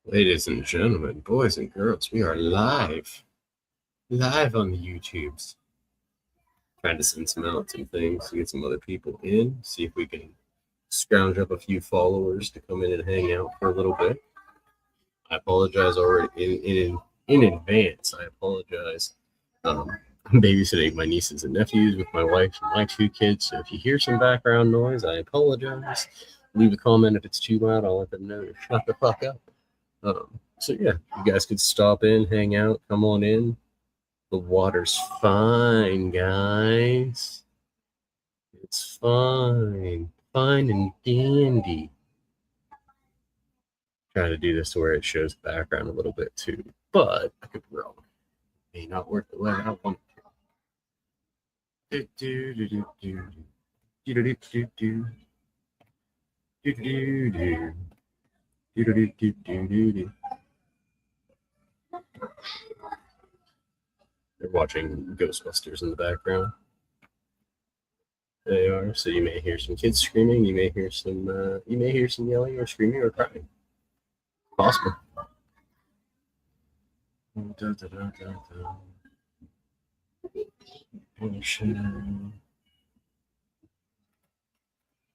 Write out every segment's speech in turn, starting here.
Ladies and gentlemen, boys and girls, we are live on the YouTubes. Trying to send some out some things to get some other people in, see if we can scrounge up a few followers to come in and hang out for a little bit. I apologize already in advance. I apologize. I'm babysitting my nieces and nephews with my wife and my 2 kids, so if you hear some background noise, I apologize. Leave a comment if it's too loud. I'll let them know to shut the fuck up. So yeah, you guys could stop in, hang out, come on in. The water's fine, guys. It's fine and dandy. Trying to do this to where it shows the background a little bit too, but I could be wrong. It may not work the way I want it to. They're watching Ghostbusters in the background. They are, so you may hear some kids screaming. You may hear some yelling or screaming or crying. Possible.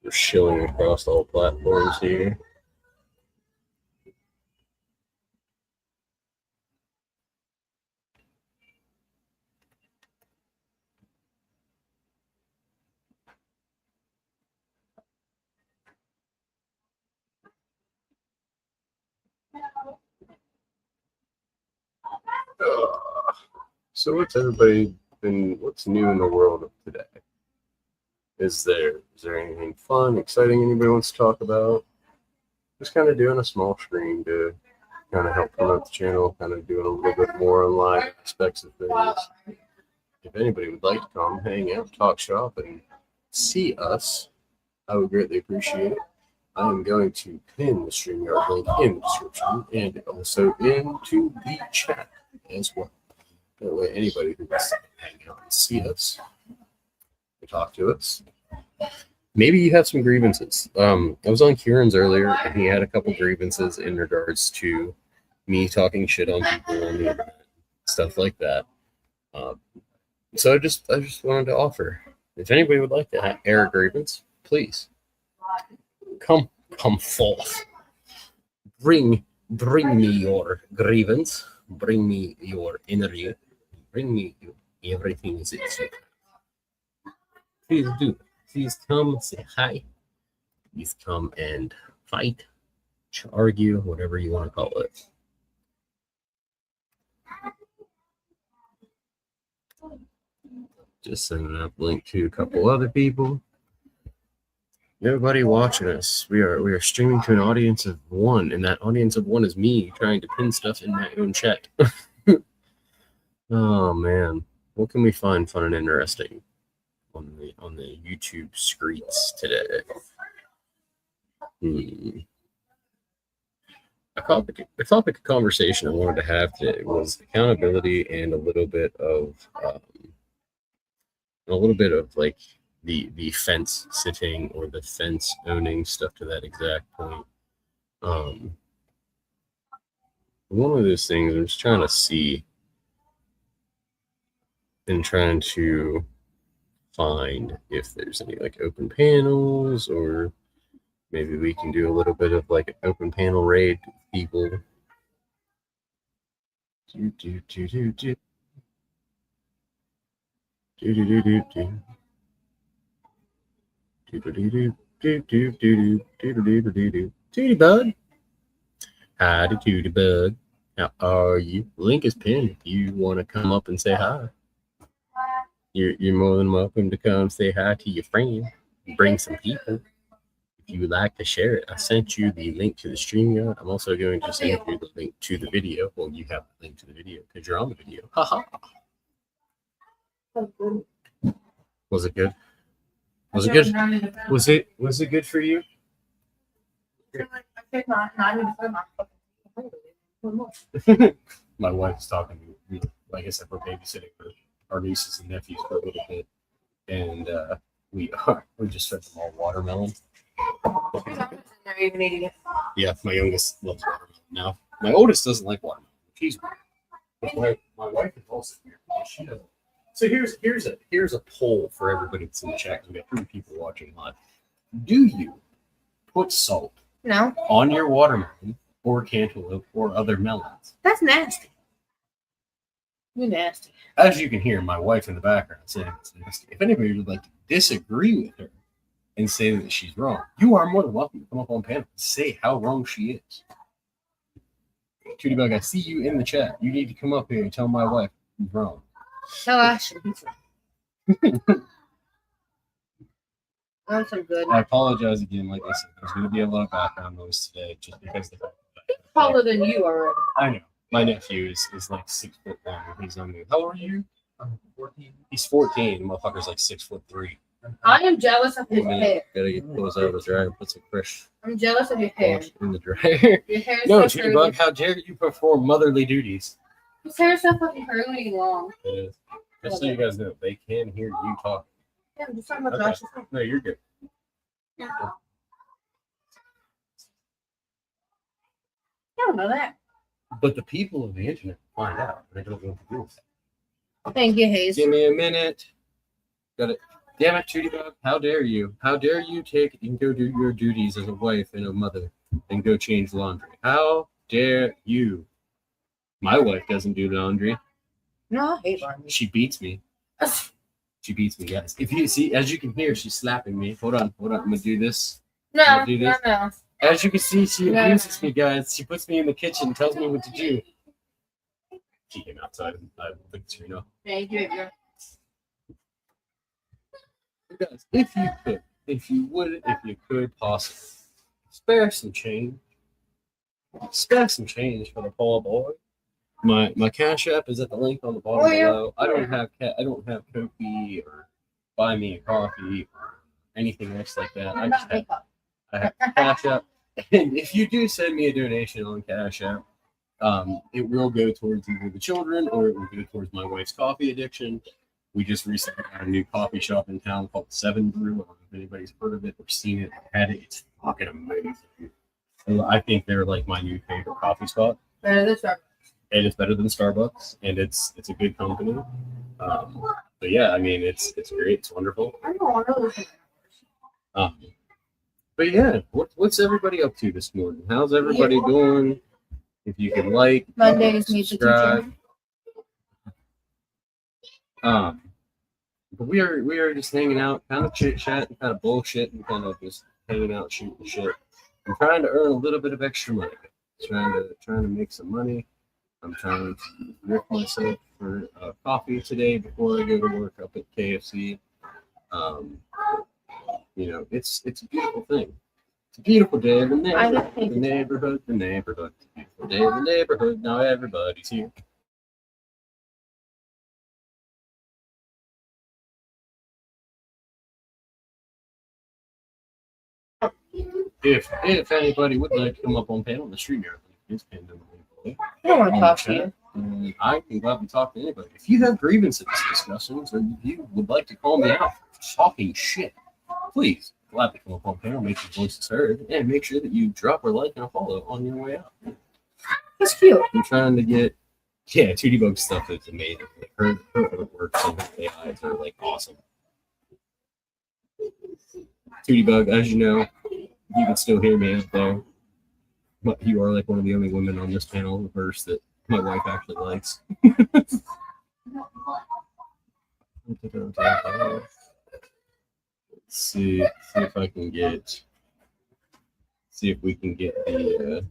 We're shilling across all platforms here. So what's new in the world of today? Is there anything fun, exciting anybody wants to talk about? Just kind of doing a small stream to kind of help promote the channel, kind of doing a little bit more on live aspects of things. If anybody would like to come, hang out, talk shop, and see us, I would greatly appreciate it. I am going to pin the StreamYard link in the description and also into the chat as well. That way, anybody who wants to hang out and see us, and talk to us. Maybe you have some grievances. I was on Kieran's earlier, and he had a couple grievances in regards to me talking shit on people on the internet, stuff like that. So I just wanted to offer, if anybody would like to air a grievance, please come forth. Bring me your grievance. Bring me your energy. Bring me everything is it. Please do. Please come say hi. Please come and fight, argue, whatever you want to call it. Just sending up a link to a couple other people. Everybody watching us, we are streaming to an audience of 1, and that audience of 1 is me trying to pin stuff in my own chat. Oh man, what can we find fun and interesting on the YouTube streets today? A topic of conversation I wanted to have today was accountability and a little bit of like the fence sitting or the fence owning, stuff to that exact point. One of those things I'm just trying to see and trying to find if there's any like open panels, or maybe we can do a little bit of like an open panel raid with people. Tootie bud. Howdy tootie bud. How are you? Link is pinned if you want to come up and say hi. You're more than welcome to come say hi to your friend. Bring some people. If you would like to share it, I sent you the link to the StreamYard. I'm also going to send you the link to the video. Well, you have the link to the video because you're on the video. Haha. Was it good? Was it good? Was it good for you? My wife's talking to me. Like I said, we're babysitting for our nieces and nephews for a little bit, and we just fed them all watermelon. They're even eating it. Yeah, my youngest loves watermelon now. My oldest doesn't like watermelon. She's but my wife is also here. She doesn't. So here's a poll for everybody that's in the chat. We got 3 people watching live. Do you put salt No. on your watermelon or cantaloupe or other melons? That's nasty. You're nasty. As you can hear, my wife in the background saying it's nasty. If anybody would like to disagree with her and say that she's wrong, you are more than welcome to come up on panel and say how wrong she is. Cutie Bug, I see you in the chat. You need to come up here and tell my wife she's wrong. Tell Ashley. That's so good. I apologize again. Like I said, there's going to be a lot of background noise today just because the Taller than you already. I know. My nephew is like 6'1". He's on me. How old are you? 14. He's 14. Motherfucker's like 6'3". I am jealous of his hair. Gotta get clothes out of the dryer and put some fresh I'm jealous of your hair. wash in the dryer. Your hair is No, so Cutie curly. Bug, how dare you perform motherly duties? His hair is so fucking curly and long. It is. Just so you guys know, they can hear you talk. Yeah, I'm just talking about Okay. Josh's hair. No, you're good. Yeah. I don't know that. But the people of the internet find out, and I don't know what to do with it. Thank you, Hayes. Give me a minute. Got it. Damn it, Cutie Bug. How dare you? How dare you take and go do your duties as a wife and a mother and go change laundry? How dare you? My wife doesn't do laundry. No, I hate laundry. She beats me. She beats me, guys. If you see, as you can hear, she's slapping me. Hold on. I'm gonna do this. No, do no, this. no. As you can see, she No. abuses me, guys. She puts me in the kitchen, tells me what to do. She came outside. I think it's Reno. Thank you. Guys, if you could possibly spare some change for the poor boy. My Cash App is at the link on the bottom below. I don't have Kofi or buy me a coffee or anything else like that. I just have Cash App. And if you do send me a donation on Cash App, it will go towards either the children or it will go towards my wife's coffee addiction. We just recently got a new coffee shop in town called Seven Brew. I don't know if anybody's heard of it or seen it or had it. It's fucking amazing. I think they're like my new favorite coffee spot. Better than Starbucks. And it's better than Starbucks, and it's a good company. But yeah, I mean, it's great. It's wonderful. I know this. But yeah, what's everybody up to this morning? How's everybody doing? If you can like, Mondays meet the subscribe. teacher. But we are just hanging out, kind of chit chat, and kind of bullshit, and kind of just hanging out, shooting shit. I'm trying to earn a little bit of extra money. Trying to make some money. I'm trying to work myself for coffee today before I go to work up at KFC. You know, it's a beautiful thing. It's a beautiful day in the neighborhood. The neighborhood. It's a beautiful day in the neighborhood. Now everybody's here. If anybody would like to come up on panel, the stream yard link is pinned in the link. I don't want to talk to you. And I can gladly talk to anybody. If you have grievances, discussions, or if you would like to call me out for talking shit, please gladly come up on panel, make your voices heard, and make sure that you drop a like and a follow on your way out. That's cute. I'm trying to get, yeah, 2D Bug stuff is amazing. Like her artworks and her AIs are like awesome. 2D Bug, as you know, you can still hear me out there. But you are like one of the only women on this panel verse that my wife actually likes. Let's see if I can get. See if we can get the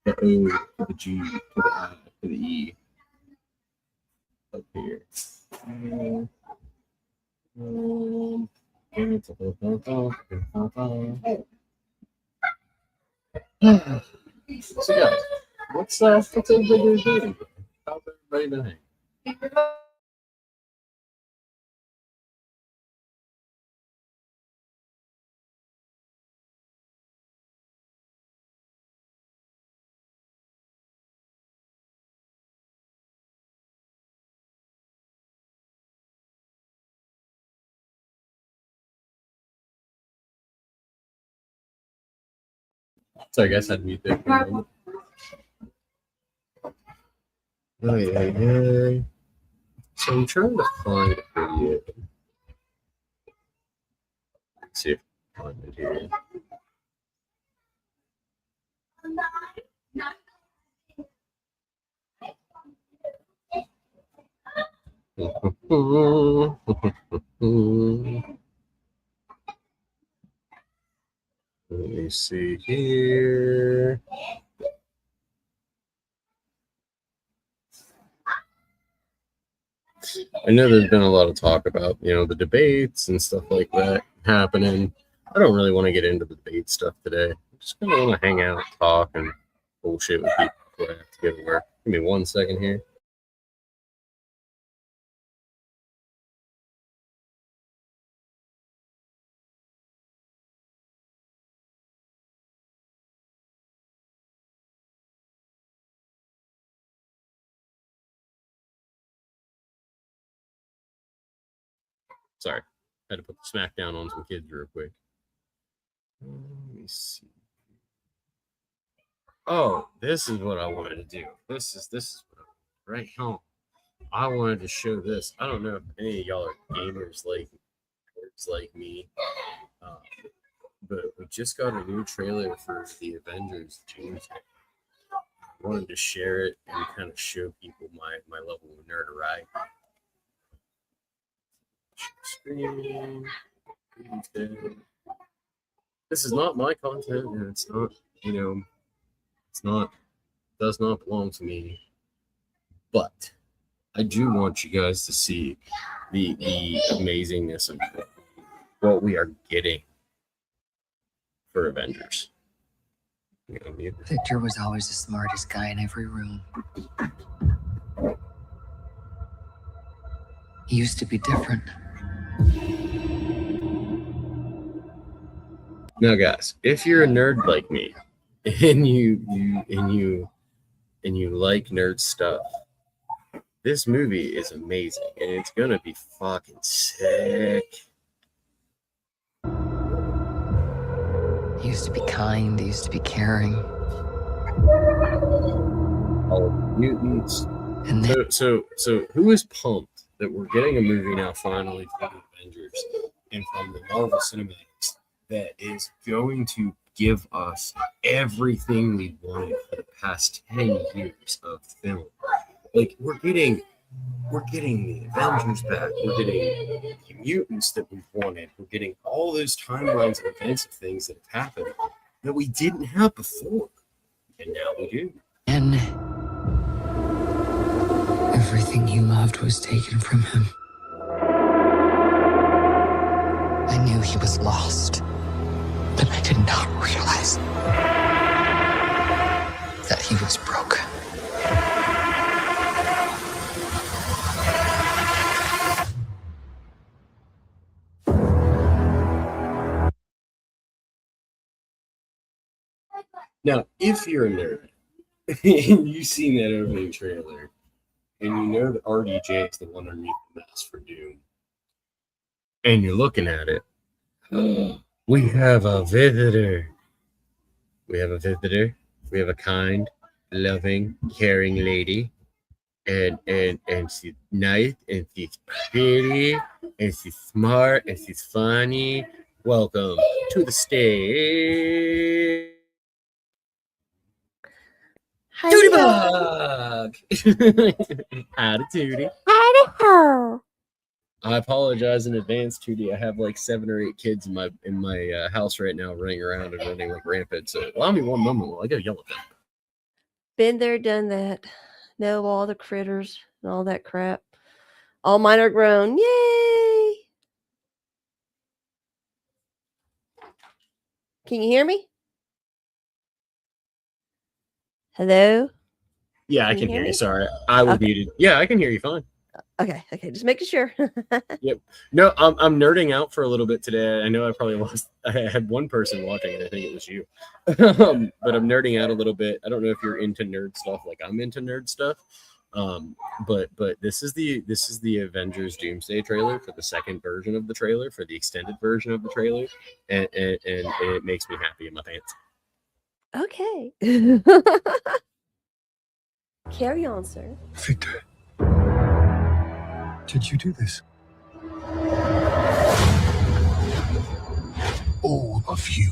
O to the G to the I to the E up here. So guys, what's everybody doing? How's everybody been hanging? Sorry guys, I had to mute there for a moment. Oh, yeah. So I'm trying to find a video. Let's see if I can find it here. Let me see here. I know there's been a lot of talk about, the debates and stuff like that happening. I don't really want to get into the debate stuff today. I'm just going to want to hang out, talk, and bullshit with people before I have to go to work. Give me 1 second here. Sorry. Had to put the smackdown on some kids real quick. Let me see. Oh, this is what I wanted to do. This is what right home. I wanted to show this. I don't know if any of y'all are gamers like me, but we just got a new trailer for the Avengers Doomsday. I wanted to share it and kind of show people my level of nerdorite. Screen. This is not my content, and it's not, does not belong to me. But I do want you guys to see the amazingness of what we are getting for Avengers. Victor was always the smartest guy in every room. He used to be different. Now, guys, if you're a nerd like me, and you like nerd stuff, this movie is amazing, and it's gonna be fucking sick. He used to be kind. He used to be caring. All mutants. And then So who is pumped that we're getting a movie now finally from the Avengers and from the Marvel Cinematics that is going to give us everything we wanted for the past 10 years of film? Like, we're getting the Avengers back. We're getting the mutants that we've wanted. We're getting all those timelines and events of things that have happened that we didn't have before, and now we do. and everything he loved was taken from him. I knew he was lost, but I did not realize that he was broken. Now, if you're a nerd and you've seen that opening trailer, and you know that RDJ is the one underneath the mask for Doom, and you're looking at it, we have a visitor. We have a visitor. We have a kind, loving, caring lady, and she's nice, and she's pretty, and she's smart, and she's funny. Welcome to the stage. Tootie Bug! Howdy, Tootie. Idaho. I apologize in advance, Tootie. I have like 7 or 8 kids in my house right now running around and running like rampant. So allow me one moment while I go yell at them. Been there, done that. Know all the critters and all that crap. All mine are grown. Yay! Can you hear me? Hello? Yeah, I Can you can hear hear you. me? Sorry, I was Okay. muted. Yeah, I can hear you fine. Okay, just making sure. No, I'm nerding out for a little bit today. I know I probably lost. I had one person watching, and I think it was you. But I'm nerding out a little bit. I don't know if you're into nerd stuff like I'm into nerd stuff. But this is the Avengers Doomsday trailer for the second version of the trailer, for the extended version of the trailer, and it makes me happy in my pants. Okay. Carry on, sir. Victor, did you do this? All of you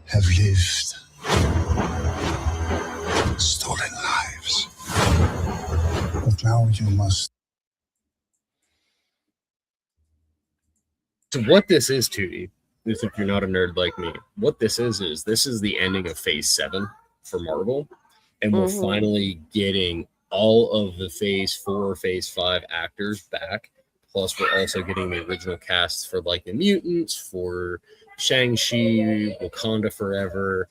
have lived, stolen lives. But now you must. So what this is, Tootie, is if you're not a nerd like me, what this is the ending of Phase 7 for Marvel, and we're Mhm. finally getting all of the Phase 4, Phase 5 actors back. Plus, we're also getting the original casts for like the mutants, for Shang-Chi, Wakanda Forever,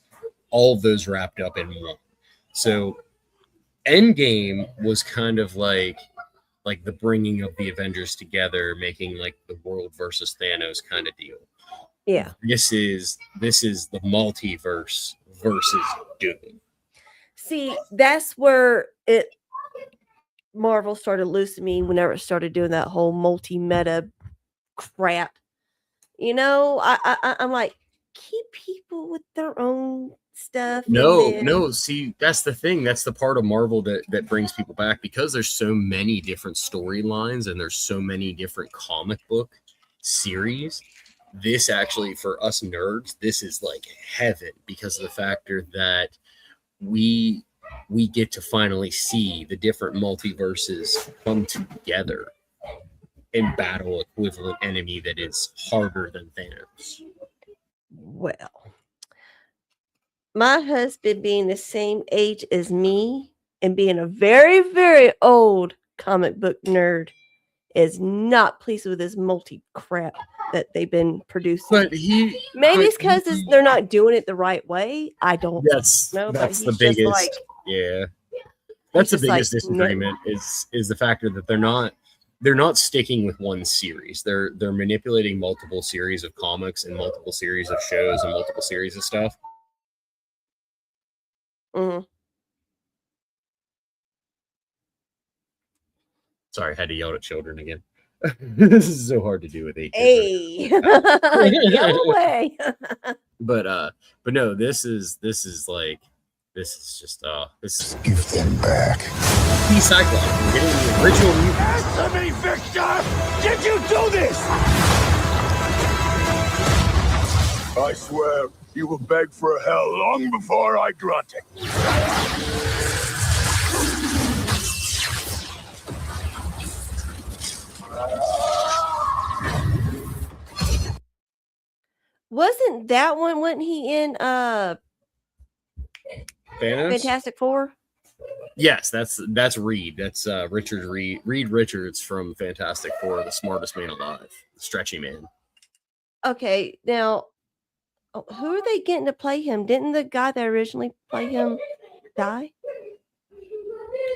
all of those wrapped up in one. So Endgame was kind of like the bringing of the Avengers together, making like the world versus Thanos kind of deal. Yeah. This is the multiverse versus Doom. See, that's where Marvel started losing me whenever it started doing that whole multi-meta crap. You know, I'm like, keep people with their own stuff. and then- No. See, that's the thing. That's the part of Marvel that brings people back, because there's so many different storylines and there's so many different comic book series. This actually, for us nerds, this is like heaven, because of the factor that we get to finally see the different multiverses come together and battle equivalent enemy that is harder than Thanos. Well, my husband being the same age as me and being a very, very old comic book nerd is not pleased with this multi crap that they've been producing. But Maybe it's because they're not doing it the right way. I don't that's know. But that's he's the just biggest like, yeah. That's the just like, biggest disagreement is the factor that they're not sticking with one series. They're manipulating multiple series of comics and multiple series of shows and multiple series of stuff. mhm. Sorry, I had to yell at children again. This is so hard to do with 8 kids. Hey, yell away. But no, this is just this is Give them back. the Cyclops. We're getting the original mutants. Answer me, Victor! Did you do this? I swear, you will beg for hell long before I grant it. Wasn't that one? Wasn't he in Thanos? Fantastic Four? Yes, that's Reed. That's Richard Reed Richards from Fantastic Four, the smartest man alive, the stretchy man. Okay, now who are they getting to play him? Didn't the guy that originally played him die?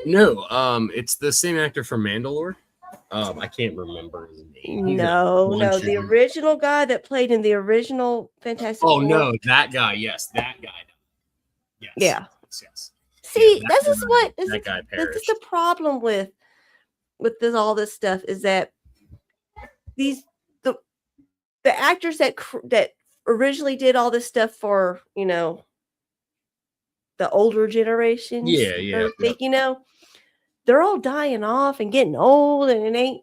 No, it's the same actor from Mandalore. I can't remember his name. He's a No, bunch the of- original guy that played in the original Fantastic Oh Four. no, that guy. Yes, that guy. Yes. Yeah. Yes. See, Yeah, this is what that guy this is perished. the problem with all this stuff is that the actors that originally did all this stuff for the older generations, Yeah, they're all dying off and getting old, and they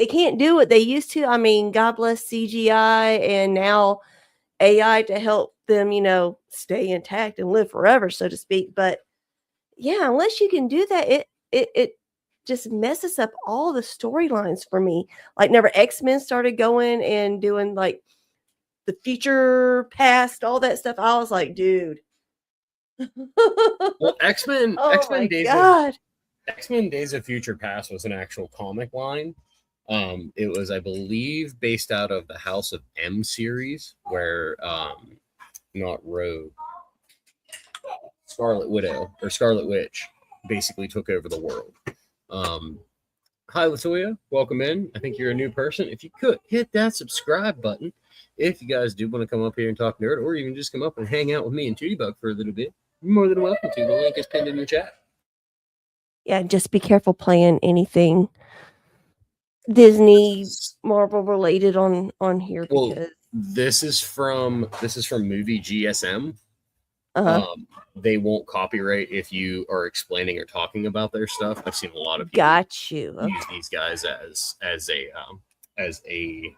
can't do what they used to. I mean, God bless CGI and now AI to help them, stay intact and live forever, so to speak. But yeah, unless you can do that, it just messes up all the storylines for me. Like, never X-Men started going and doing like the future, past, all that stuff. I was like, dude. Well, X-Men Oh my God. X-Men Days of Future Past was an actual comic line. It was, I believe, based out of the House of M series, where not Rogue, Scarlet Widow or Scarlet Witch basically took over the world. Hi, Latoya. Welcome in. I think you're a new person. If you could hit that subscribe button. If you guys do want to come up here and talk nerd, or even just come up and hang out with me and Tootie Bug for a little bit, you're more than welcome to. The link is pinned in the chat. Yeah, just be careful playing anything Disney, Marvel related on here, Well, because this is from Movie GSM. They won't copyright if you are explaining or talking about their stuff. I've seen a lot of people Got you. Okay. use these guys as a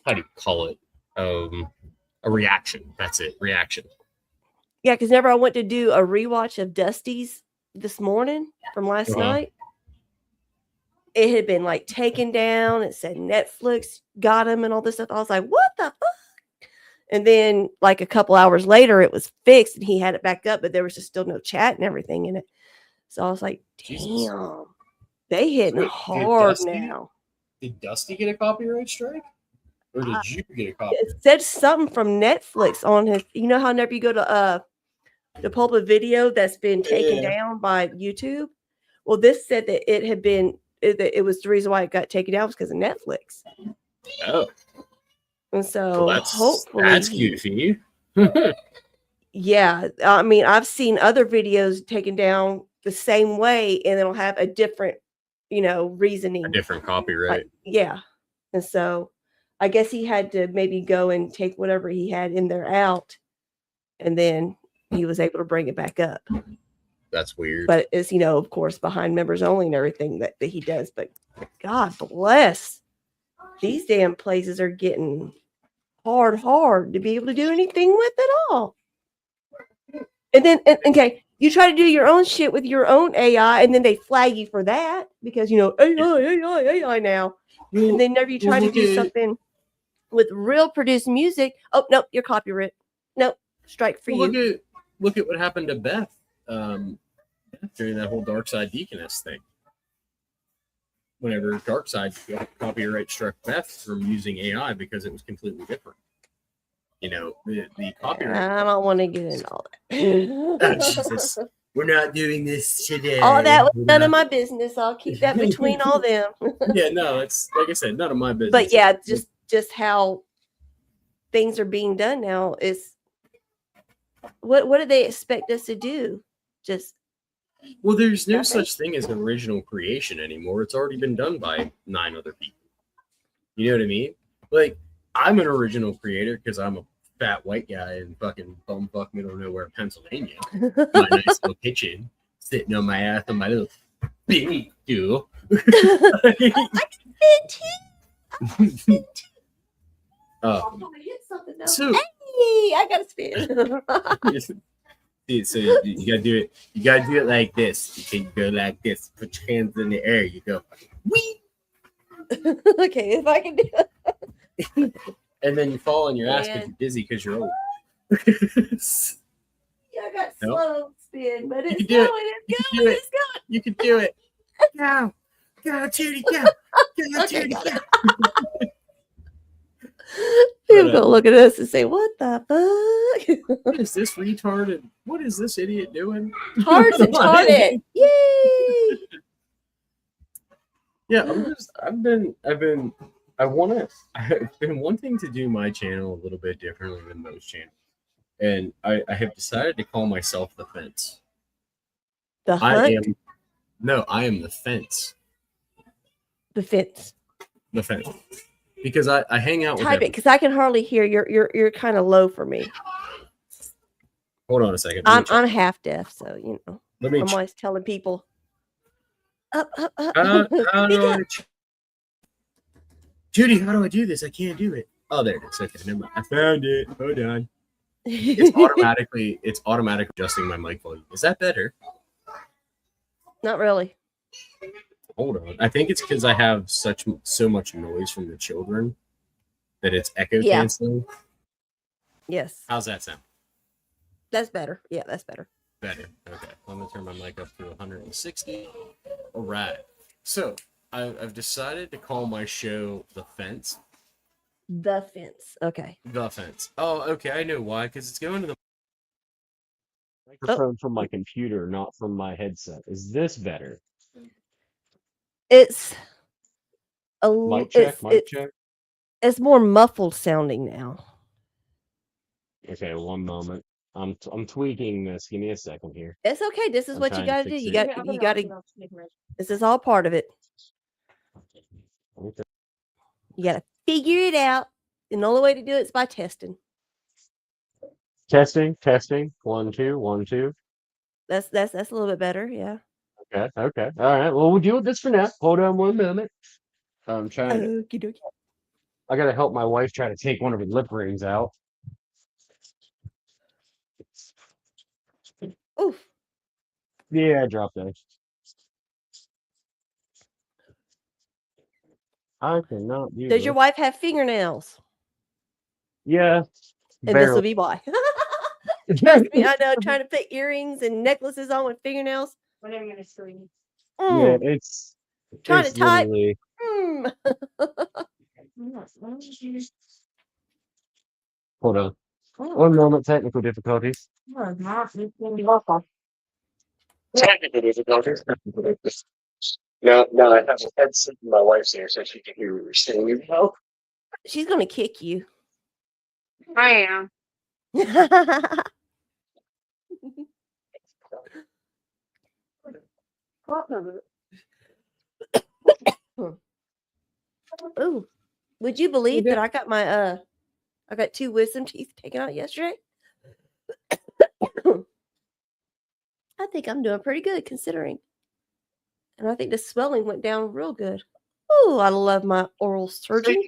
how do you call it? A reaction. That's it. Reaction. Yeah, because whenever I went to do a rewatch of Dusty's this morning from last Uh-huh. night, it had been like taken down. It said Netflix got him and all this stuff. I was like, what the fuck? And then like a couple hours later, it was fixed and he had it back up, but there was just still no chat and everything in it. So I was like, Jesus. damn, they hitting Wait, did hard Dusty- now. Did Dusty get a copyright strike? Or did you get a copyright? It said something from Netflix on his, you know how whenever you go to the Pulpit video that's been taken Yeah. down by YouTube? Well, this said that it had been, it was the reason why it got taken down was because of Netflix. Oh, And so well, hopefully, that's goofy. yeah. I mean, I've seen other videos taken down the same way and it'll have a different, reasoning. A different copyright. Like, yeah. And so I guess he had to maybe go and take whatever he had in there out. And then he was able to bring it back up. That's weird. But it's, of course, behind members only and everything that he does. But God bless. These damn places are getting hard to be able to do anything with it all. And then, okay, you try to do your own shit with your own AI, and then they flag you for that because, AI now. And then whenever you try to do something with real produced music, oh, nope, you're copyright. Nope, strike for you. Look at what happened to Beth during that whole Dark Side Deaconess thing. Whenever Dark Side copyright struck Beth from using AI because it was completely different. The copyright. I don't want to get into all Oh, that. Jesus. We're not doing this today. All that was We're none not- of my business. I'll keep that between all them. Yeah, no, it's like I said, none of my business. But yeah, just how things are being done now is what do they expect us to do? Just Well, there's no Okay. such thing as original creation anymore. It's already been done by 9 other people. You know what I mean? Like, I'm an original creator because I'm a fat white guy in fucking bumfuck middle of nowhere, Pennsylvania. My nice little kitchen, sitting on my ass on my little big stool. So Hey, I gotta spin. so you gotta do it. You gotta do it like this. You go like this. Put your hands in the air. You go, wee, Okay, if I can do it. and then you fall on your ass because Man. you're dizzy because you're old. Yeah, I got Nope. slow spin, but You it's can do it. going, You it's can going, do it. it's going. You can do it. Go, go, Tootie, go, go, Okay, Tootie, got go. People But, gonna look at us and say, "What the fuck?" What is this retarded? What is this idiot doing? Hearts and tarded. Yay! Yeah, I've been wanting to do my channel a little bit differently than most channels. And I have decided to call myself the Fence. The hunt, I am the Fence. the fence. The Fence. Because I hang out with Type it everyone. because I can hardly hear. You're kind of low for me. Hold on a second. Let me check. I'm half deaf, so Let me I'm check. always telling people up. How do I Judy, how do I do this? I can't do it. Oh, there it is. Okay, never mind. I found it. Hold on. It's automatically adjusting my mic volume. Is that better? Not really. Hold on. I think it's because I have so much noise from the children that it's echo Yeah. canceling. Yes, How's that sound? that's better. Yeah, that's better. Better. Okay. I'm gonna turn my mic up to 160. All right. So I've decided to call my show The Fence. The fence. Okay. The Fence. Oh, okay. I know why. Because it's going to the microphone from my computer, not from my headset. Is this better? It's a Mic check. Mic it's, check. it's more muffled sounding now. Okay, one moment. I'm tweaking this. Give me a second here. It's okay. This is I'm what you trying got to to do. fix You it. got to. This is all part of it. Okay. You got to figure it out. And the only way to do it is by testing. Testing, testing. 1, 2, 1, 2. That's a little bit better. Yeah. Okay, okay. All right. Well, we'll deal with this for now. Hold on 1 moment. I'm trying to. Okie dokie. I gotta help my wife try to take one of her lip rings out. Oof. Yeah, I dropped that. I cannot do Does your this. wife have fingernails? Yeah, And this will barely. be why. Trust me, I know. Trying to put earrings and necklaces on with fingernails. When I'm gonna scream. Yeah, Mm, it's trying to it's type. literally. Mm. Hold on. 1 moment. Technical difficulties. Technical difficulties. No, no, I have a headset in my wife's ear so she can hear what you're saying. You know? She's gonna kick you. I am. Ooh, would you believe that I got my I got 2 wisdom teeth taken out yesterday? I think I'm doing pretty good considering. And I think the swelling went down real good. Oh, I love my oral surgeon.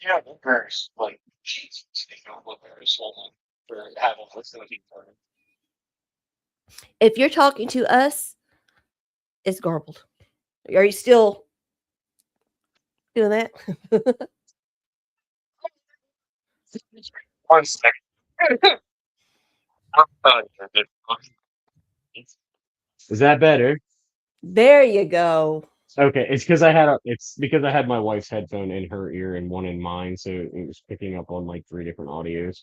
Yeah, there's like Jesus, they don't look very swollen for having what's looking for him. If you're talking to us, it's garbled. Are you still doing that? 1 second. Is that better? There you go. Okay, it's because I had my wife's headphone in her ear and one in mine, so it was picking up on like 3 different audios.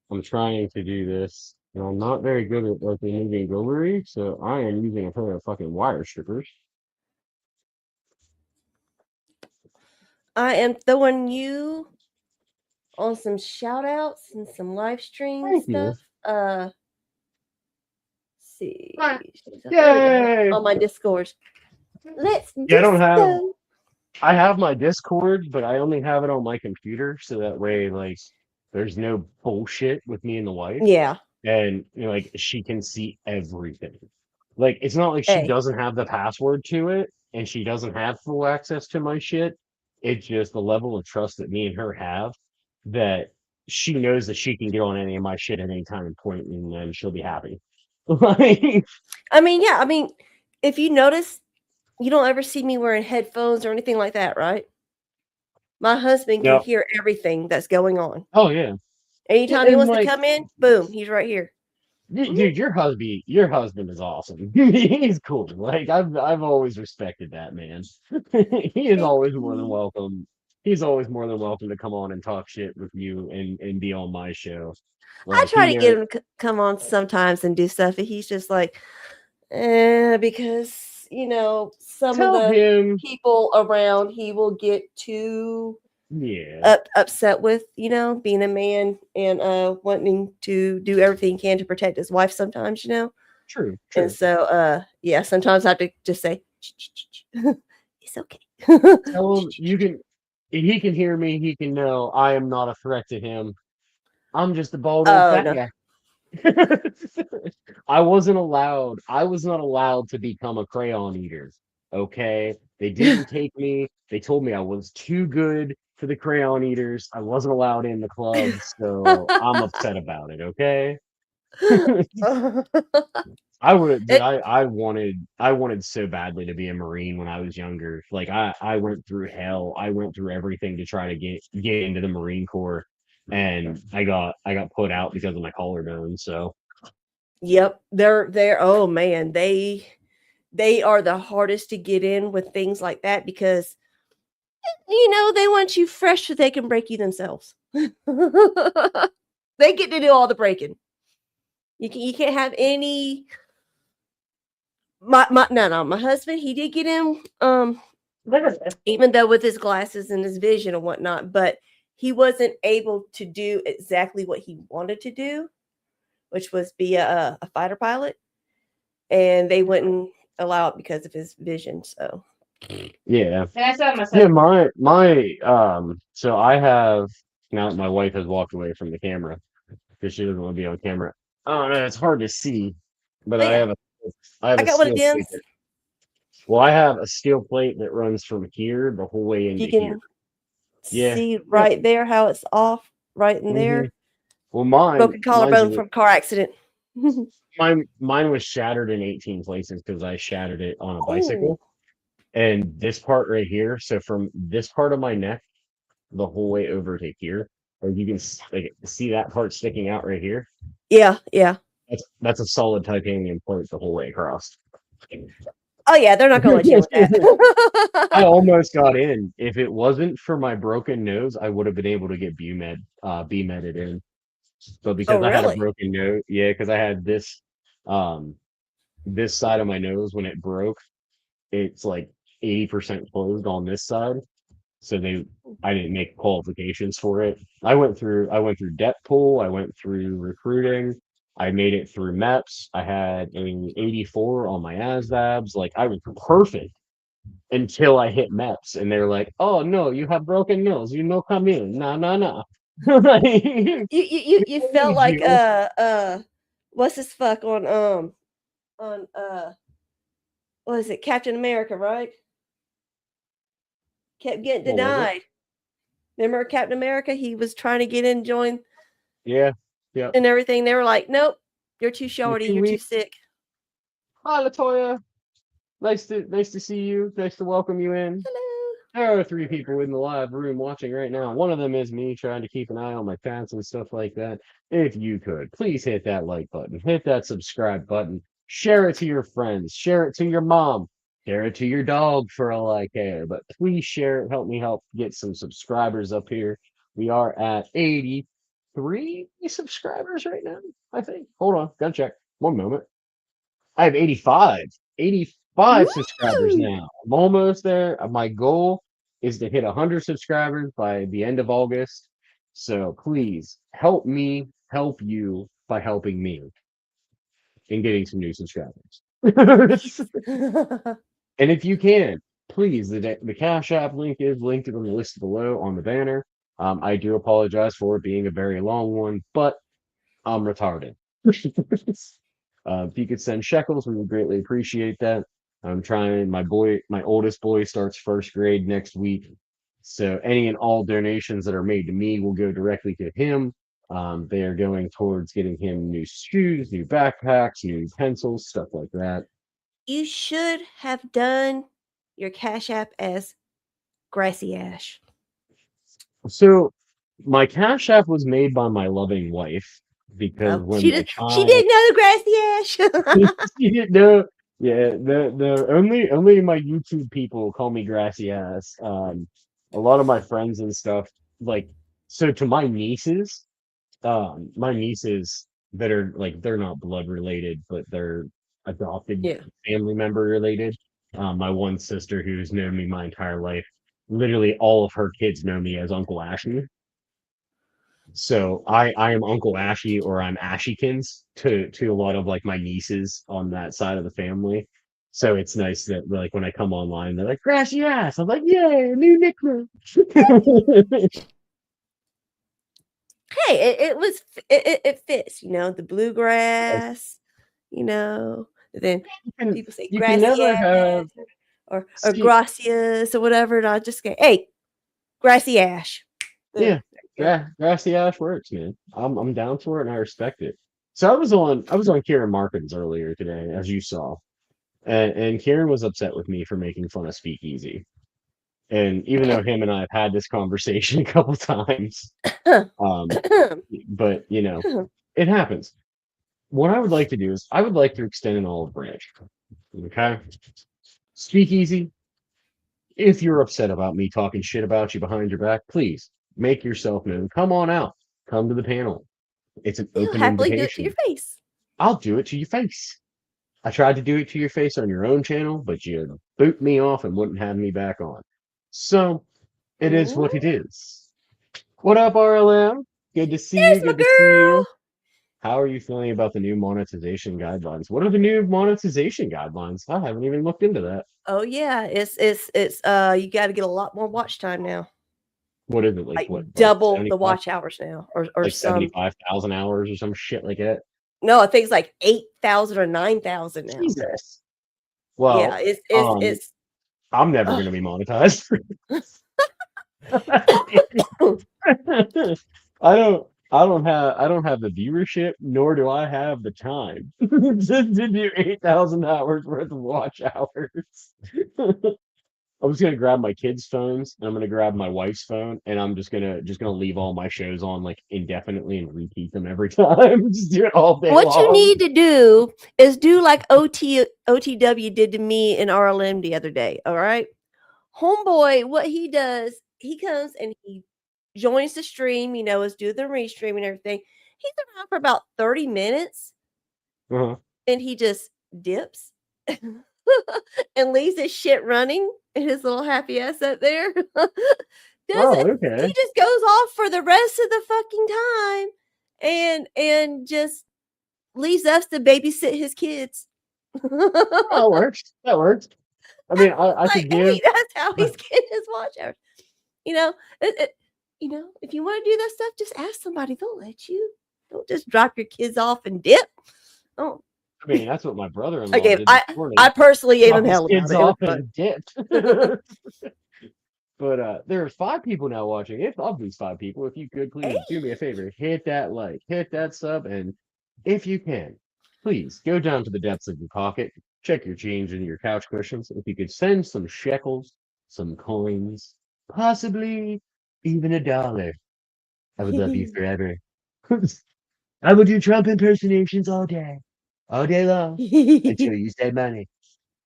I'm trying to do this, and I'm not very good at like removing jewelry, so I am using a pair of fucking wire strippers. I am throwing you on some shout outs and some live stream Thank you. stuff. See. What? There we Yay! go, on my Discord. Let's Yeah, I don't have. disco. I have my Discord, but I only have it on my computer, so that way, like, there's no bullshit with me and the wife, Yeah. and you know, like, she can see everything. Like, it's not like she Hey. doesn't have the password to it, and she doesn't have full access to my shit. It's just the level of trust that me and her have that she knows that she can get on any of my shit at any time and point, and then she'll be happy. Like, I mean, yeah. I mean, if you notice, you don't ever see me wearing headphones or anything like that, right? My husband can no, hear everything that's going on. oh yeah, Anytime he and wants to like. come in, boom, he's right here. Dude, your husband is awesome. He's cool. Like I've always respected that man. He is Thank always more than you. welcome. He's always more than welcome to come on and talk shit with you and be on my show. I Like try he to knows. get him to come on sometimes and do stuff, and he's just like, because some of Tell the him, people around he will get too yeah, upset with, being a man and wanting to do everything he can to protect his wife sometimes, true, And true. so yeah, sometimes I have to just say, it's okay. Tell him you can. If he can hear me, he can know I am not a threat to him. I'm just a bald old Oh fat no. guy. I was not allowed to become a crayon eater. Okay. They didn't take me. They told me I was too good for the crayon eaters. I wasn't allowed in the club, so I'm upset about it. Okay. I would, dude, It- I wanted so badly to be a Marine when I was younger. Like I went through hell. I went through everything to try to get into the Marine Corps, and I got put out because of my collarbone. So Yep, they're oh man, they are the hardest to get in with things like that because they want you fresh so they can break you themselves. They get to do all the breaking. You can't have any. My husband, he did get in, even though with his glasses and his vision and whatnot, but he wasn't able to do exactly what he wanted to do, which was be a fighter pilot. And they wouldn't allow it because of his vision. So Yeah. And I saw myself. Yeah, so I have now that my wife has walked away from the camera because she doesn't want to be on camera. Oh no, it's hard to see, but Oh, I yeah. have I I got one of steel them. plate well, I have a steel plate that runs from here the whole way into You can here. Yeah. see right there how it's off, right in Mhm. there. Well, Broken mine's collarbone from car accident. mine was shattered in 18 places because I shattered it on a bicycle. And this part right here, so from this part of my neck the whole way over to here, or you can see that part sticking out right here. Yeah, yeah. That's a solid titanium plate the whole way across. Oh yeah, they're not going to let you in with that. I almost got in. If it wasn't for my broken nose, I would have been able to get BMEDed in. But because I had a really? broken nose, yeah, because I had this side of my nose when it broke, it's like 80% closed on this side. So I didn't make qualifications for it. I went through debt pool, I went through recruiting, I made it through MEPS. I had an 84 on my ASVABs. Like I was perfect until I hit MEPS, and they're like, "Oh no, you have broken nose. You no come in. Nah." You felt like what's this fuck on what is it, Captain America, right? Kept getting What was it? denied. Remember Captain America? He was trying to get in, join Yeah. and everything. They were like, "Nope, you're too shorty, too you're too weak." sick." Hi, Latoya. Nice to see you. Nice to welcome you in. Hello. There are 3 people in the live room watching right now. One of them is me trying to keep an eye on my chats and stuff like that. If you could, please hit that like button, hit that subscribe button, share it to your friends, share it to your mom, share it to your dog for all I care. But please share it. Help me help get some subscribers up here. We are at 83 subscribers right now, I think. Hold on, gotta check. One moment. I have 85 subscribers Woo! now. I'm almost there. My goal is to hit 100 subscribers by the end of August. So please help me help you by helping me in getting some new subscribers. And if you can, please, the Cash App link is linked on the list below on the banner. I do apologize for it being a very long one, but I'm retarded. If you could send shekels, we would greatly appreciate that. I'm trying. My oldest boy starts first grade next week, so any and all donations that are made to me will go directly to him. They are going towards getting him new shoes, new backpacks, new pencils, stuff like that. You should have done your Cash App as Grassy Ash. So my Cash App was made by my loving wife because when she my didn't know the Grassy Ash. she didn't know. Yeah, the only my YouTube people call me Grassy Ass. A lot of my friends and stuff, like, so to my nieces that are like, they're not blood related, but they're adopted family member related. My one sister who's known me my entire life, literally all of her kids know me as Uncle Ashley. So I am Uncle Ashy, or I'm Ashykins to a lot of like my nieces on that side of the family. So it's nice that like when I come online, they're like, Grassy Ass. I'm like, yay, new nickname. Hey, it fits, you know, the bluegrass, you know. Then people say you can never Grassy have Ash or Gracias or whatever, and I just go, hey, Grassy Ash. Yeah. Grassy Ash works, man. I'm down for it and I respect it. So I was on Kieran Markins earlier today, as you saw. And Kieran was upset with me for making fun of Speakeasy. And even though him and I have had this conversation a couple times, but you know, it happens. What I would like to do is I would like to extend an olive branch. Okay? Speakeasy, if you're upset about me talking shit about you behind your back, please make yourself known. Come on out. Come to the panel. It's an open happily invitation. do it to your face. I'll do it to your face. I tried to do it to your face on your own channel, but you boot me off and wouldn't have me back on. So it is what it is. What up, RLM? Good to see There's you. my Good to see you. how are you feeling about the new monetization guidelines? What are the new monetization guidelines? I haven't even looked into that. Oh yeah, it's you got to get a lot more watch time now. What is it like? Like What double the 75 watch hours now, or like some. 75,000 hours or some shit like that? No, I think it's like 8,000 or 9,000 now. Jesus. Yeah, Well, it's I'm never ugh. going to be monetized. I don't have the viewership, nor do I have the time to do 8,000 hours worth of watch hours. I'm just gonna grab my kids' phones and I'm gonna grab my wife's phone and I'm just gonna leave all my shows on like indefinitely and repeat them every time. Just do it all day what you long. need to do is do like OTW did to me in RLM the other day. All right. Homeboy, what he does, he comes and he joins the stream, is doing the restream and everything. He's around for about 30 minutes Uh-huh. and he just dips and leaves his shit running and his little happy ass up there. Oh, He okay. just goes off for the rest of the fucking time and just leaves us to babysit his kids. That works. That works. I mean, I Like, could give. hey, that's how he's getting his watch hours. If you want to do that stuff, just ask somebody. They'll let you. Don't just drop your kids off and dip. Oh, I mean, that's what my brother-in-law okay. did this morning. I personally gave him Drop his hell about kids it. It was off fun. and dipped. But there's 5 people now watching. If of these 5 people, if you could please do me a favor, hit that like, hit that sub, and if you can, please go down to the depths of your pocket, check your change in your couch cushions. If you could send some shekels, some coins, possibly even $1, I would love you forever. I would do Trump impersonations all day long, until you say money.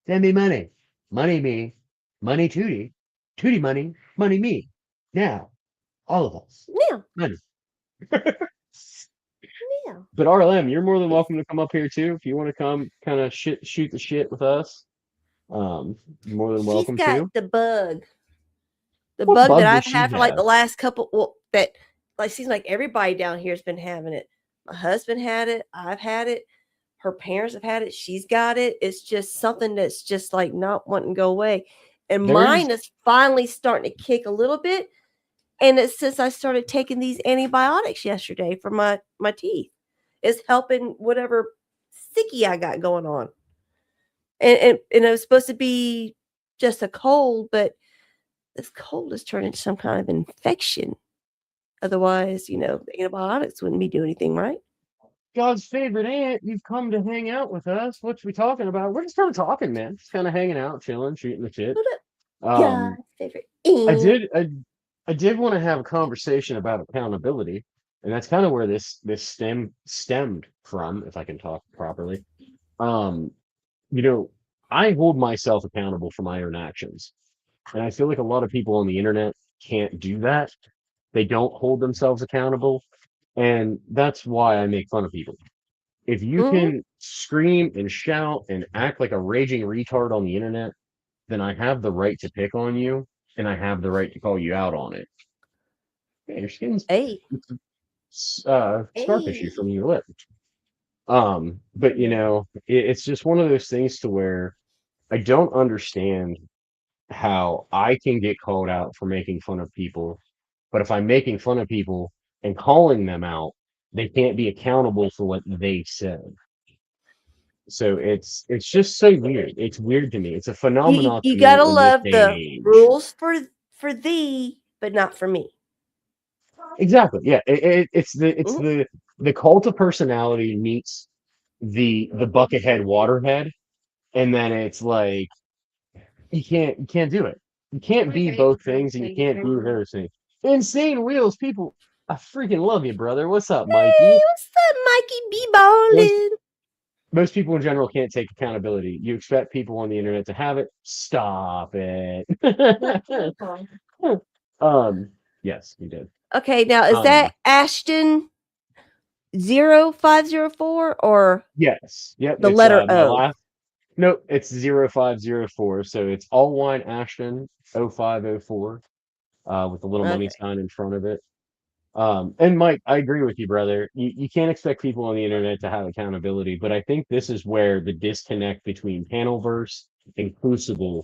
Send me money. Money me. Money Tootie. Tootie money. Money me. Now, all of us. Yeah, Money. yeah. But RLM, you're more than welcome to come up here too. If you want to come kind of shoot the shit with us. You're more than She's welcome got to. the bug. The What bug bug that does I've she had for like have? the last couple. Well, that like seems like everybody down here has been having it. My husband had it. I've had it. Her parents have had it. She's got it. It's just something that's just like not wanting to go away. And mine is finally starting to kick a little bit. And it's since I started taking these antibiotics yesterday for my teeth. It's helping whatever sicky I got going on. And it was supposed to be just a cold, but this cold has turned into some kind of infection. Otherwise, the antibiotics wouldn't be doing anything, right? God's favorite aunt, you've come to hang out with us. What we talking about? We're just kind of talking, man. Just kind of hanging out, chilling, shooting the shit. God's favorite. I did want to have a conversation about accountability, and that's kind of where this stemmed from, if I can talk properly. I hold myself accountable for my own actions, and I feel like a lot of people on the internet can't do that. They don't hold themselves accountable, and that's why I make fun of people. If you can scream and shout and act like a raging retard on the internet, then I have the right to pick on you, and I have the right to call you out on it. Yeah, your skin's Hey. scar tissue from your lip. But it's just one of those things to where I don't understand how I can get called out for making fun of people, but if I'm making fun of people and calling them out, they can't be accountable for what they said. So it's just so weird. It's weird to me. It's a phenomenon. You to me gotta in this love day the and age. rules for thee, but not for me. Exactly. Yeah. It's the cult of personality meets the buckethead waterhead, and then it's like you can't do it. You can't be both things, and you can't do everything. Insane Wheels, people, I freaking love you, brother. What's up, Mikey? Hey, what's up, Mikey? Be ballin'. Most people in general can't take accountability. You expect people on the internet to have it. Stop it. Yes, you did. Okay, now is that Ashton 0504 or yes? Yep. the It's, letter my O? Nope, it's 0504. So it's all wine Ashton 0504 with a little money Okay. sign in front of it. And Mike, I agree with you, brother. You can't expect people on the internet to have accountability, but I think this is where the disconnect between Panelverse and Crucible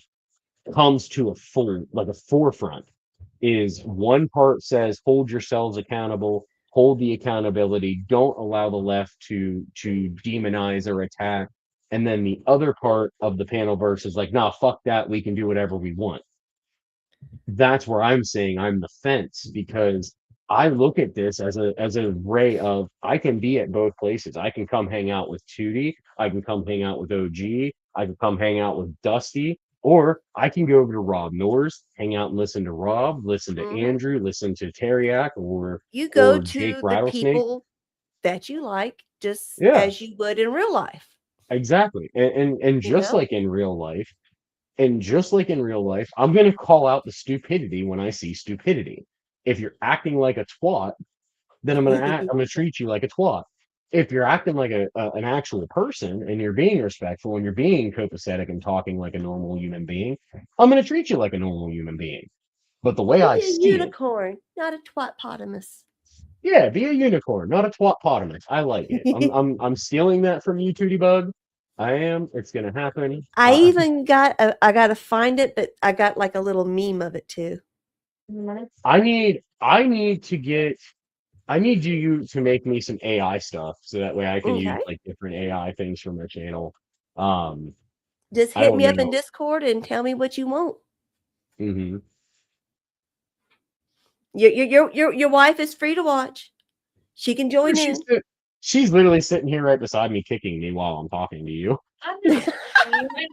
comes to a forefront. Is one part says hold yourselves accountable, hold the accountability, don't allow the left to demonize or attack, and then the other part of the Panelverse is like, nah, fuck that, we can do whatever we want. That's where I'm saying I'm the fence, because I look at this as a ray of I can be at both places. I can come hang out with Tootie, I can come hang out with OG, I can come hang out with Dusty, or I can go over to Rob Norris, hang out and listen to Rob, listen to Mhm. Andrew, listen to Teriak, You go or Jake to the Rattlesnake. people that you like, just Yeah, as you would in real life. exactly. And You just know? like in real life, I'm going to call out the stupidity when I see stupidity. If you're acting like a twat, then I'm going to treat you like a twat. If you're acting like an actual person and you're being respectful and you're being copacetic and talking like a normal human being, I'm going to treat you like a normal human being. But the way Be I a see it, unicorn, not a twatpotamus. yeah, be a unicorn, not a twatpotamus. I like it. I'm stealing that from you, Tootie Bug. I am. It's going to happen. I even got I gotta find it, but I got like a little meme of it too. I need you to make me some AI stuff so that way I can use Okay. like different AI things from their channel. Just I hit don't me up in know. Discord and tell me what you want. Hmm. Your wife is free to watch. She can join in. She's literally sitting here right beside me, kicking me while I'm talking to you. I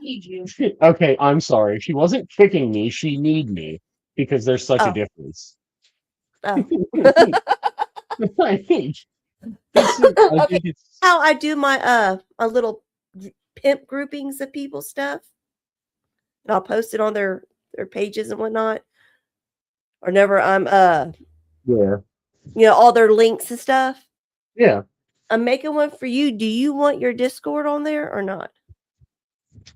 need you. Okay, I'm sorry. She wasn't kicking me. She need me because there's such a Oh. difference. Oh. I think it's How I do my my little pimp groupings of people stuff, and I'll post it on their pages and whatnot. Or never I'm yeah. all their links and stuff. Yeah. I'm making one for you. Do you want your Discord on there or not?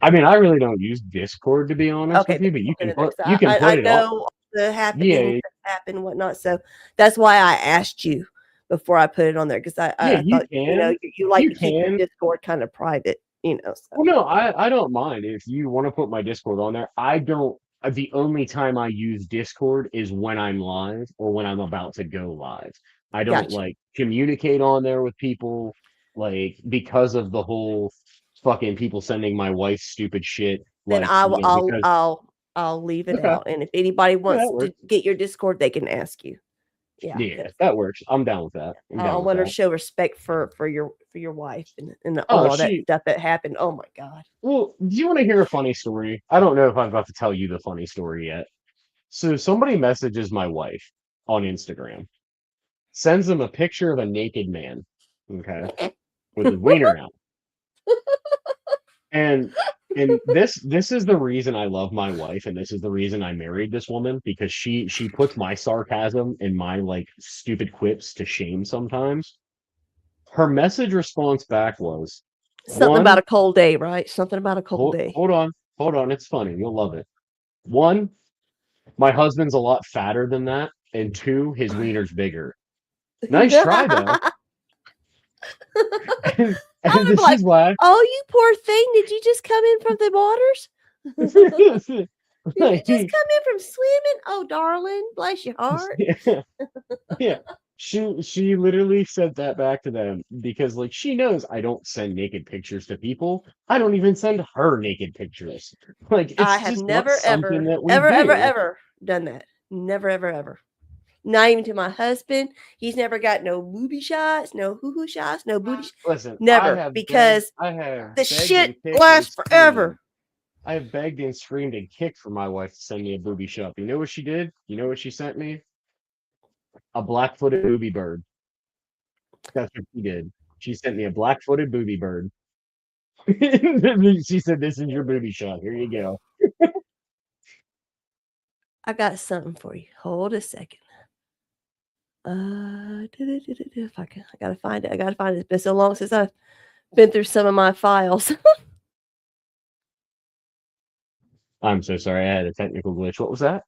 I mean, I really don't use Discord to be honest Okay, with you, but you then can put I it on. know the happenings Yeah, that happen and whatnot. So that's why I asked you before I put it on there, because I you thought can. you like You to keep your can. Discord kind of private, So. Well, no, I don't mind if you want to put my Discord on there. I don't. The only time I use Discord is when I'm live or when I'm about to go live. I don't Gotcha. like communicate on there with people, like because of the whole fucking people sending my wife stupid shit. Then Like, because I'll leave it okay, out. And if anybody yeah, wants that to works. get your Discord, they can ask you. Yeah. Yeah, that works. I'm down with that. I'm I down with want to that. show respect for your wife and Oh, all that stuff that happened. Oh my God. Well, do you want to hear a funny story? I don't know if I'm about to tell you the funny story yet. So somebody messages my wife on Instagram, sends them a picture of a naked man, okay, with his wiener out. And this is the reason I love my wife, and this is the reason I married this woman, because she puts my sarcasm and my like stupid quips to shame sometimes. Her message response back was Something about one, a cold day, right? Something about a cold day. hold on, it's funny, you'll love it. One, my husband's a lot fatter than that, and two, his wiener's bigger. Nice try though. And I was this like, is why oh, you poor thing. Did you just come in from the waters? Did you just come in from swimming? Oh, darling, bless your heart. yeah, yeah. She literally said that back to them because like she knows I don't send naked pictures to people. I don't even send her naked pictures. Like I it's have just never, not something ever, that we ever, do. ever done that. Never, ever, ever. Not even to my husband. He's never got no booby shots, no hoo-hoo shots, no booty shots. Listen, Never, because the shit lasts forever. I have begged and screamed and kicked for my wife to send me a booby shot. You know what she did? You know what she sent me? A black-footed booby bird. That's what she did. She sent me a black-footed booby bird. She said, "This is your booby shot. Here you go." I got something for you. Hold a second. If I gotta find it. I gotta find it. It's been so long since I've been through some of my files. I'm so sorry. I had a technical glitch. What was that?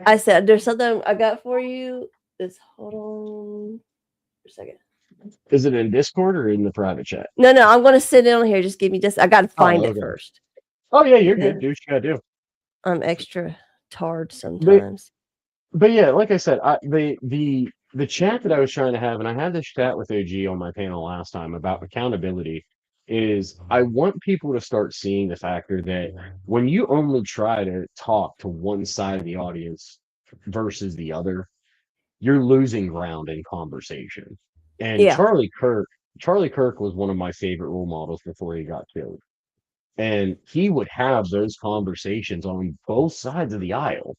I said, there's something I got for you. this. Hold on a second. Is it in Discord or in the private chat? No, I'm going to sit down here. Just give me I got to find it okay. first. Oh yeah, you're Yeah. good. Do what you gotta do. I'm extra tired sometimes. But yeah, like I said, the chat that I was trying to have, and I had this chat with OG on my panel last time about accountability, is I want people to start seeing the factor that when you only try to talk to one side of the audience versus the other, you're losing ground in conversation. And Yeah. Charlie Kirk was one of my favorite role models before he got killed. And he would have those conversations on both sides of the aisle.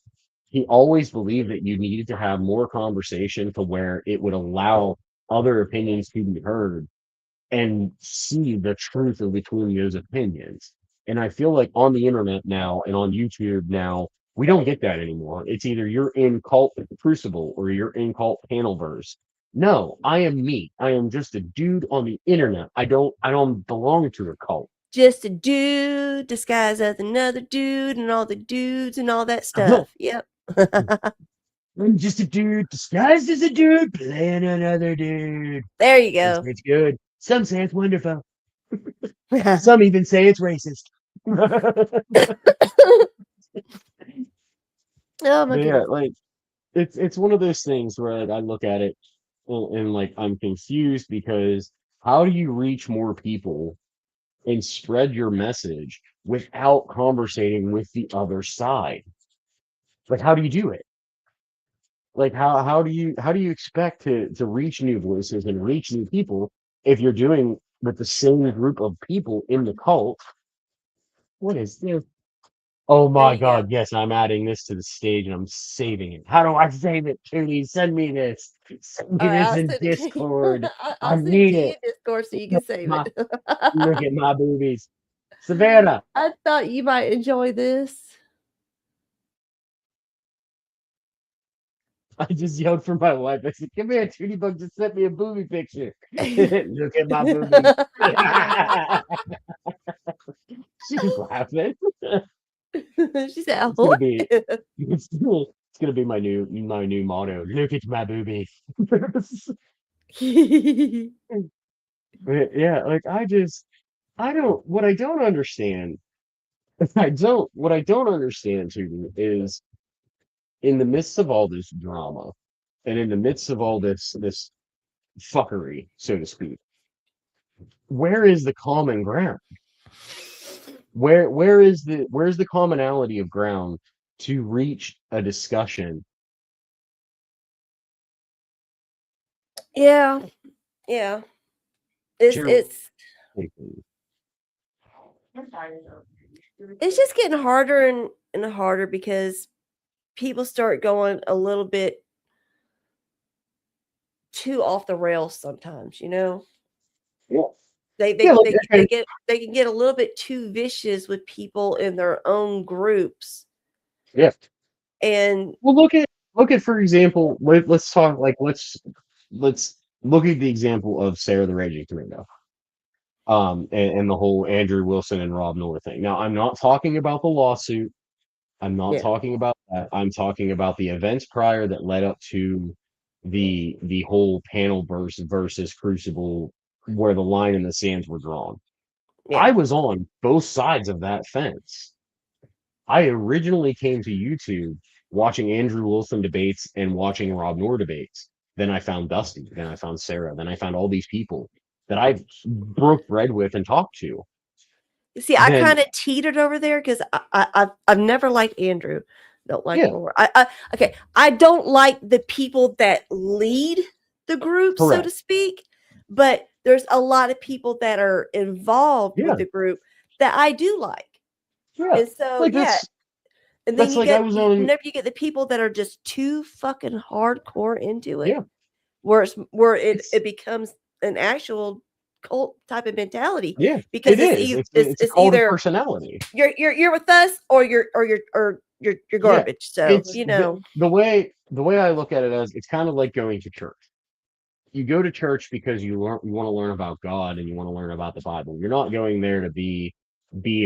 He always believed that you needed to have more conversation to where it would allow other opinions to be heard and see the truth of between those opinions. And I feel like on the internet now and on YouTube now, we don't get that anymore. It's either you're in cult crucible or you're in cult panelverse. No, I am me. I am just a dude on the internet. I don't belong to a cult. Just a dude disguised as another dude and all the dudes and all that stuff. Yep. I'm just a dude disguised as a dude playing another dude. There you go. It's good. Some say it's wonderful. Some even say it's racist. Oh my But yeah, goodness. like it's one of those things where like, I look at it and like I'm confused because how do you reach more people and spread your message without conversating with the other side? Like how do you do it? Like how do you expect to reach new voices and reach new people if you're doing with the same group of people in the cult? What is this? Oh There my you go. God, yes, I'm adding this to the stage and I'm saving it. How do I save it, Tootie? Send me this. Send me All right, this I'll in send it to you. Discord. I I'll send it need to you it. in Discord so you Look can at save my, it. look at my boobies. Savannah, I thought you might enjoy this. I just yelled for my wife. I said, come here, Tootie Bug just sent me a boobie picture. Look at my boobies. She's laughing. She said, It's gonna "What?" be it's gonna be my new motto. Look at my booby. Yeah, like I don't what I don't understand what I don't understand too is in the midst of all this drama and in the midst of all this fuckery, so to speak, where is the common ground? Where's the commonality of ground to reach a discussion? Yeah, yeah. It's Sure. it's just getting harder and harder because people start going a little bit too off the rails sometimes, you know. Yeah. They Yeah, like, okay. they can get a little bit too vicious with people in their own groups. Yeah. And Well, look at for example, let's talk like let's look at the example of Sarah the Raging Tomato, and the whole Andrew Wilson and Rob Noah thing. Now, I'm not talking about the lawsuit. I'm not Yeah. talking about that. I'm talking about the events prior that led up to the whole panel versus Crucible, where the line in the sands were drawn. yeah. I was on both sides of that fence. I originally came to YouTube watching Andrew Wilson debates and watching Rob Noor debates. Then I found Dusty. Then I found Sarah. Then I found all these people that I broke bread with and talked to. See, I Then- kind of teetered over there because I've never liked Andrew. Don't like Yeah. Nora. Okay. I don't like the people that lead the group, so Correct. to speak. But there's a lot of people that are involved Yeah. with the group that I do like. Yeah. And so Like yeah. that's And then that's you like I get was on- whenever you get the people that are just too fucking hardcore into it, Yeah. where It's- it becomes an actual cult type of mentality. yeah. Because It is. It's called a either personality. you're with us or you're garbage. So It's you know, the way I look at it as it's kind of like going to church. You go to church because you want to learn about God and you want to learn about the Bible. You're not going there to be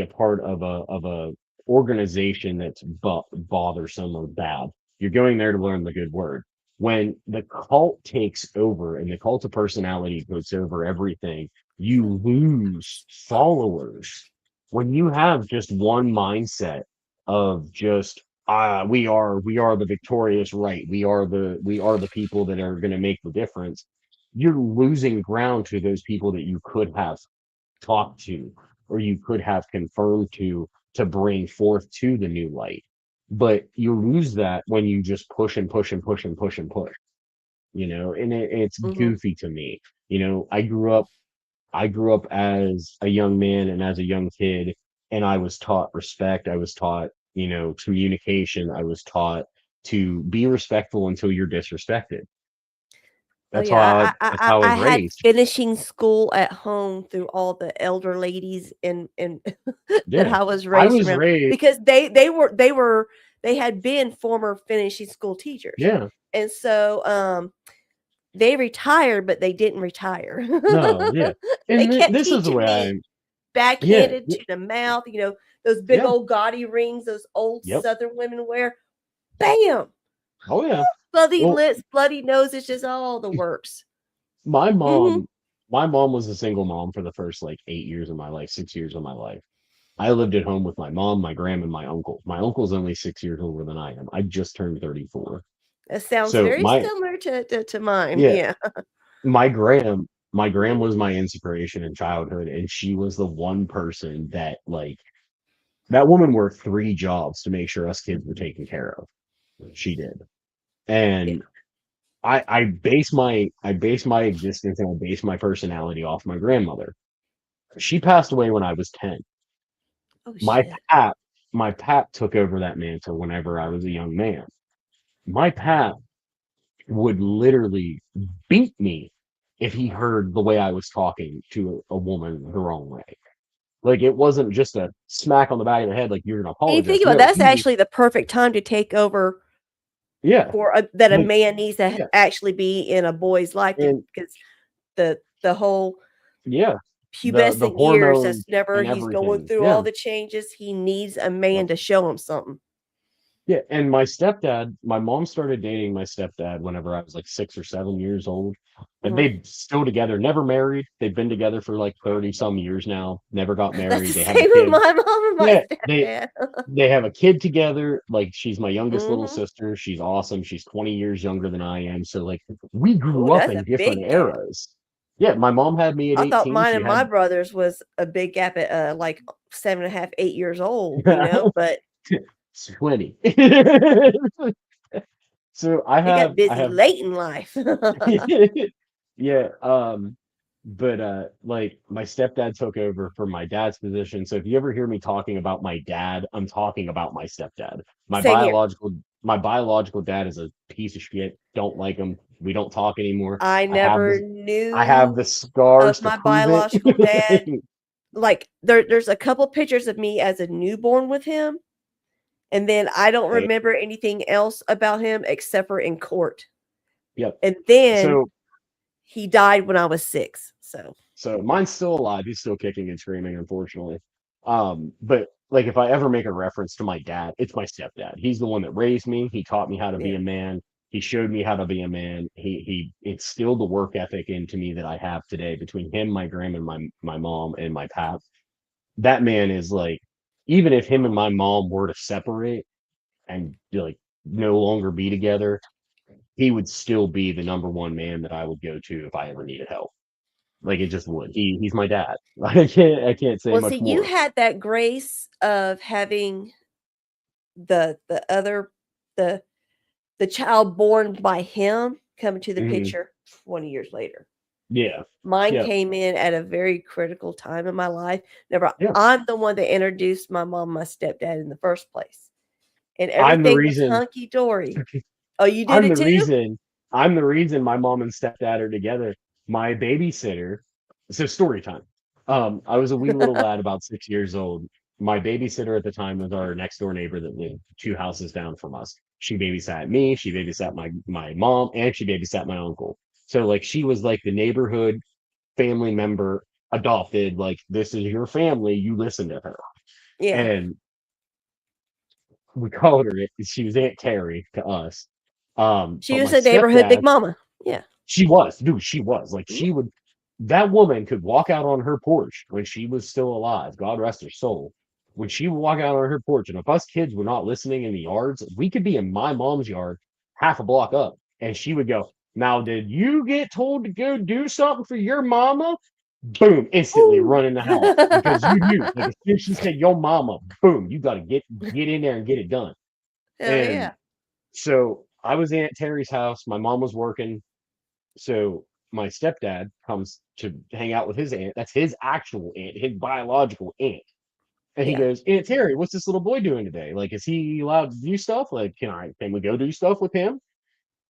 a part of a organization that's bothersome or bad. You're going there to learn the good word. when the cult takes over and the cult of personality takes over everything, you lose followers. When you have just one mindset of just we are the victorious right, we are the people that are going to make the difference, you're losing ground to those people that you could have talked to or you could have confirmed to bring forth to the new light. But you lose that when you just push and push and push and push and push, and it's Hmm. goofy to me. I grew up as a young man and as a young kid, and I was taught respect. I was taught, communication. I was taught to be respectful until you're disrespected. Oh That's how yeah, I that's how I I was had raised. finishing school at home through all the elder ladies and that Yeah. I was I raised was around raised because they had been former finishing school teachers, yeah. and so they retired, but they didn't retire. No, yeah. They And kept this is the teaching way me yeah, backhanded to the mouth. Those big yeah. old gaudy rings those old Yep. Southern women wear. Bam! Oh yeah. Bloody Well, lips, bloody noses, just all the works. my Hmm. mom my mom was a single mom for the first like 8 years of my life, 6 years of my life. I lived at home with my mom, my grandma, and my uncle. My uncle's only 6 years older than I am. I just turned 34. That sounds So very similar to mine. yeah, Yeah. my gram was my inspiration in childhood, and she was the one person that like that woman worked 3 jobs to make sure us kids were taken care of. She did. Yeah. And I base my existence and I base my personality off my grandmother. She passed away when I was 10. Oh My shit. pap, my pap took over that mantle whenever I was a young man. My pap would literally beat me if he heard the way I was talking to a woman the wrong way. Like it wasn't just a smack on the back of the head, like you're gonna And you apologize. think about No, that's he was actually the perfect time to take over yeah, for that a like man needs to yeah, actually be in a boy's life and because the whole yeah, the pubescent years hormones that's never and he's going everything. through Yeah. all the changes. He needs a Yep. man to show him something. Yeah, and my stepdad, my mom started dating my stepdad whenever I was like 6 or 7 years old. And Mhm. they still together, never married. They've been together for like 30 some years now, never got That's married. the They have a same with kid. my mom and my Yeah, they stepdad. they have a kid together. Like she's my youngest little Hmm. sister. She's awesome. She's 20 years younger than I am. So like we Oh, grew up that's in a different big gap. eras. Yeah, my mom had me at I thought 18. mine She and my had brothers was a big gap at like 7.5, 8 years old, but 20. So I he got have I busy have late in life. yeah, but like my stepdad took over from my dad's position. So if you ever hear me talking about my dad, I'm talking about my stepdad. My Same here. biological my biological dad is a piece of shit. Don't like him. We don't talk anymore. I I have never this I have knew the scars of to my prove it. biological dad. Like there's a couple pictures of me as a newborn with him, and then I don't Hey, remember anything else about him except for in court. yep. And then So he died when I was 6. So So mine's still alive. He's still kicking and screaming, unfortunately. But like if I ever make a reference to my dad, it's my stepdad. He's the one that raised me. He taught me how to be yeah. a man. He showed me how to be a man. He instilled the work ethic into me that I have today between him, my grandma, my mom, and my pap. That man is like, even if him and my mom were to separate and like no longer be together, he would still be the number one man that I would go to if I ever needed help. Like it just would. He's my dad. I can't say Well, see, much you more. had that grace of having the other the the child born by him come into the Mhm. picture 20 years later. Yeah. Mine Yeah. came in at a very critical time in my life. Never, Yeah. I'm the one that introduced my mom, my stepdad in the first place, and I'm the everything was reason hunky dory. Oh, you did I'm it the too? reason I'm the reason my mom and stepdad are together. My babysitter, so story time. I was a wee little lad about 6 years old. My babysitter at the time was our next door neighbor that lived 2 houses down from us. She babysat me, she babysat my mom, and she babysat my uncle. So like she was like the neighborhood family member adopted, like this is your family, you listen to her. Yeah. And we called her it. She was Aunt Terry to us. She but was my a neighborhood big stepdad, mama. Yeah. she was, dude, she was like, she would, that woman could walk out on her porch when she was still alive, God rest her soul. When she would walk out on her porch, and if us kids were not listening in the yards, we could be in my mom's yard half a block up, and she would go, "Now, did you get told to go do something for your mama?" Boom, instantly Ooh. run in the house because you knew, like, as soon as she said "yo mama," boom, you got to get in there and get it done. Hell And yeah. so I was at Terry's house. My mom was working. So my stepdad comes to hang out with his aunt. That's his actual aunt, his biological aunt. And he Yeah. goes, "Aunt Terry, what's this little boy doing today? Like, is he allowed to do stuff? Like, can we go do stuff with him?"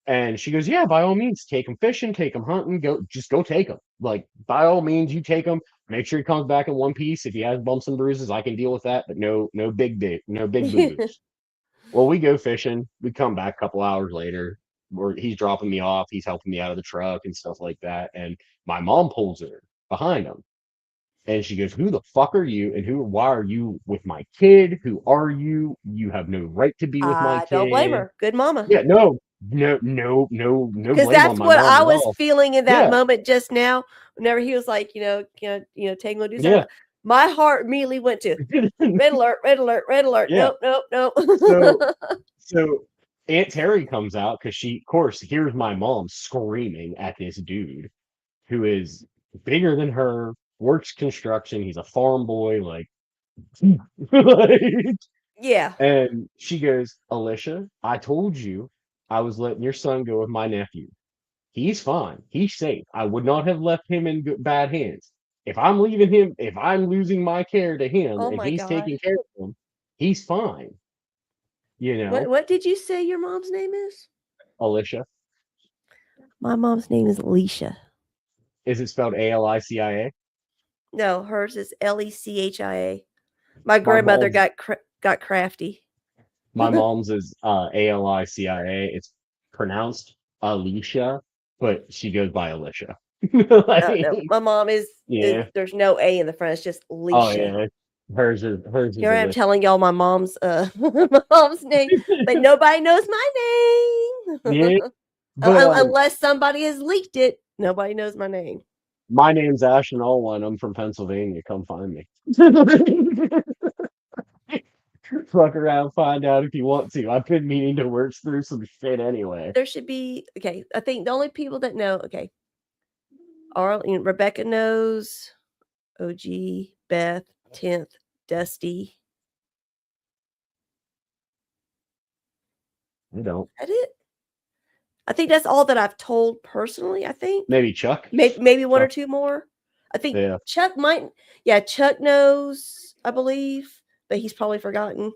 And she goes, "Yeah, by all means, take him fishing, take him hunting, just go take him. Like, by all means, you take him. Make sure he comes back in one piece. If he has bumps and bruises, I can deal with that, but no big boo-boos." Well, we go fishing. We come back a couple hours later, where he's dropping me off. He's helping me out of the truck and stuff like that. And my mom pulls her behind him. And she goes, "Who the fuck are you? And why are you with my kid? Who are you? You have no right to be with my I don't blame kid." her. Good mama. Yeah, no Because blame on that's my what mom I at was all. feeling in that Yeah, moment just now. Whenever he was like, take him go do yeah. something. My heart immediately went to red alert, red alert, red alert. Yeah. Nope, nope, So nope. so Aunt Terry comes out because she, of course, hears my mom screaming at this dude who is bigger than her, works construction. He's a farm boy, like, like, Yeah. and she goes, "Alicia, I told you I was letting your son go with my nephew. He's fine. He's safe. I would not have left him in bad hands. If I'm leaving him, if I'm losing my care to him Oh and my he's God. taking care of him, he's fine." You know, What did you say your mom's name is? Alicia. My mom's name is Alicia. Is it spelled Alicia? No, hers is Lechia. My My grandmother mom's got crafty. my mom's is Alicia. It's pronounced Alicia, but she goes by Alicia. No, Like, my mom is yeah. there's no A in the front. It's just Oh Alicia. yeah. Hers is Here I am Alicia. telling y'all my mom's my mom's name, but nobody knows my name. Yeah. But Unless somebody has leaked it, nobody knows my name. my name's Ashton Allwine. I'm from Pennsylvania. Come find me. Fuck around, find out if you want to. I've been meaning to work through some shit anyway. There should be okay. I think the only people that know are Rebecca knows, OG, Beth, 10th, Dusty. I don't. That it? I think that's all that I've told personally. I think Maybe Chuck. maybe one or Chuck. two more. I think Yeah. Chuck might. Yeah, Chuck knows. I believe, but he's probably forgotten.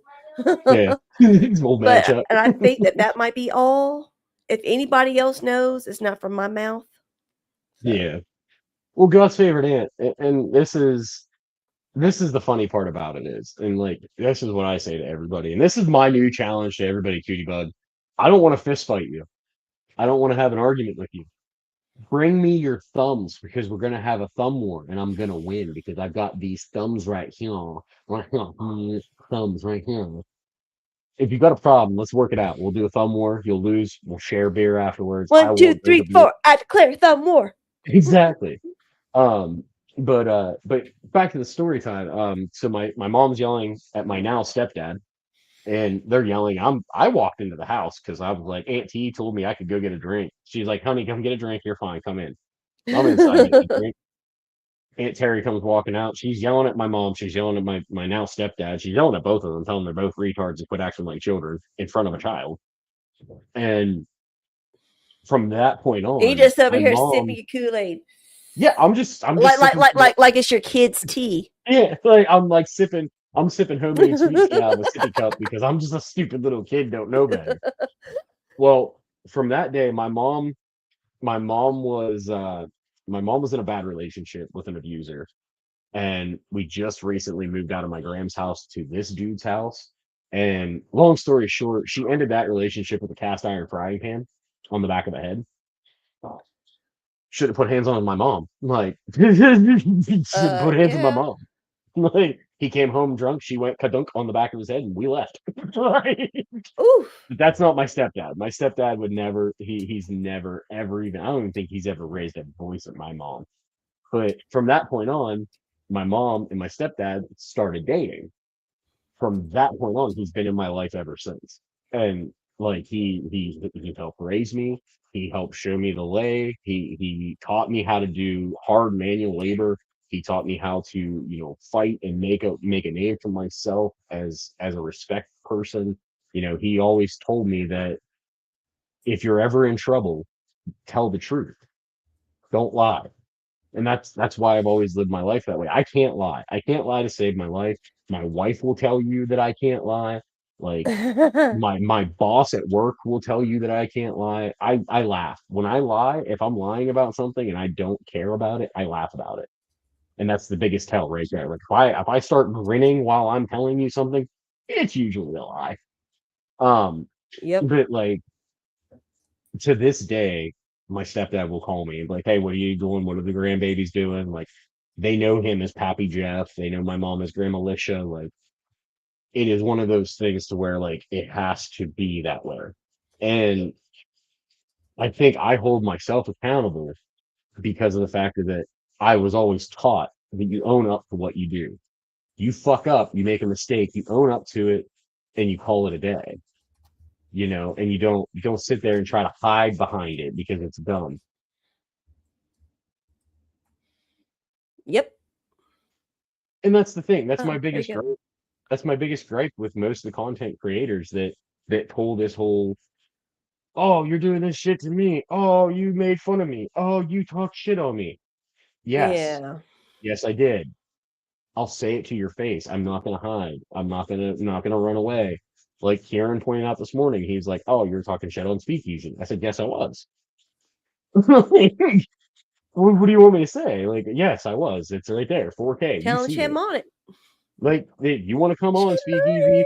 Yeah. He's old man But Chuck. and I think that might be all. If anybody else knows, it's not from my mouth. Yeah. Well, God's favorite aunt, and this is the funny part about it is, and like this is what I say to everybody, and this is my new challenge to everybody, cutie bud. I don't want to fist fight you. I don't want to have an argument with you. Bring me your thumbs because we're gonna have a thumb war, and I'm gonna win because I've got these thumbs right here, thumbs right here. If you've got a problem, let's work it out. We'll do a thumb war. You'll lose. We'll share beer afterwards. I 1, 2, won't 3, drink a beer. 4. I declare thumb war. Exactly. But back to the story time. So my mom's yelling at my now stepdad, and they're yelling. I walked into the house because I was like, Aunt T told me I could go get a drink. She's like, "Honey, come get a drink. You're fine. Come in." I'm inside getting a drink. Aunt Terry comes walking out. She's yelling at my mom. She's yelling at my now stepdad. She's yelling at both of them, telling them they're both retards and quit acting like children in front of a child. And from that point on, You just over my here mom, sipping your Kool-Aid. yeah, I'm just sipping, Like it's your kid's tea. yeah, like I'm sipping homemade sweet tea out of a sippy cup because I'm just a stupid little kid, don't know better. Well, from that day, my mom was in a bad relationship with an abuser, and we just recently moved out of my grand's house to this dude's house. And long story short, she ended that relationship with a cast iron frying pan on the back of the head. Should have put hands on my mom. Like, should have put hands on my Yeah. mom. Like, he came home drunk. She went kadunk on the back of his head, and we left. Like, Oof. That's not my stepdad. My stepdad would never. He's never ever even. I don't even think he's ever raised a voice at my mom. But from that point on, my mom and my stepdad started dating. From that point on, he's been in my life ever since. And like he helped raise me. He helped show me the way. He taught me how to do hard manual labor. He taught me how to, fight and make a name for myself as a respect person. He always told me that if you're ever in trouble, tell the truth. Don't lie. And that's why I've always lived my life that way. I can't lie. I can't lie to save my life. My wife will tell you that I can't lie. Like my boss at work will tell you that I can't lie. I laugh. When I lie, if I'm lying about something and I don't care about it, I laugh about it. And that's the biggest tell right there. Like if I start grinning while I'm telling you something, it's usually a lie. Yep. But like to this day, my stepdad will call me and be like, "Hey, what are you doing? What are the grandbabies doing?" Like they know him as Pappy Jeff. They know my mom as Grandma Alicia. Like it is one of those things to where like it has to be that way. And I think I hold myself accountable because of the fact that I was always taught that you own up to what you do. You fuck up, you make a mistake, you own up to it, and you call it a day. And you don't sit there and try to hide behind it because it's dumb. Yep. And that's the thing. That's Oh, my there biggest you go. gripe. That's my biggest gripe with most of the content creators that pull this whole, oh, you're doing this shit to me. Oh, you made fun of me. Oh, you talk shit on me. Yes. Yeah. Yes, I did. I'll say it to your face. I'm not gonna hide. I'm not gonna run away. Like Kieran pointed out this morning, he's like, "Oh, you're talking shit on Speakeasy." I said, "Yes, I was." What do you want me to say? Like, yes, I was. It's right there, 4K. You Challenge see him it. on it. Like, hey, you want to come on Speakeasy?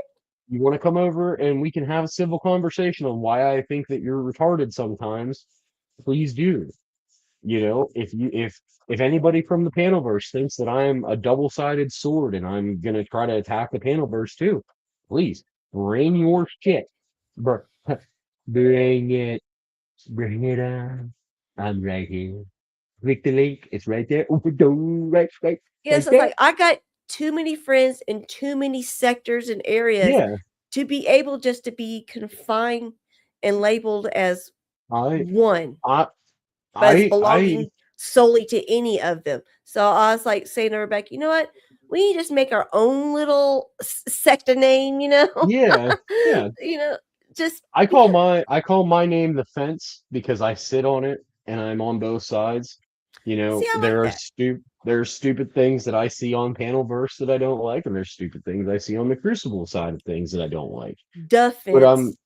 You want to come over and we can have a civil conversation on why I think that you're retarded sometimes? Please do. If anybody from the Panelverse thinks that I'm a double-sided sword and I'm gonna try to attack the Panelverse too, please bring your shit. Br- Bring it. Bring it on. I'm right here. Click the link. It's right there. Right Yes, it's there. like I got too many friends in too many sectors and areas Yeah. to be able just to be confined and labeled as I one, I but as I belonging solely to any of them. So I was like saying to Rebecca, you know what? We need to just make our own little sector name, yeah. just I call my name the fence because I sit on it and I'm on both sides. see, I like There are that. stupid things that I see on Panelverse that I don't like, and there's stupid things I see on the Crucible side of things that I don't like. But Defense.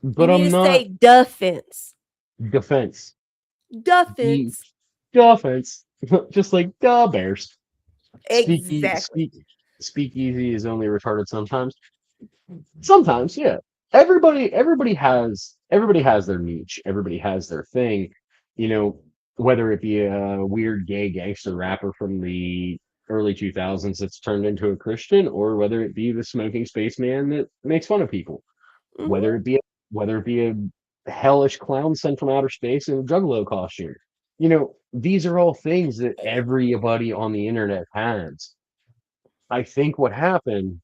You need I'm to not say defense. defense. Defense. Defense. Just like the Bears. Exactly. Speakeasy is only retarded sometimes. Sometimes, yeah. Everybody has their niche. Everybody has their thing. Whether it be a weird gay gangster rapper from the early 2000s that's turned into a Christian, or whether it be the smoking spaceman that makes fun of people. Mhm. Whether it be a hellish clown sent from outer space in a juggalo costume. These are all things that everybody on the internet has. I think what happened,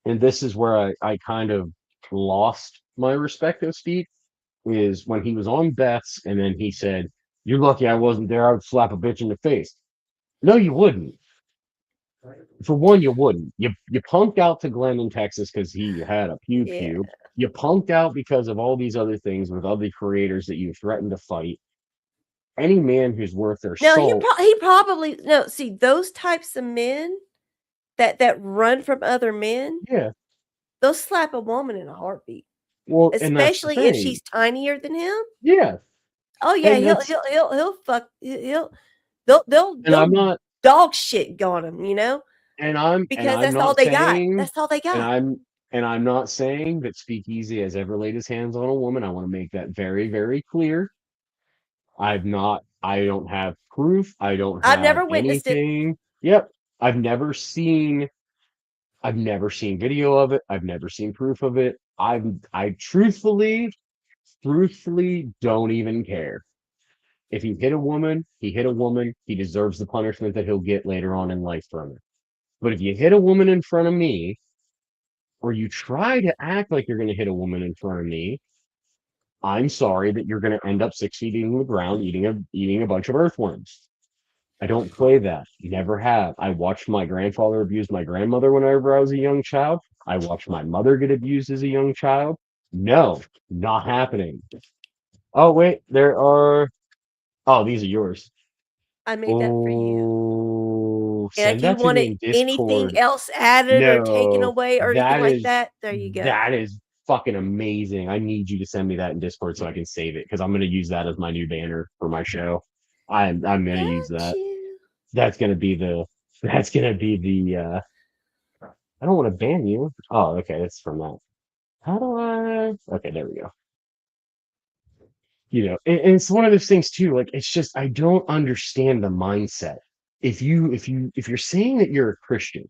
and this is where I kind of lost my respect of Steve, is when he was on Beth's and then he said, "You're lucky I wasn't there. I would slap a bitch in the face." No, you wouldn't. For one, you wouldn't. You punked out to Glenn in Texas because he had a pew Yeah. pew. You punked out because of all these other things with other creators that you threatened to fight. Any man who's worth their No, salt. he probably no. See those types of men that run from other men, Yeah. they'll slap a woman in a heartbeat, Well, and that's the especially if thing. she's tinier than him. Yeah. Oh yeah, And he'll fuck they'll and I'm not dog shit on him, because that's all not they got. saying, That's all they got. and I'm not saying that Speakeasy has ever laid his hands on a woman. I want to make that very, very clear. I don't have proof. I don't I've have never witnessed it. anything. Yep. I've never seen video of it. I've never seen proof of it. I truthfully don't even care. If he hit a woman, he hit a woman. He deserves the punishment that he'll get later on in life from it. But if you hit a woman in front of me, or you try to act like you're going to hit a woman in front of me, I'm sorry that you're going to end up 6 feet in the ground eating a bunch of earthworms. I don't play that. Never have. I watched my grandfather abuse my grandmother whenever I was a young child. I watched my mother get abused as a young child. No, not happening. Oh, wait, there are. Oh, these are yours. I made that for you. Oh, And if send you that to want me in anything Discord. else added or taken No, away or anything that like is that, there you go. that is fucking amazing. I need you to send me that in Discord so I can save it because I'm gonna use that as my new banner for my show. I'm gonna use Got that. you. That's gonna be the I don't want to ban you. Oh, okay, that's from that. How do I okay, there we go. And it's one of those things too, like it's just I don't understand the mindset. If you're saying that you're a Christian,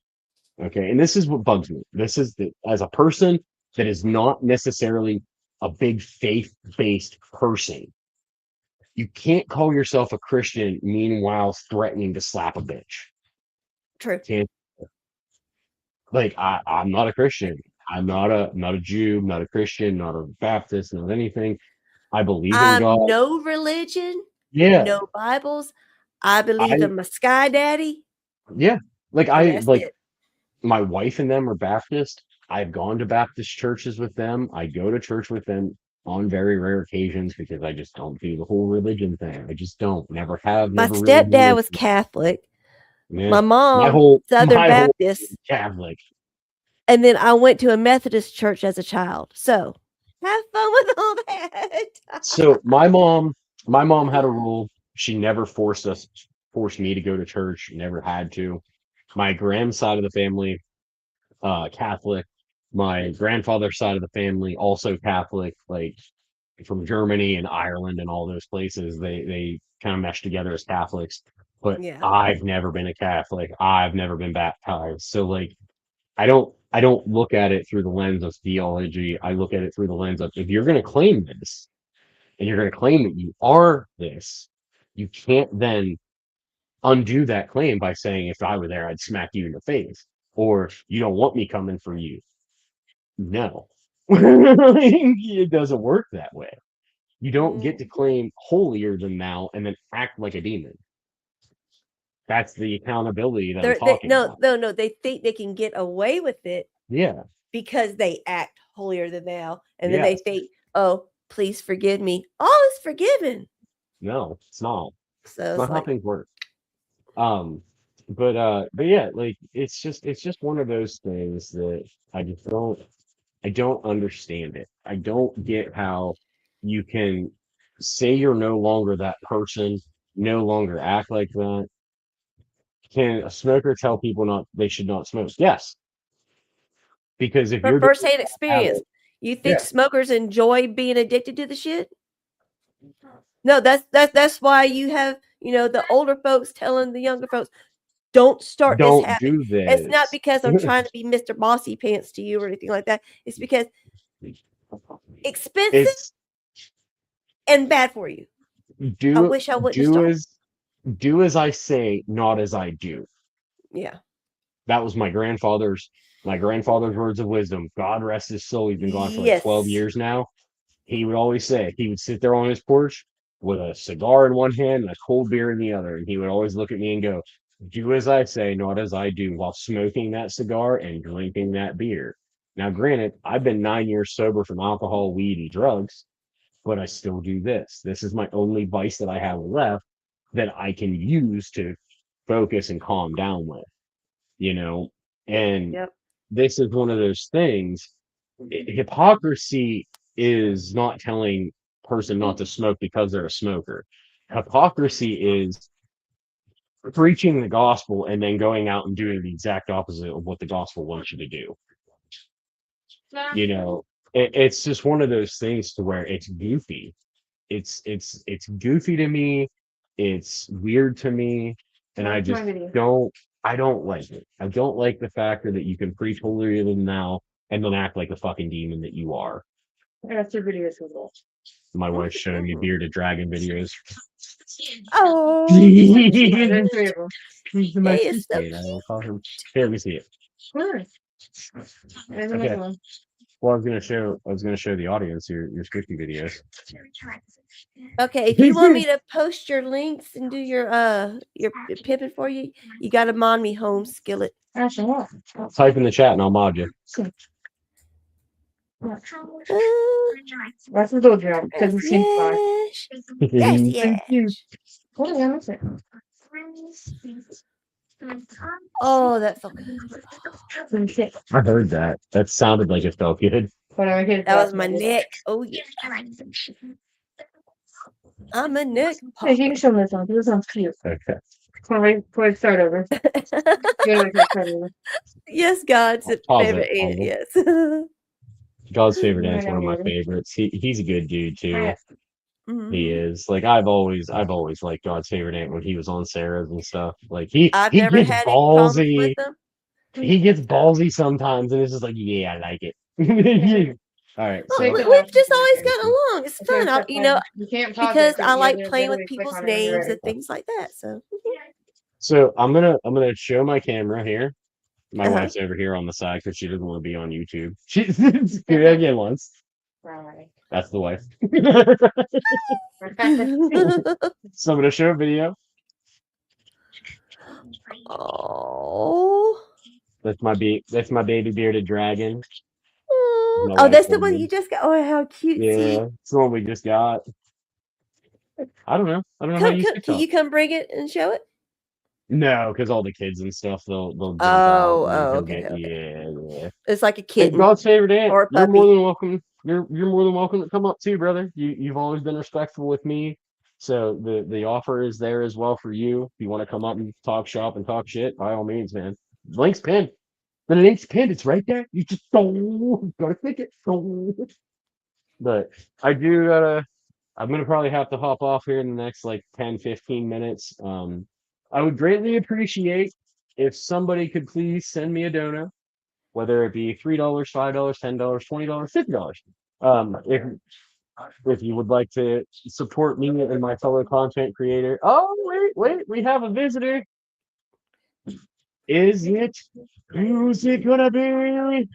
okay, and this is what bugs me. This is that as a person that is not necessarily a big faith-based person, you can't call yourself a Christian, meanwhile threatening to slap a bitch. True. Can't like I'm not a Christian. I'm not a Jew, I'm not a Christian, not a Baptist, not anything. I believe in God. No religion, Yeah. no Bibles. I believe I in my sky daddy. yeah. Like And I that's like it. my wife and them are Baptist. I've gone to Baptist churches with them. I go to church with them on very rare occasions because I just don't do the whole religion thing. I just don't. Never have. My Never really stepdad wanted was to. Catholic. Yeah. My mom, Southern my whole Baptist. Catholic. And then I went to a Methodist church as a child. So have fun with all that. So my mom had a rule. She never forced me to go to church. Never had to. My grand side of the family, Catholic. My grandfather's side of the family, also Catholic, like from Germany and Ireland and all those places. They kind of mesh together as Catholics. But Yeah. I've never been a Catholic. I've never been baptized. So like I don't look at it through the lens of theology. I look at it through the lens of if you're gonna claim this and you're gonna claim that you are this, you can't then undo that claim by saying if I were there, I'd smack you in the face. Or you don't want me coming for you. No. It doesn't work that way. You don't get to claim holier than thou and then act like a demon. That's the accountability that I'm talking about. No. They think they can get away with it Yeah. because they act holier than thou. And then they Yes. think, oh, please forgive me. All is forgiven. No, it's not. So It's it's not how like, things work. But yeah, like it's just one of those things that I don't understand it. I don't get how you can say you're no longer that person, no longer act like that. Can a smoker tell people they should not smoke? Yes. Because if from you're doing firsthand that experience, habit, you think yeah. smokers enjoy being addicted to the shit? No, that's why you have, the older folks telling the younger folks, don't start this don't habit. do It's not this. because I'm trying to be Mr. Bossy Pants to you or anything like that. It's because expensive It's and bad for you. I do wish I wouldn't have do started. as I say, not as I do. Yeah. That was my grandfather's words of wisdom. God rest his soul. He's been gone for like 12 Yes. years now. He would always say, he would sit there on his porch with a cigar in one hand and a cold beer in the other. And he would always look at me and go, do as I say, not as I do, while smoking that cigar and drinking that beer. Now, granted, I've been 9 years sober from alcohol, weed, and drugs, but I still do this. This is my only vice that I have left that I can use to focus and calm down with, and Yep. this is one of those things. Hypocrisy is not telling a person not to smoke because they're a smoker. Hypocrisy is preaching the gospel and then going out and doing the exact opposite of what the gospel wants you to do. It's just one of those things to where it's goofy. It's goofy to me. It's weird to me, and I just don't like it. I don't like the factor that you can preach holier than thou and then act like the fucking demon that you are. That's your videos as well. My wife's showing me bearded dragon videos. Oh, There's three of them. He's the He most is so sweet, I will call him. Here, let me see it. Sure. There's Okay. another one. Well, I was gonna show the audience your Squishy videos. okay. If you want me to post your links and do your pippin for you, you got to mod me home, Skillet. Actually, what? Type in the chat and I'll mod you. That's the little job because it's in five. Yes, yes, Thank you. yes. What did I miss it? Oh, that felt good. Let me see. I heard that. That sounded like it felt good. Whatever, here's That was that. my neck. Oh yeah, I'm a neck. Hey, you can show me this one. This one's cute. Okay. Come on, wait before I start over. Go wait till I start over. Yes, God's Pause favorite it, aunt. pause Yes. God's favorite aunt's one of my Yeah. favorites. He's a good dude too. Alright. Mhm. He is. Like I've always liked God's favorite aunt when he was on Sarah's and stuff. Like I've he never gets had any problems ballsy. with them. He gets ballsy sometimes, and it's just like, yeah, I like it. All right. Well, Take So it we've just off. always gotten along. It's fun, You can't pause because it I like you playing with literally click people's on it when you're names ready. and things like that. So So I'm gonna show my camera here. My Uh-huh. wife's over here on the side because she doesn't want to be on YouTube. She's do that again once. Right. That's the wife. So I'm gonna show a video. oh. That's my baby bearded dragon. Oh, My oh, wife that's the told one me. you just got. Oh, how cute! Yeah, it's the one we just got. I don't know how to Come, use can TikTok. you come bring it and show it? No, because all the kids and stuff they'll jump Oh, out and oh, he'll okay, get- okay. yeah. It's like a Hey, kitten. God's favorite aunt. Or a You're more puppy. than welcome. You're more than welcome to come up too, brother. You've always been respectful with me. So the offer is there as well for you. If you want to come up and talk shop and talk shit, by all means, man. Link's pinned. The link's pinned. It's right there. You just gotta click it. But I do gotta. I'm gonna probably have to hop off here in the next like 10-15 minutes. I would greatly appreciate if somebody could please send me a dono, whether it be $3, $5, $10, $20, $50. If you would like to support me and my fellow content creator. Oh, wait, we have a visitor. Who's it gonna be?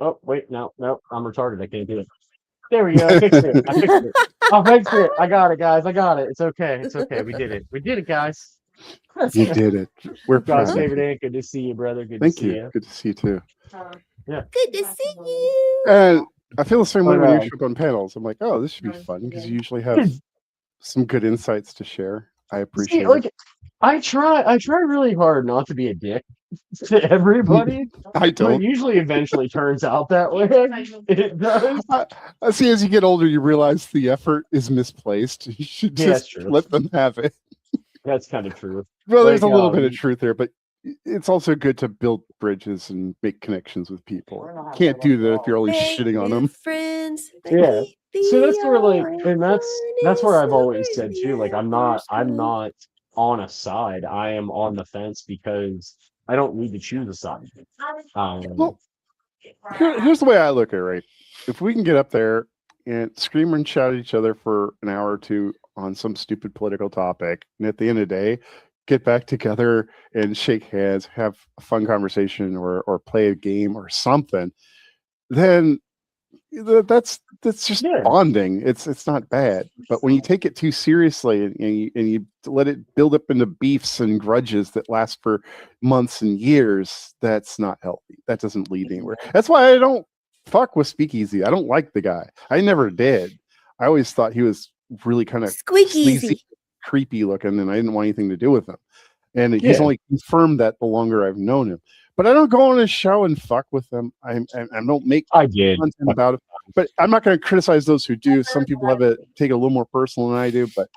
Oh, wait, no, I'm retarded. I can't do it. There we go. I fixed it. I fixed it. I got it, guys. I got it. It's okay. We did it. We did it, guys. You did it. We're God's proud. favorite aunt. Good to see you, brother. Good Thank to see you. Good to see you too. Good to see you. And I feel the same way when Alright. you show up on panels. I'm like, oh, this should be fun because you usually have some good insights to share. I appreciate See, like, it. I try really hard not to be a dick to everybody. I But don't. usually eventually turns out that way. It does. I see. As you get older, you realize the effort is misplaced. You should Yeah, that's just true. let them have it. That's kind of true. Well, there's a Like, little bit of truth there, but it's also good to build bridges and make connections with people. Can't do that if you're always Make shitting on new them. friends. Yeah. So that's where like, Beyond and that's where I've always said is too. Like I'm not on a side. I am on the fence because I don't need to choose a side. Well, here's the way I look at it, right? If we can get up there and scream and shout at each other for an hour or two on some stupid political topic, and at the end of the day, get back together and shake hands, have a fun conversation, or play a game or something, then that's just Yeah. bonding. It's not bad. But when you take it too seriously and you let it build up into beefs and grudges that last for months and years, that's not healthy. That doesn't lead anywhere. That's why I don't fuck with Speakeasy. I don't like the guy. I never did. I always thought he was really kind of Squeaky sleazy, easy. creepy looking, and I didn't want anything to do with him. And he's Yeah. only confirmed that the longer I've known him. But I don't go on his show and fuck with them. I don't make I did. content about it. But I'm not going to criticize those who do. Some people have it take it a little more personal than I do. But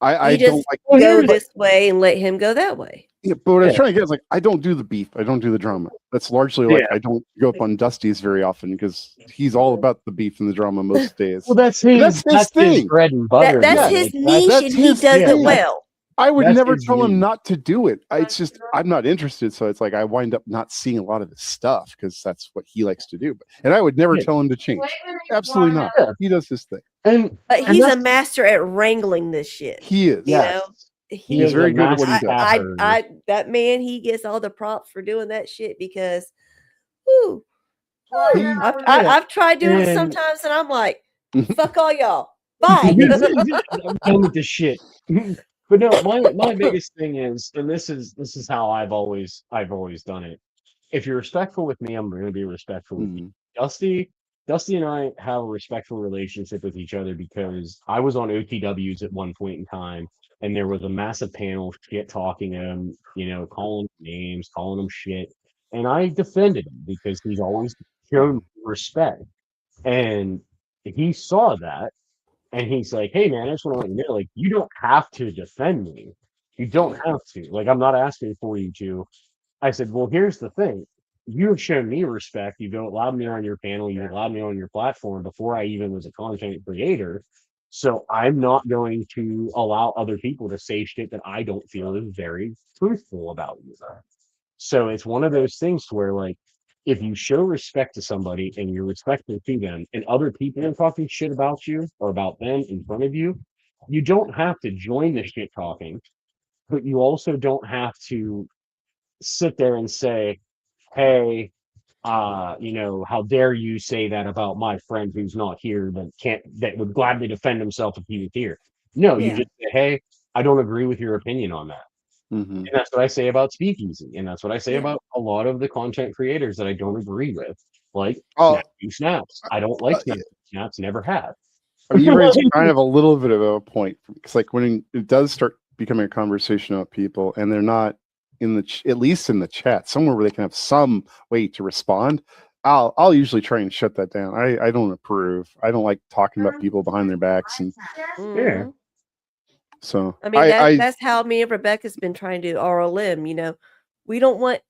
I You don't just like. Well, Go here's- this way and let him go that way. Yeah, but what I'm Yeah. trying to get is like I don't do the beef. I don't do the drama. That's largely like Yeah. I don't go up on Dusty's very often because he's all about the beef and the drama most days. Well, that's That's his his thing. bread and butter. That's man. his Like, niche, that's and he his does thing. it well. I would That's never his tell him lead. not to do it. It's just I'm not interested, so it's like I wind up not seeing a lot of his stuff because that's what he likes to do. And I would never Yeah. tell him to change. Absolutely not. Yeah. He does his thing. And But and he's a that's- master at wrangling this shit. He is. You yes. know, He He's is very a good at what he master does. tapper. that man, he gets all the props for doing that shit because, whew, He- I've tried doing it And- sometimes, and I'm like, fuck all y'all, bye. I'm done with this shit. But no, my biggest thing is, and this is how I've always done it. If you're respectful with me, I'm going to be respectful with you. Mhm. Dusty and I have a respectful relationship with each other because I was on OTWs at one point in time, and there was a massive panel of shit talking him, calling him names, calling him shit, and I defended him because he's always shown respect, and he saw that, and he's like, "Hey man, I just want to let you know, like, you don't have to defend me. You don't have to. Like, I'm not asking for you to." I said, "Well, here's the thing. You have shown me respect. You've allowed me on your panel. You allowed me on your platform before I even was a content creator. So I'm not going to allow other people to say shit that I don't feel is very truthful about you." So it's one of those things where, like, if you show respect to somebody and you're respectful to them, and other people are talking shit about you or about them in front of you, you don't have to join the shit talking, but you also don't have to sit there and say, "Hey, how dare you say that about my friend who's not here that would gladly defend himself if he was here." No, you Yeah. just say, "Hey, I don't agree with your opinion on that." Mhm. And that's what I say about Speakeasy, and that's what I say Yeah. about a lot of the content creators that I don't agree with, like Oh, Snaps. I don't like Snaps, never have. I mean, you raise kind of a little bit of a point because, like, when it does start becoming a conversation about people, and they're not in at least in the chat somewhere where they can have some way to respond, I'll usually try and shut that down. I don't approve. I don't like talking about people behind their backs, and Mhm. so I mean, that's how me and Rebecca's been trying to do RLM. We don't want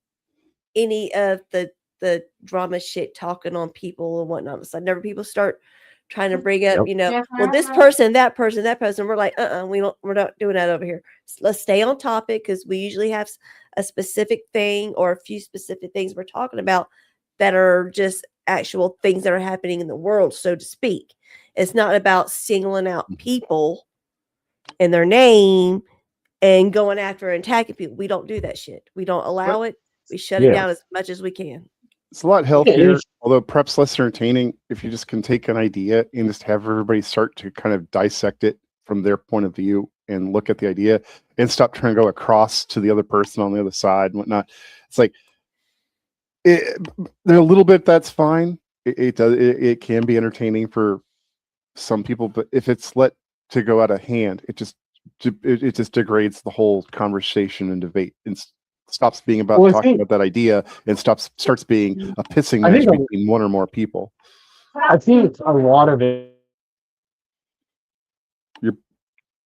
any of the drama shit talking on people and whatnot. So whenever people start trying to bring up, well, this person, that person, we're like, we're not doing that over here. Let's stay on topic because we usually have a specific thing or a few specific things we're talking about that are just actual things that are happening in the world, so to speak. It's not about singling out people and their name and going after and attacking people. We don't do that shit. We don't allow it. We shut it Yeah. down as much as we can. it's a lot Yeah, it healthier, is. although perhaps less entertaining if you just can take an idea and just have everybody start to kind of dissect it from their point of view and look at the idea and stop trying to go across to the other person on the other side and whatnot. It's like there a little bit, that's fine. It can be entertaining for some people, but if it's let to go out of hand, it just degrades the whole conversation and debate and stops being about Well, I talking think- about that idea and starts being a pissing I match think- between one or more people. I think a lot of it.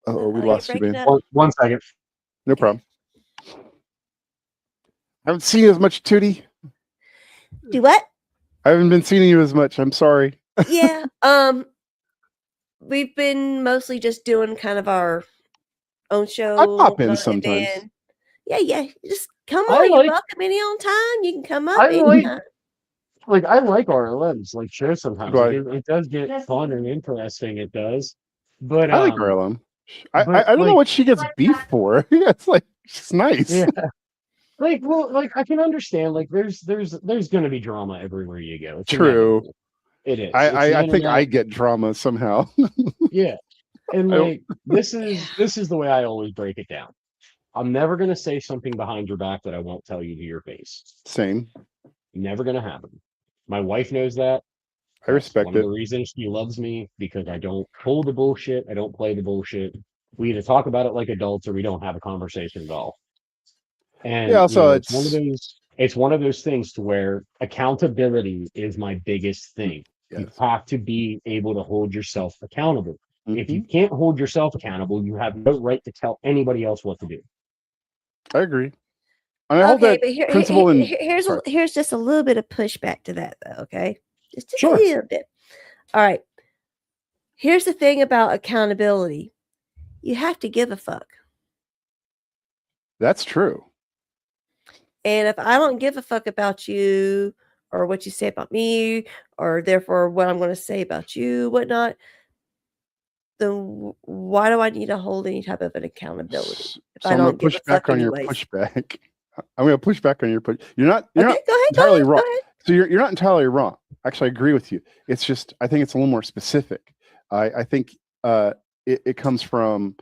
Oh, we You're lost you, breaking man. up. One second. No problem. I haven't seen you as much, Tootie. Do what? I haven't been seeing you as much. I'm sorry. Yeah. We've been mostly just doing kind of our own show. pop in and sometimes. then- yeah. Just come I on. You're like- welcome any on time. You can come up I like- anytime. Like, I like RLMs, like, sure, sometimes Do I? it does get fun and interesting. It does, but I like RLM. but, I don't know like- what she gets beef for. Yeah, it's like she's nice. Yeah. Like I can understand. Like, there's going to be drama everywhere you go. It's True. inevitable. It is. It's I the think I internet. get drama somehow. Yeah. And I don't- like this is the way I always break it down. I'm never gonna say something behind your back that I won't tell you to your face. Same. Never gonna happen. My wife knows that. I respect One it. of the reasons she loves me, because I don't pull the bullshit. I don't play the bullshit. We either talk about it like adults or we don't have a conversation at all. And Yeah, also it's one of those things to where accountability is my biggest thing. You Yes. have to be able to hold yourself accountable. If you Mhm. can't hold yourself accountable, you have no right to tell anybody else what to do. I agree. And I hold Okay, that but principle in. here's here's just a little bit of pushback to that, though. Okay, just Sure. a little bit. All right. Here's the thing about accountability: you have to give a fuck. That's true. And if I don't give a fuck about you or what you say about me, or therefore what I'm going to say about you, whatnot, then why do I need to hold any type of an accountability if So I I'm gonna don't give push a fuck back on your anyways? pushback. I'm gonna push back on your push. You're not Okay, go ahead, go entirely ahead, wrong. go ahead. So you're not entirely wrong. Actually, I agree with you. It's just I think it's a little more specific. I think it comes from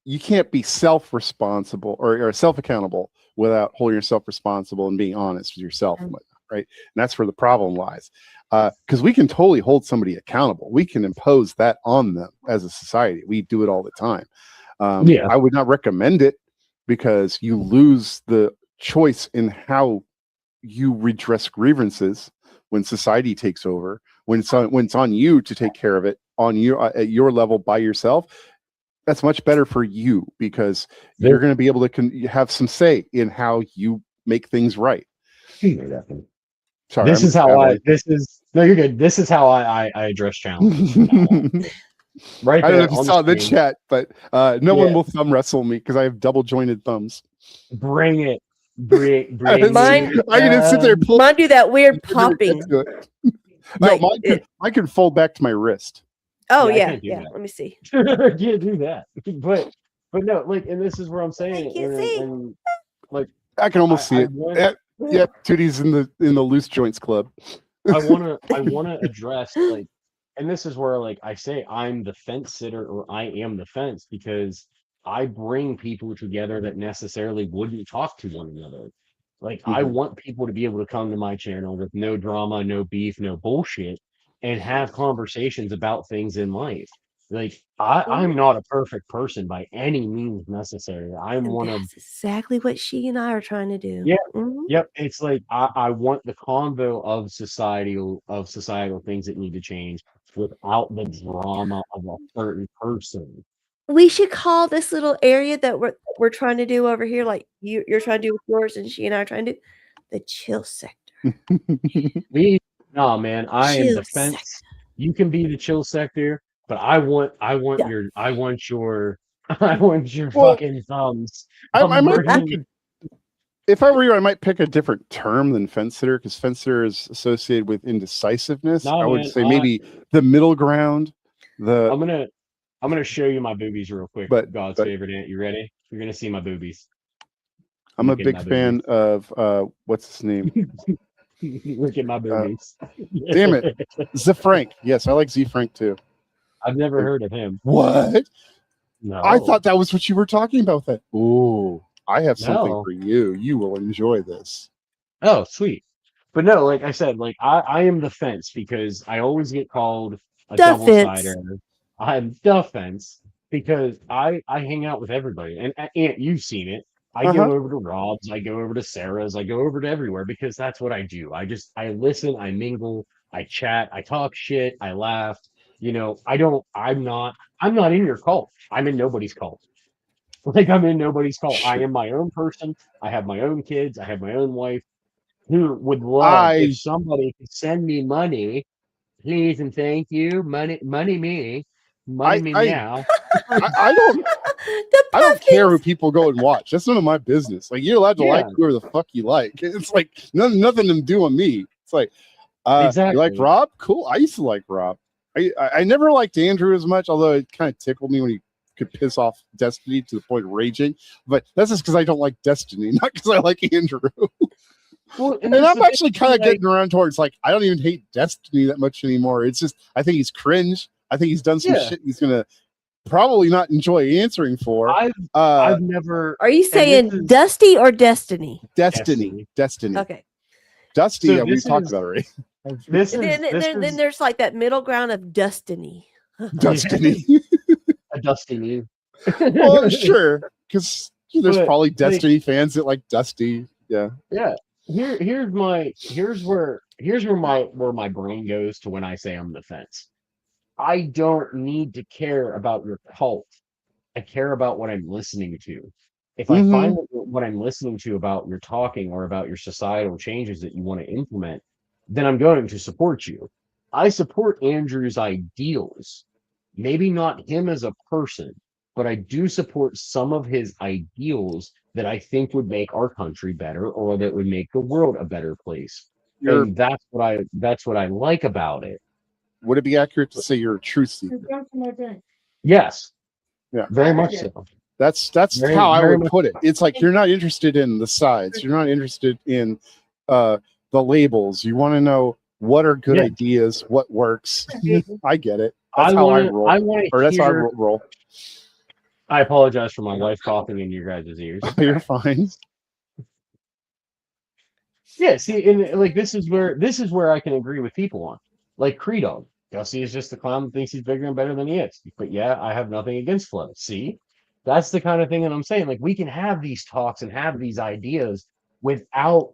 you can't be self-responsible or self-accountable without holding yourself responsible and being honest with yourself and whatnot, right? And that's where the problem lies. Because we can totally hold somebody accountable. We can impose that on them as a society. We do it all the time. Yeah. I would not recommend it because you lose the choice in how you redress grievances when society takes over. When it's on you to take care of it on you at your level by yourself. That's much better for you because you're going to be able to have some say in how you make things right. Sorry, This is how I. This is no, you're good. This is how I address challenges. From now on. Right. I don't know there if you on saw the screen. chat, but no one will thumb wrestle me because I have double jointed thumbs. Bring it. Bring Mine- it. I can just sit there and pull. Mine do that weird popping. into it. No, Like mine can fold back to my wrist. Oh Yeah, I yeah, can't do yeah. that. Let me see. Can't do that. But no, like, and this is where I'm saying, can't and, see. and like I can almost see it. want- Yeah, Tootie's in the loose joints club. I wanna address like, and this is where like I say I'm the fence sitter or I am the fence because I bring people together that necessarily wouldn't talk to one another. Like I Mhm. want people to be able to come to my channel with no drama, no beef, no bullshit, and have conversations about things in life. Like I'm not a perfect person by any means necessary. I'm And one of that's exactly what she and I are trying to do. Yeah. Mhm. Yep, it's like I want the convo of societal things that need to change without the drama of a certain person. We should call this little area that we're trying to do over here, like you're trying to do with yours, and she and I are trying to do the chill sector. No, man, I am Chill the fence. You can be the chill sector, but I want Yeah. your I want your Well, fucking thumbs. I might burning- pick if I were you, I might pick a different term than fence sitter because fence sitter is associated with indecisiveness. No, I would man, say maybe the middle ground. I'm gonna show you my boobies real quick. But- God's but- favorite aunt. You ready? You're gonna see my boobies. I'm a Look at big my fan of what's his name? Look at my boobies. Damn it. Z Frank. Yes, I like Z Frank too. I've never heard of him. What? No. I thought that was what you were talking about. That. Ooh, I have something No. for you. You will enjoy this. Oh, sweet. But no, like I said, like I am the fence because I always get called a The double fence. sider. I'm the fence because I hang out with everybody. And Aunt, you've seen it. I go over to Rob's, I go over to Sarah's, I go over to everywhere because that's what I do. I listen, I mingle, I chat, I talk shit, I laugh. You know, I'm not in your cult. I'm in nobody's cult. Like I'm in nobody's cult. I am my own person. I have my own kids. I have my own wife. Who would love if somebody could send me money, please and thank you. Money me now. I don't care who people go and watch. That's none of my business. Like you're allowed to like Yeah. whoever the fuck you like. It's like nothing to do on me. It's like you like Exactly. Rob? Cool. I used to like Rob. I never liked Andrew as much, although it kind of tickled me when he could piss off Destiny to the point of raging. But that's just because I don't like Destiny, not because I like Andrew. Well, And that's I'm the actually thing, kind of like- getting around towards like I don't even hate Destiny that much anymore. It's just I think he's cringe. I think he's done some Yeah. shit he's gonna probably not enjoy answering for. I've never. Are you and saying this is- Dusty or Destiny? Destiny. Okay. Dusty, So yeah, we've this talked is- about it already. This And is then there's like that middle ground of Destiny. Destiny. a Dusty. Well, sure, because there's But, probably like- Destiny fans that like Dusty. Yeah. Yeah. Here's where my brain goes to when I say I'm the fence. I don't need to care about your cult. I care about what I'm listening to. If I find that what I'm listening to about your talking or about your societal changes that you want to implement, then I'm going to support you. I support Andrew's ideals. Maybe not him as a person, but I do support some of his ideals that I think would make our country better or that would make the world a better place. And that's what I like about it. Would it be accurate to say you're a truth seeker? Yes. Yeah. Very much so. That's Very- how I very would much put it. It's like you're not interested in the sides. You're not interested in the labels. You want to know what are good Yeah. ideas, what works. I get it. I That's how I wanna- roll. I wanna Or that's how I hear- roll. I apologize for my wife coughing in your guys' ears. You're fine. Yeah, see, and like this is where I can agree with people on. Like Creedog. Gussie is just a clown that thinks he's bigger and better than he is. But yeah, I have nothing against Flo. See? That's the kind of thing that I'm saying. Like we can have these talks and have these ideas without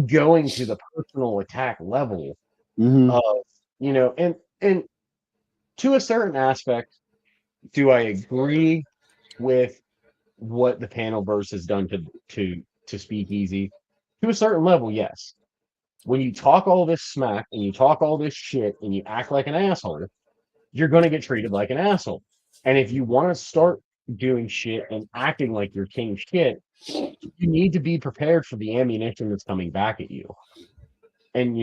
going to the personal attack level Mhm. of, and to a certain aspect, do I agree with what the Panelverse has done to Speakeasy? To a certain level, yes. When you talk all this smack and you talk all this shit and you act like an asshole, you're going to get treated like an asshole. And if you want to start doing shit and acting like you're king shit, you need to be prepared for the ammunition that's coming back at you. And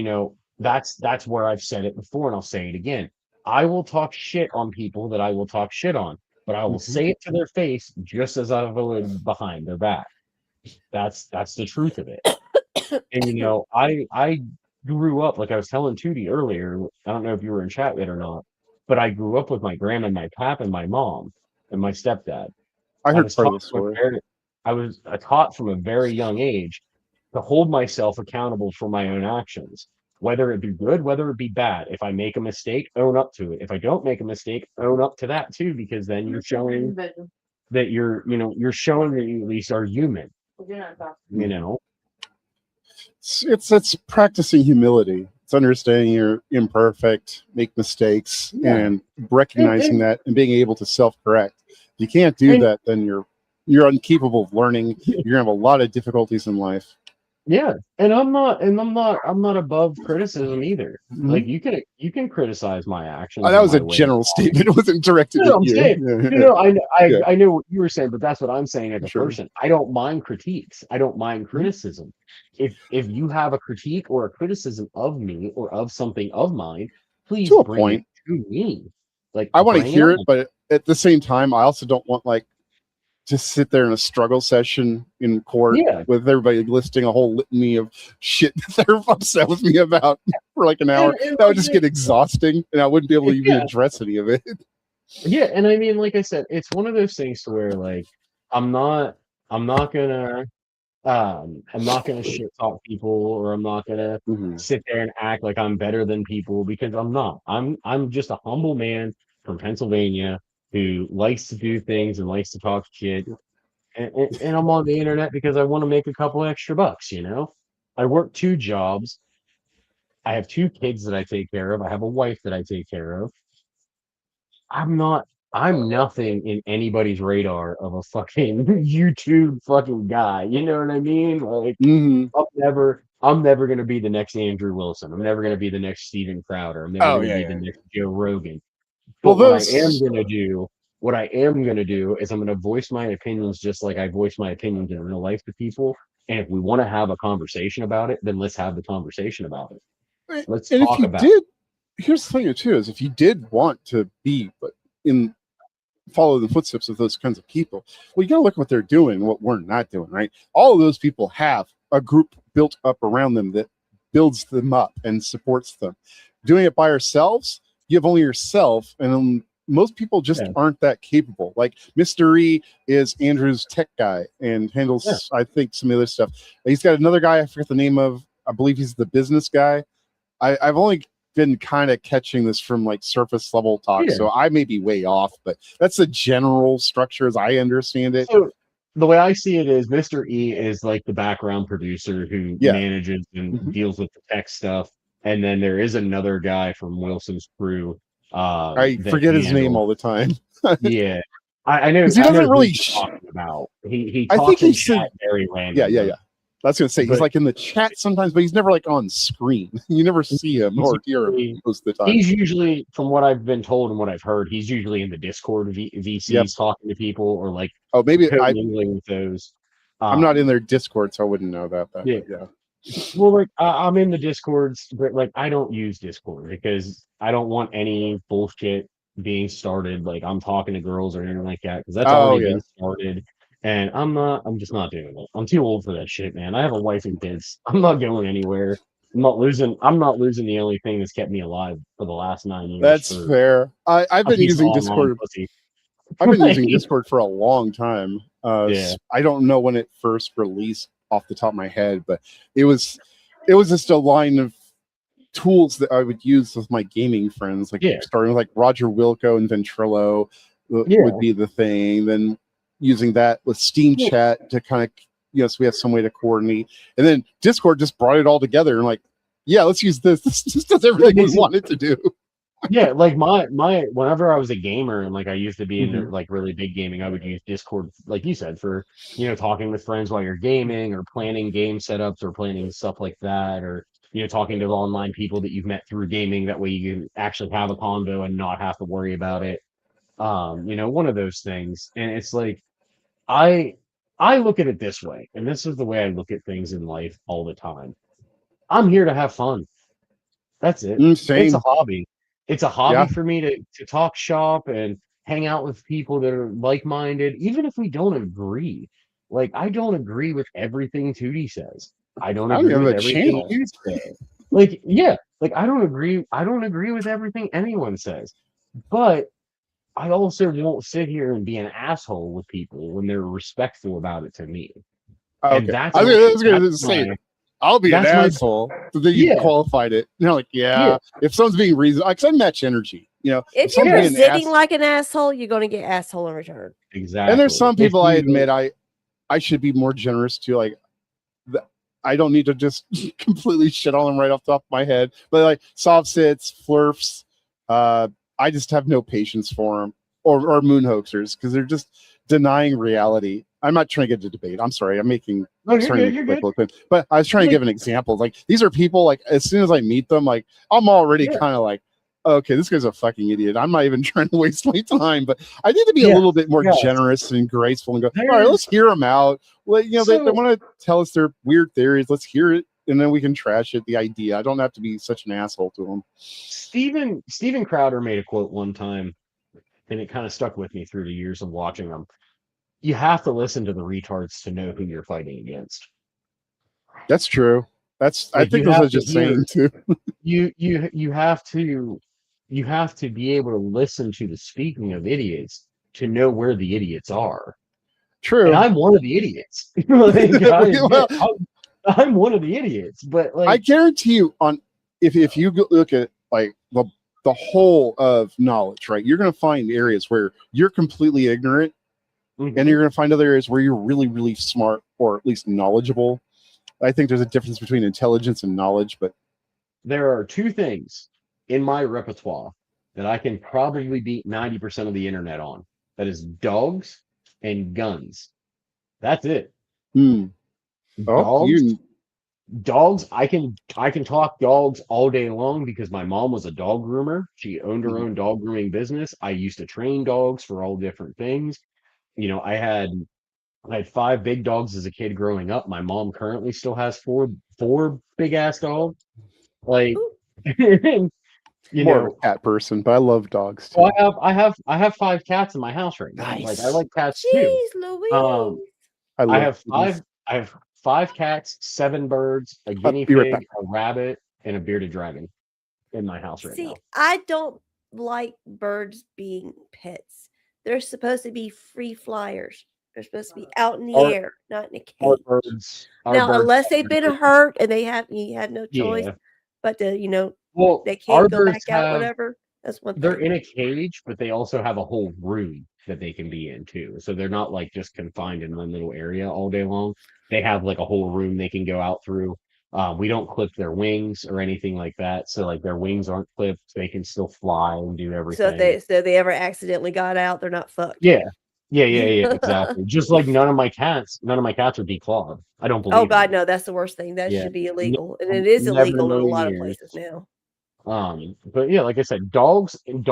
that's where I've said it before, and I'll say it again. I will talk shit on people that I will talk shit on, but I will say it to their face just as I would behind their back. That's the truth of it. And I grew up, like I was telling Tootie earlier. I don't know if you were in chat yet or not, but I grew up with my grandma, my pap, and my mom, and my stepdad. I heard was part of the taught from a story. I was taught from a very young age to hold myself accountable for my own actions, whether it be good, whether it be bad. If I make a mistake, own up to it. If I don't make a mistake, own up to that too, because then you're showing that you're showing that you at least are human. It's practicing humility. It's understanding you're imperfect, make mistakes, Yeah. and recognizing that and being able to self-correct. If you can't do And- that, then you're incapable of learning. You're gonna have a lot of difficulties in life. Yeah, and I'm not above criticism either. Like you can criticize my actions. That and was my a way general of statement. It wasn't directed No, at I'm you. saying, Yeah. I know what you were saying, but that's what I'm saying as a Sure. person. I don't mind critiques. I don't mind criticism. If you have a critique or a criticism of me or of something of mine, please To a bring point. it to me. Like I want to bring hear on. it, but at the same time, I also don't want to sit there in a struggle session in court Yeah. with everybody listing a whole litany of shit that they're upset with me about for like an hour. And That would just get exhausting, and I wouldn't be able to even Yeah. address any of it. Yeah, and I mean, like I said, it's one of those things to where like I'm not gonna shit talk people, or I'm not gonna sit there and act like I'm better than people, because I'm not. I'm just a humble man from Pennsylvania who likes to do things and likes to talk shit. And I'm on the internet because I want to make a couple extra bucks, I work 2 jobs. I have 2 kids that I take care of. I have a wife that I take care of. I'm nothing in anybody's radar of a fucking YouTube fucking guy. You know what I mean? Like I'm never gonna be the next Andrew Wilson. I'm never gonna be the next Steven Crowder. I'm never Oh, gonna yeah, be yeah. the next Joe Rogan. Well, But those- what I am gonna do is I'm gonna voice my opinions just like I voice my opinions in real life to people. And if we want to have a conversation about it, then let's have the conversation about it. Let's And if talk you about did, here's the thing too: is if you did want to be follow the footsteps of those kinds of people, well, you got to look at what they're doing, what we're not doing, right? All of those people have a group built up around them that builds them up and supports them. Doing it by ourselves, you have only yourself, and most people just aren't that capable. Like Mr. E is Andrew's tech guy and handles, I think, some other stuff. He's got another guy, I forget the name of, I believe he's the business guy. I've only been kind of catching this from like surface level talk, so I may be way off, but that's the general structure as I understand it. So the way I see it is Mr. E is like the background producer who manages and deals with the tech stuff. And then there is another guy from Wilson's crew. I forget his name all the time. Yeah. I know. 'Cause he I know doesn't who really he's talking about. He I talks think in he said- chat very randomly. Yeah. That's gonna say he's But- like in the chat sometimes, but he's never like on screen. You never see him He's or hear him usually- most of the time. He's usually, from what I've been told and what I've heard, he's usually in the Discord VCs Yep. talking to people or like Oh, maybe co-mingling with those. I'm not in their Discord, so I wouldn't know about that. Yeah. Yeah. Well, like I'm in the Discords, but like I don't use Discord because I don't want any bullshit being started. Like I'm talking to girls or anything like that because that's already been started, and I'm just not doing it. I'm too old for that shit, man. I have a wife and kids. I'm not going anywhere. I'm not losing the only thing that's kept me alive for the last 9 years. That's for fair. I've a been piece of using online Discord. pussy. I've been using Like- Discord for a long time. Yeah. I don't know when it first released off the top of my head, but it was just a line of tools that I would use with my gaming friends, like starting with like Roger Wilco and Ventrilo would be the thing. Then using that with Steam Chat to kind of so we have some way to coordinate, and then Discord just brought it all together and like, yeah, let's use this. This just does everything we want it to do. Yeah, like my whenever I was a gamer and like I used to be Mm-hmm. into like really big gaming, I would use Discord, like you said, for talking with friends while you're gaming or planning game setups or planning stuff like that, or talking to online people that you've met through gaming. That way you can actually have a convo and not have to worry about it. One of those things. And it's like I look at it this way, and this is the way I look at things in life all the time. I'm here to have fun. That's it. Same. It's a hobby. It's a hobby Yeah. for me to talk shop and hang out with people that are like-minded, even if we don't agree. Like I don't agree with everything 2D says. I don't I don't agree have with a everything channel. you say. Like, yeah, like I don't agree with everything anyone says. But I also won't sit here and be an asshole with people when they're respectful about it to me. And Okay. that's I was gonna that's say my- I'll be an that's my- asshole. So then you Yeah. qualified it. Like, yeah, if someone's being reasonable, because I match energy. If someone's you're being an presenting ass- like an asshole, you're going to get asshole in return. Exactly. and there's some If people I you- admit I should be more generous to. Like, I don't need to just completely shit on them right off the top of my head. But like soft sits, flurfs, I just have no patience for them, or moon hoaxers, because they're just denying reality. I'm not trying to get into debate. I'm sorry. I'm making. No, you're starting good, to you're make good. look, but I was trying to give an example. Like these are people. Like as soon as I meet them, like I'm already kind of like, okay, this guy's a fucking idiot. I'm not even trying to waste my time. But I need to be a little bit more generous and graceful and go, all right, let's hear them out. Well, they want to tell us their weird theories. Let's hear it, and then we can trash it. The idea. I don't have to be such an asshole to them. Steven Crowder made a quote one time, and it kind of stuck with me through the years of watching them. You have to listen to the retards to know who you're fighting against. That's true. That's I Like, think you those have are to just hear- saying too. You have to be able to listen to the speaking of idiots to know where the idiots are. True. And I'm one of the idiots. Like, Well, I'm one of the idiots, but like I guarantee you, if you look at like the whole of knowledge, right, you're going to find areas where you're completely ignorant, Mhm. and you're going to find other areas where you're really, really smart, or at least knowledgeable. I think there's a difference between intelligence and knowledge, but there are two things in my repertoire that I can probably beat 90% of the internet on. That is dogs and guns. That's it. Dogs, dogs. I can talk dogs all day long because my mom was a dog groomer. She owned her own dog grooming business. I used to train dogs for all different things. I had 5 big dogs as a kid growing up. My mom currently still has four big ass dogs. Like, more of a cat person, but I love dogs too. well, I have 5 cats in my house right now. Like I like cats too. Jeez, Louise. I have 5 cats, 7 birds, a guinea be right pig, a rabbit, and a bearded dragon in my house right See, now. I don't like birds being pets. They're supposed to be free flyers. They're supposed to be out in the air, not in a Our cage. birds, Now, unless they've been hurt and you have no choice, Yeah. but Well, they our can't go birds back out, have- whatever. That's one They're thing. in a cage, but they also have a whole room that they can be in too. So they're not like just confined in one little area all day long. They have like a whole room they can go out through. We don't clip their wings or anything like that. So like their wings aren't clipped. They can still fly and do everything. So if they ever accidentally got out, they're not fucked. Yeah. Yeah, exactly. Just like none of my cats are declawed. I don't believe Oh God, it. no, that's the worst thing. That Yeah. should be illegal, and it is Never in a illegal in a million lot of years. places now. But yeah, like I said, dogs and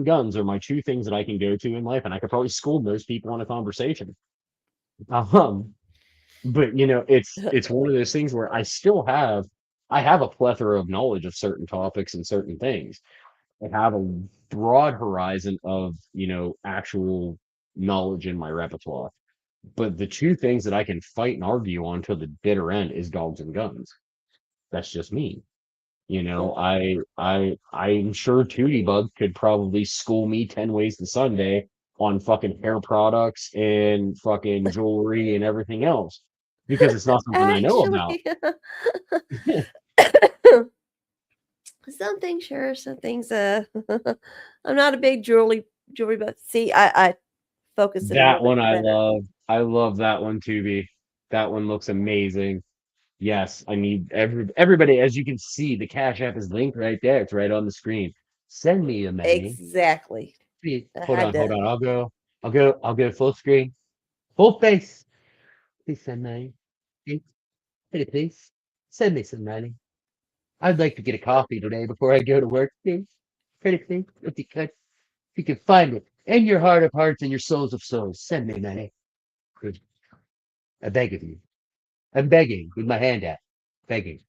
guns are my two things that I can go to in life, and I could probably school most people in a conversation. But it's one of those things where I have a plethora of knowledge of certain topics and certain things. I have a broad horizon of actual knowledge in my repertoire. But the two things that I can fight and argue on till the bitter end is dogs and guns. That's just me. I'm sure Tootie Bug could probably school me 10 ways to Sunday on fucking hair products and fucking jewelry and everything else because it's not something I know about. Actually, some things sure, some things I'm not a big jewelry but see, I focus it a That little one bit I better. love. I love that one, Tubi. That one looks amazing. Yes, I need everybody. As you can see, the Cash App is linked right there. It's right on the screen. Send me a money. Exactly. I Hold had on, to- hold on. I'll go full screen, full face. Please send money. Please send me some money. I'd like to get a coffee today before I go to work. Please, please, if you could, if you can find it in your heart of hearts and your souls of souls, send me money. Good. I beg of you. I'm begging with my hand out, begging.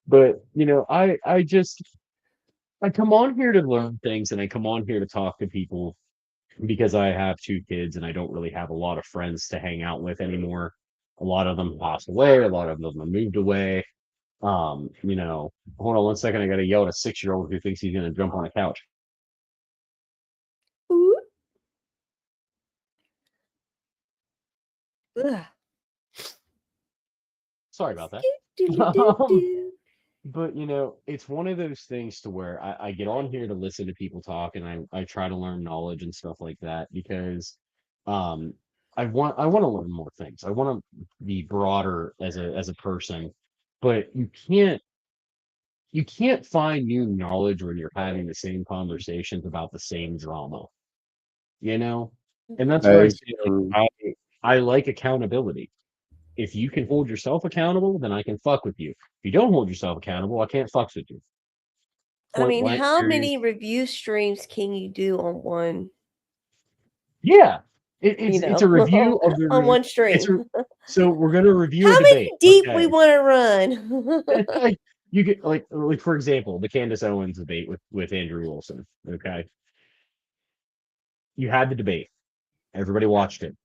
But I come on here to learn things and I come on here to talk to people because I have two kids and I don't really have a lot of friends to hang out with anymore. A lot of them passed away, a lot of them have moved away. Hold on 1 second, I gotta yell at a 6-year-old who thinks he's gonna jump on a couch. Ooh. Ugh. Sorry about that. Do. But it's one of those things to where I get on here to listen to people talk and I try to learn knowledge and stuff like that because I want to learn more things. I want to be broader as a person, but you can't find new knowledge when you're having the same conversations about the same drama. And that's where I say I like accountability. If you can hold yourself accountable, then I can fuck with you. If you don't hold yourself accountable, I can't fuck with you. I Point mean, blank, how period. many review streams can you do on one? Yeah, it's a review of the on one stream. So we're gonna review How a debate. many deep okay? we want to run? Like, you get like for example, the Candace Owens debate with Andrew Wilson. Okay, you had the debate. Everybody watched it.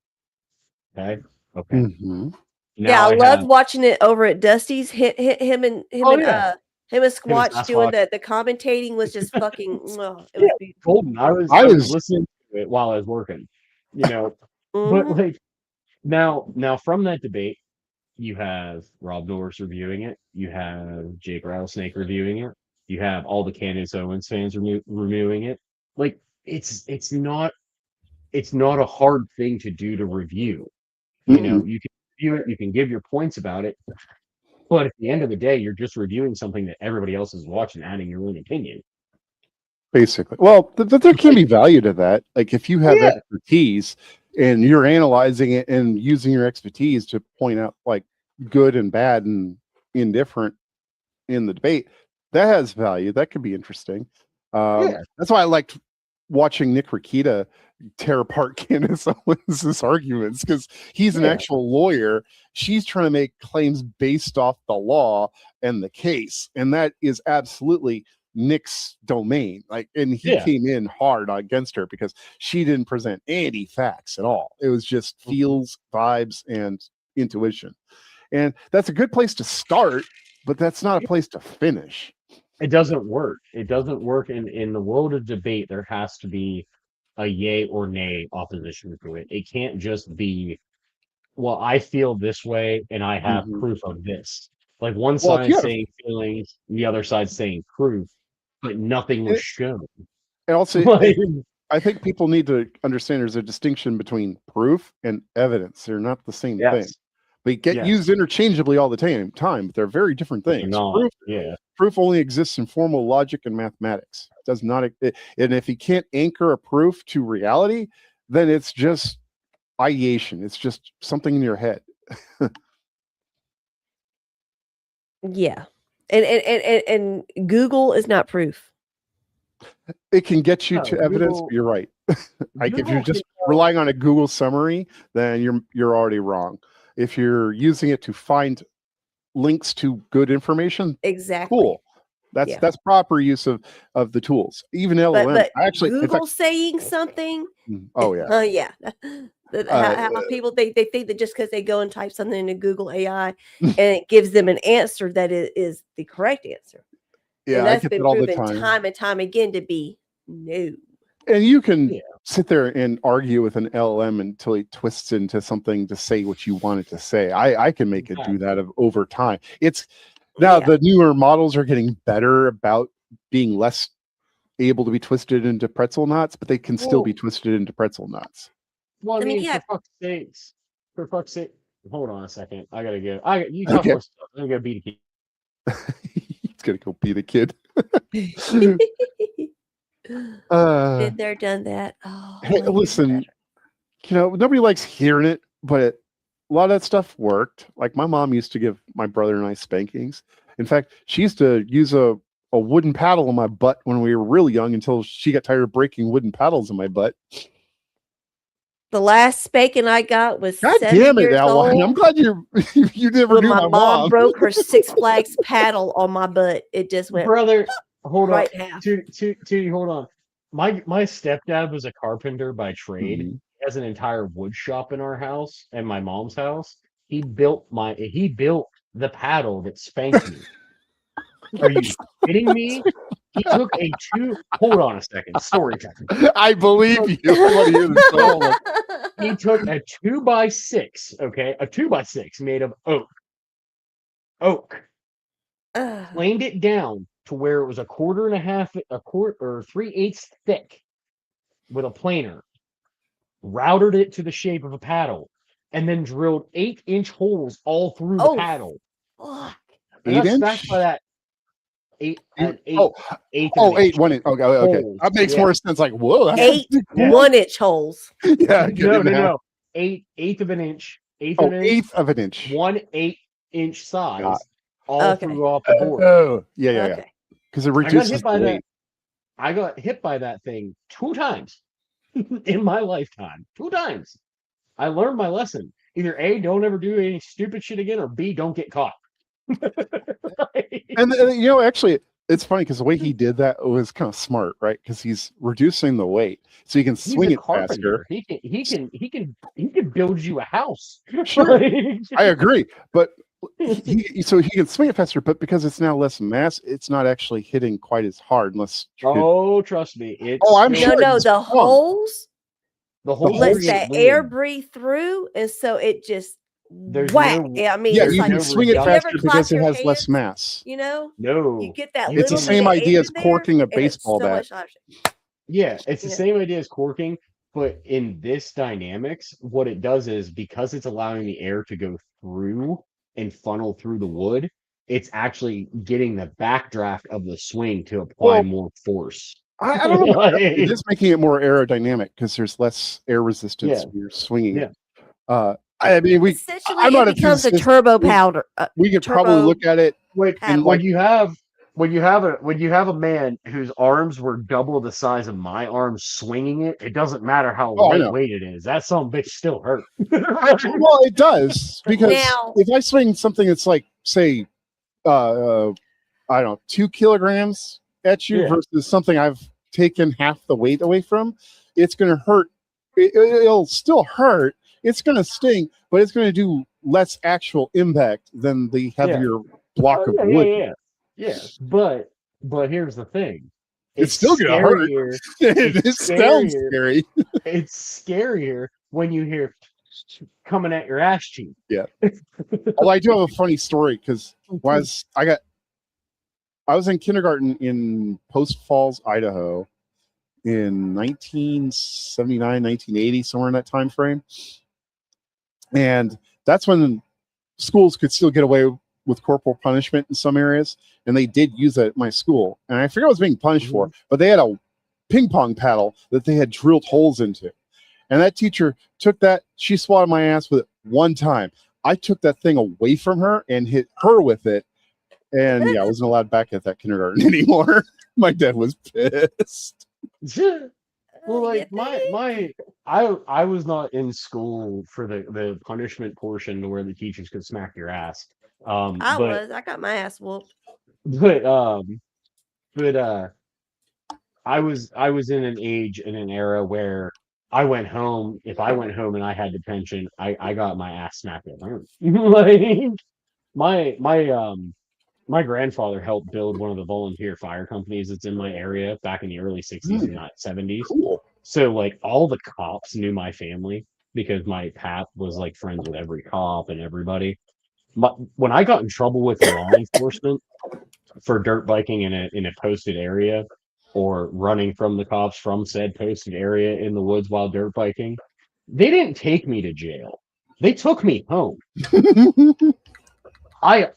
Okay. Mhm. Yeah, I Now loved watching it over at Dusty's. Him and Oh, yeah. Squatch doing Sasquatch. the commentating was just fucking. Oh, it Yeah, was beautiful. golden. I was listening to it while I was working. But Mhm. like now from that debate, you have Rob Norris reviewing it. You have Jake Rattlesnake reviewing it. You have all the Candace Owens fans reviewing it. Like it's not a hard thing to do to review. You can review it, you can give your points about it, but at the end of the day, you're just reviewing something that everybody else is watching, adding your own opinion. Basically, well, there can be value to that. Like if you have Yeah. expertise and you're analyzing it and using your expertise to point out like good and bad and indifferent in the debate, that has value. That could be interesting. That's why I liked watching Nick Rakita tear apart Candace Owens' arguments because he's an actual lawyer. She's trying to make claims based off the law and the case, and that is absolutely Nick's domain. Like, and he came in hard against her because she didn't present any facts at all. It was just feels, vibes, and intuition. And that's a good place to start, but that's not a place to finish. It doesn't work. It doesn't work in the world of debate. There has to be a yay or nay opposition to it. It can't just be, well, I feel this way and I have proof of this. Like one side saying feelings, the other side saying proof, but nothing was shown. And also, I think people need to understand there's a distinction between proof and evidence. They're not the same thing. They get Yes. used interchangeably all the time, but they're very different They're things. not. Yeah. Proof only exists in formal logic and mathematics. It does not, and if you can't anchor a proof to reality, then it's just ideation. It's just something in your head. Yeah. And Google is not proof. It can get you No, to evidence. Google- But you're right. Like if Google you're just can- relying on a Google summary, then you're already wrong. If you're using it to find links to good information, Exactly. cool. That's Yeah. proper use of the tools. Even LLM. But I actually, in Google fact, saying something. oh yeah. Yeah. How people they think that just because they go and type something into Google AI and it gives them an answer that is the correct answer. Yeah, And I that's get been that all the proven time and time again to be no. And you can Yeah. sit there and argue with an LLM until it twists into something to say what you want it to say. I can make it do that over time. It's now Yeah. the newer models are getting better about being less able to be twisted into pretzel knots, but they can still be twisted into pretzel knots. Well, I I mean, mean, yeah. for fuck's sake. Hold on a second. I gotta go. You talk Okay. more stuff. I'm gonna beat a kid. He's gonna go beat a kid. Been there, done that. Oh, Hey, my listen, nobody likes hearing it, but a lot of that stuff worked. Like my mom used to give my brother and I spankings. In fact, she used to use a wooden paddle in my butt when we were really young until she got tired of breaking wooden paddles in my butt. The last spanking I got was God 7 damn it, years Alan. I'm old glad you never when knew my my mom mom. broke her Six Flags paddle on my butt. It just went Brother, hold on. right in half. Tootie, hold on. My stepdad was a carpenter by trade. Mhm. He has an entire wood shop in our house and my mom's house. He built the paddle that spanked me. Are you kidding me? He took hold on a second. Story time. I believe you. I want to hear the story. He took a 2x6, okay? A 2x6 made of oak, Ugh. planed it down to where it was a quarter and a half, or 3/8 thick with a planer, routed it to the shape of a paddle, and then drilled 8-inch holes all through the Oh, paddle. Fuck. I got 8 smacked inch? by that. Eighth of Oh, an inch. 8 1 inch. Okay. Holes, That makes yeah. more sense. Like, whoa. That's 8 Yeah. 1-inch holes. yeah, get in there. No. Eighth of an inch. Eighth Oh, of an inch. 1/8 of an inch. 1/8-inch size. Got All Okay. through off the board. Oh, yeah. Okay. Because it I got reduces hit by the that. weight. I got hit by that thing 2 times in my lifetime. 2 times. I learned my lesson. Either A, don't ever do any stupid shit again, or B, don't get caught. And actually, it's funny because the way he did that was kind of smart, right? Because he's reducing the weight, so he can He's swing a it faster. carpenter. He can build you a house. Sure, Like, I agree, but so he can swing it faster. But because it's now less mass, it's not actually hitting quite as hard unless. oh, trust me. It's I'm still- sure No, it's the fun. holes the whole lets thing that is air weird. breathe through, and so it just There's whack. no- I mean, Yeah, it's you like can swing it you redundant. ever faster clap because it your has less hands, mass. You know, No. you get that. It's the little same bit of idea air as there, corking a and it's baseball so bat. much faster. Yeah, it's the Yeah. same idea as corking, but in this dynamics, what it does is because it's allowing the air to go through and funnel through the wood, it's actually getting the backdraft of the swing to apply Well, more force. I don't know. It is making it more aerodynamic because there's less air resistance Yeah. when you're swinging Yeah. it. I mean, Essentially, I'm not it a becomes a physicist. turbo powder. we could probably turbo look at it. When paddle. when you have a man whose arms were double the size of my arms swinging it, it doesn't matter how Oh, I know. lightweight it is. That son of a bitch still hurt. Well, it does because Now- if I swing something that's like, say, I don't know, 2 kilograms at you Yeah. versus something I've taken half the weight away from, it's going to hurt. It'll still hurt. It's going to sting, but it's going to do less actual impact than the heavier block of wood. Yeah. But here's the thing. It's still gonna hurt. scarier- It It's sounds scarier. scary. It's scarier when you hear coming at your ass cheek. Although I do have a funny story because I was in kindergarten in Post Falls, Idaho in 1979, 1980, somewhere in that time frame. And that's when schools could still get away with corporal punishment in some areas, and they did use that at my school. And I forget what I was being punished for, but they had a ping pong paddle that they had drilled holes into. And that teacher took that, she swatted my ass with it one time. I took that thing away from her and hit her with it. And yeah, I wasn't allowed back at that kindergarten anymore. My dad was pissed. Well, like I was not in school for the punishment portion where the teachers could smack your ass. I got my ass whooped. But I was in an age in an era where I went home. If I went home and I had detention, I got my ass smacked at home. Like my grandfather helped build one of the volunteer fire companies that's in my area back in the early 60s and 70s. Cool. So like all the cops knew my family because my pap was like friends with every cop and everybody. When I got in trouble with law enforcement for dirt biking in a posted area or running from the cops from said posted area in the woods while dirt biking, they didn't take me to jail. They took me home. I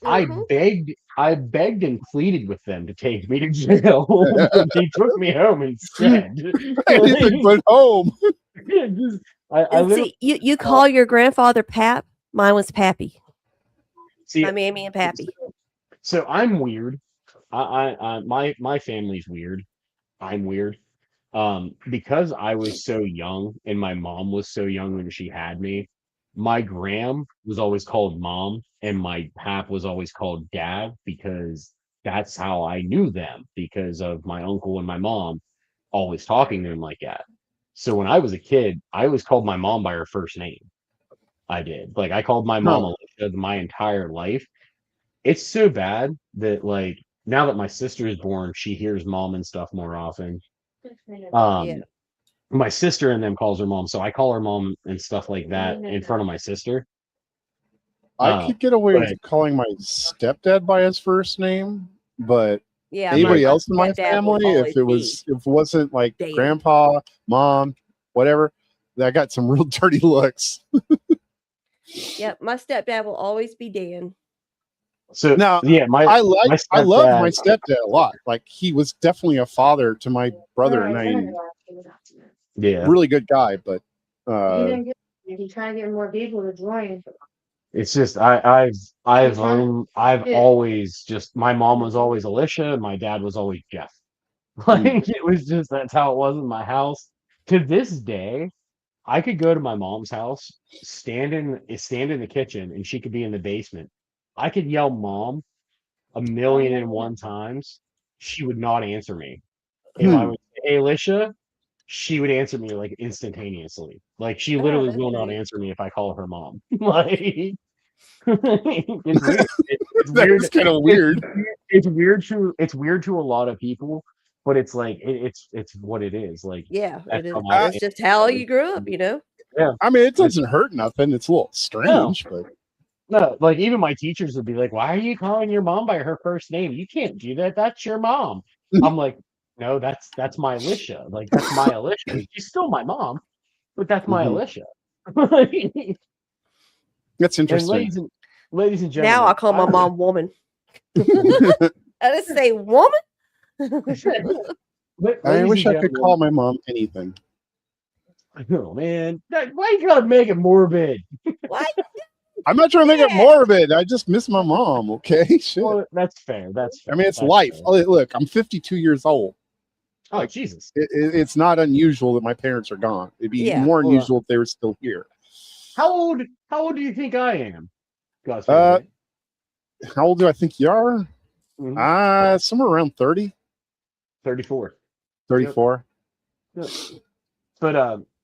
begged and pleaded with them to take me to jail. They took me home instead. Anything but home. See, you call your grandfather Pap. Mine was Pappy. See, My mammy and Pappy. So I'm weird. My family's weird. I'm weird. Because I was so young and my mom was so young when she had me, my gram was always called mom and my pap was always called dad because that's how I knew them because of my uncle and my mom always talking to him like that. So when I was a kid, I always called my mom by her first name. I did. Like I called my mom Alicia my entire life. It's so bad that like now that my sister is born, she hears mom and stuff more often. My sister and them calls her mom, so I call her mom and stuff like that in front of my sister. I could get away with calling my stepdad by his first name, but Yeah, anybody else in my stepdad will family, if always it wasn't like Dan. grandpa, mom, whatever, I got some real dirty looks. Yep, my stepdad will always be Dan. So Now, yeah, I love my stepdad- stepdad a lot. Like he was definitely a father to my brother, and Yeah, really good guy. But If you try to get more people to join, it's just I've always just my mom was always Alicia, my dad was always Jeff. Like it was just that's how it was in my house. To this day, I could go to my mom's house, stand in the kitchen, and she could be in the basement. I could yell "mom" 1,000,001 times. She would not answer me. If I would say, "Hey, Alicia," she would answer me like instantaneously. Like she literally will not answer me if I call her mom. Like it's weird. It's weird. that's kind of weird. It's weird to a lot of people, but it's like it's what it is. Like Yeah, it is. how It's just how you grew up, you know. I mean, it doesn't hurt nothing. It's a little strange, but no, like even my teachers would be like, "Why are you calling your mom by her first name? You can't do that. That's your mom." I'm like, "No, that's my Alicia. Like that's my Alicia. She's still my mom, but that's my Alicia." that's And interesting. ladies and gentlemen, Now I call my mom woman. I just say woman. I wish I could call my mom anything. Oh man, why you gotta make it morbid? What? I'm not trying to make it morbid. I just miss my mom. Okay, shit. Well, that's fair. That's fair. I mean, it's That's life. fair. Oh, look, I'm 52 years old. Oh Jesus! It's not unusual that my parents are gone. It'd be Yeah. more unusual if they were still here. How old do you think I am? God's Uh, favorite. How old do I think you are? Mhm. Somewhere around 30, 34. 34. But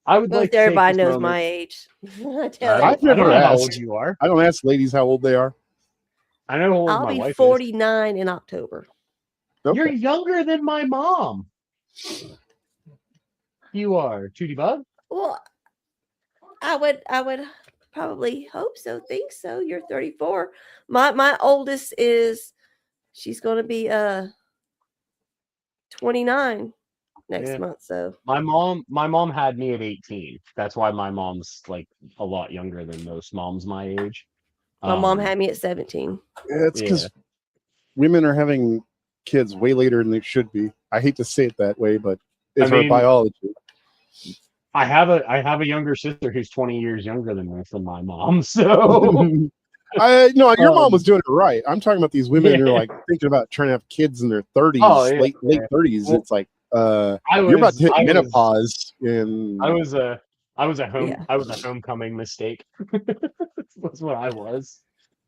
I would like Most to take everybody this knows moment- my age. I tell I've you. I don't never know how asked. old you are. I don't ask ladies how old they are. I know how old I'll my be wife 49 in October. is. You're Okay. younger than my mom. You are, Tootie Bug. Well, I would probably hope so, think so. You're 34. My oldest she's gonna be 29 next Yeah. month. So My mom had me at 18. That's why my mom's like a lot younger than most moms my age. My mom had me at 17. It's because women are having kids way later than they should be. I hate to say it that way, but it's our biology. I have a younger sister who's 20 years younger than me from my mom. So no, your mom was doing it right. I'm talking about these women who are like thinking about trying to have kids in their 30s, late 30s. Well, it's like you're about to hit menopause. I was a homecoming mistake. That's what I was.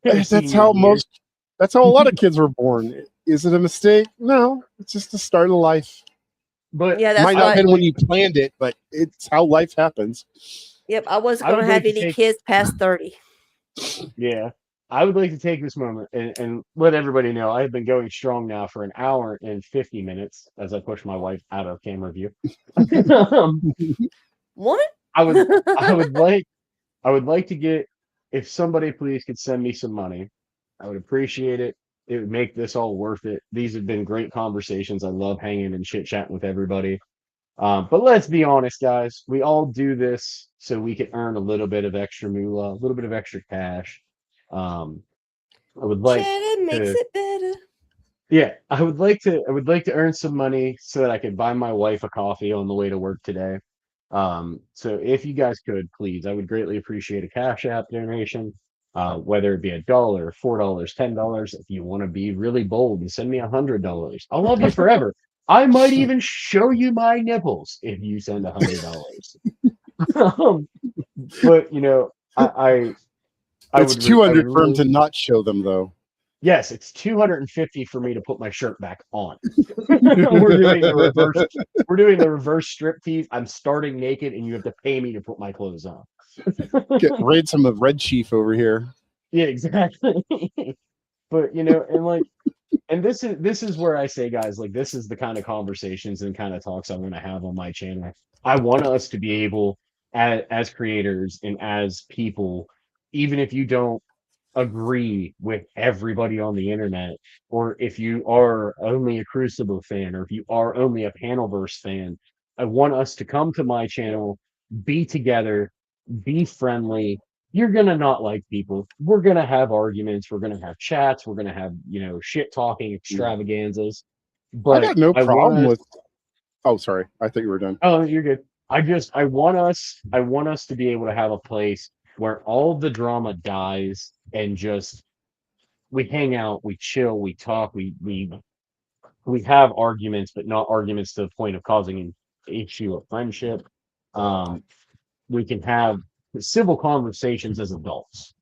That's how a lot of kids were born. Is it a mistake? No, it's just the start of life. But yeah, might not have been when you planned it, but it's how life happens. Yep, I wasn't going to have any kids past 30. Yeah, I would like to take this moment and let everybody know I've been going strong now for an hour and 50 minutes as I push my wife out of camera view. What? I would like to get, if somebody please could send me some money, I would appreciate it. It would make this all worth it. These have been great conversations. I love hanging and chit chatting with everybody. But let's be honest, guys. We all do this so we can earn a little bit of extra moolah, a little bit of extra cash. I would like Cheddar makes it better. Yeah, I would like to earn some money so that I could buy my wife a coffee on the way to work today. So if you guys could, please, I would greatly appreciate a Cash App donation. Whether it be $1, $4, $10. If you want to be really bold and send me $100, I'll love you forever. I might even show you my nipples if you send $100. But you know, it's 200 for him to not show them, though. Yes, it's 250 for me to put my shirt back on. We're doing the reverse striptease. I'm starting naked, and you have to pay me to put my clothes on. Get ransom of Red Chief over here. Yeah, exactly. But you know, and this is where I say, guys, like this is the kind of conversations and kind of talks I want to have on my channel. I want us to be able, as creators and as people, even if you don't agree with everybody on the internet, or if you are only a Crucible fan, or if you are only a Panelverse fan, I want us to come to my channel, be together, be friendly. You're gonna not like people. We're gonna have arguments. We're gonna have chats. We're gonna have, you know, shit talking extravaganzas. But I got no problem with. Oh, sorry. I thought you were done. Oh, you're good. I want us to be able to have a place where all the drama dies and just we hang out, we chill, we talk, we have arguments, but not arguments to the point of causing an issue of friendship. We can have civil conversations as adults.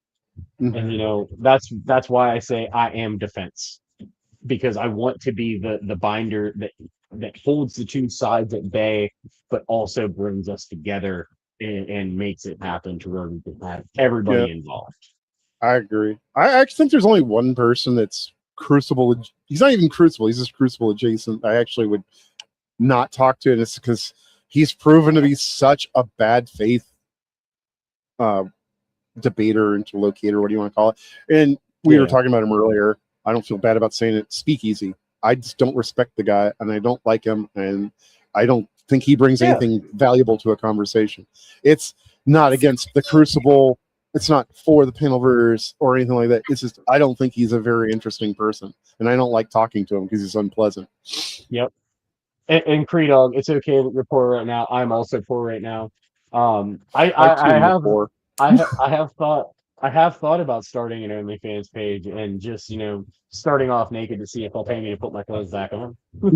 And you know, that's why I say I am defense, because I want to be the binder that holds the two sides at bay, but also brings us together and makes it happen to where we can have everybody involved. I agree. I actually think there's only one person that's Crucible. He's not even Crucible. He's just Crucible adjacent. I actually would not talk to, and it's because he's proven to be such a bad faith debater, interlocutor, what do you want to call it? And we were talking about him earlier. I don't feel bad about saying it. Speakeasy. I just don't respect the guy, and I don't like him, and I don't think he brings anything valuable to a conversation. It's not against the Crucible. It's not for the Panelverse or anything like that. It's just I don't think he's a very interesting person, and I don't like talking to him because he's unpleasant. Yep. And Creedog, it's okay that you're poor right now. I'm also poor right now. I have thought about starting an OnlyFans page and just, you know, starting off naked to see if they'll pay me to put my clothes back on. I'm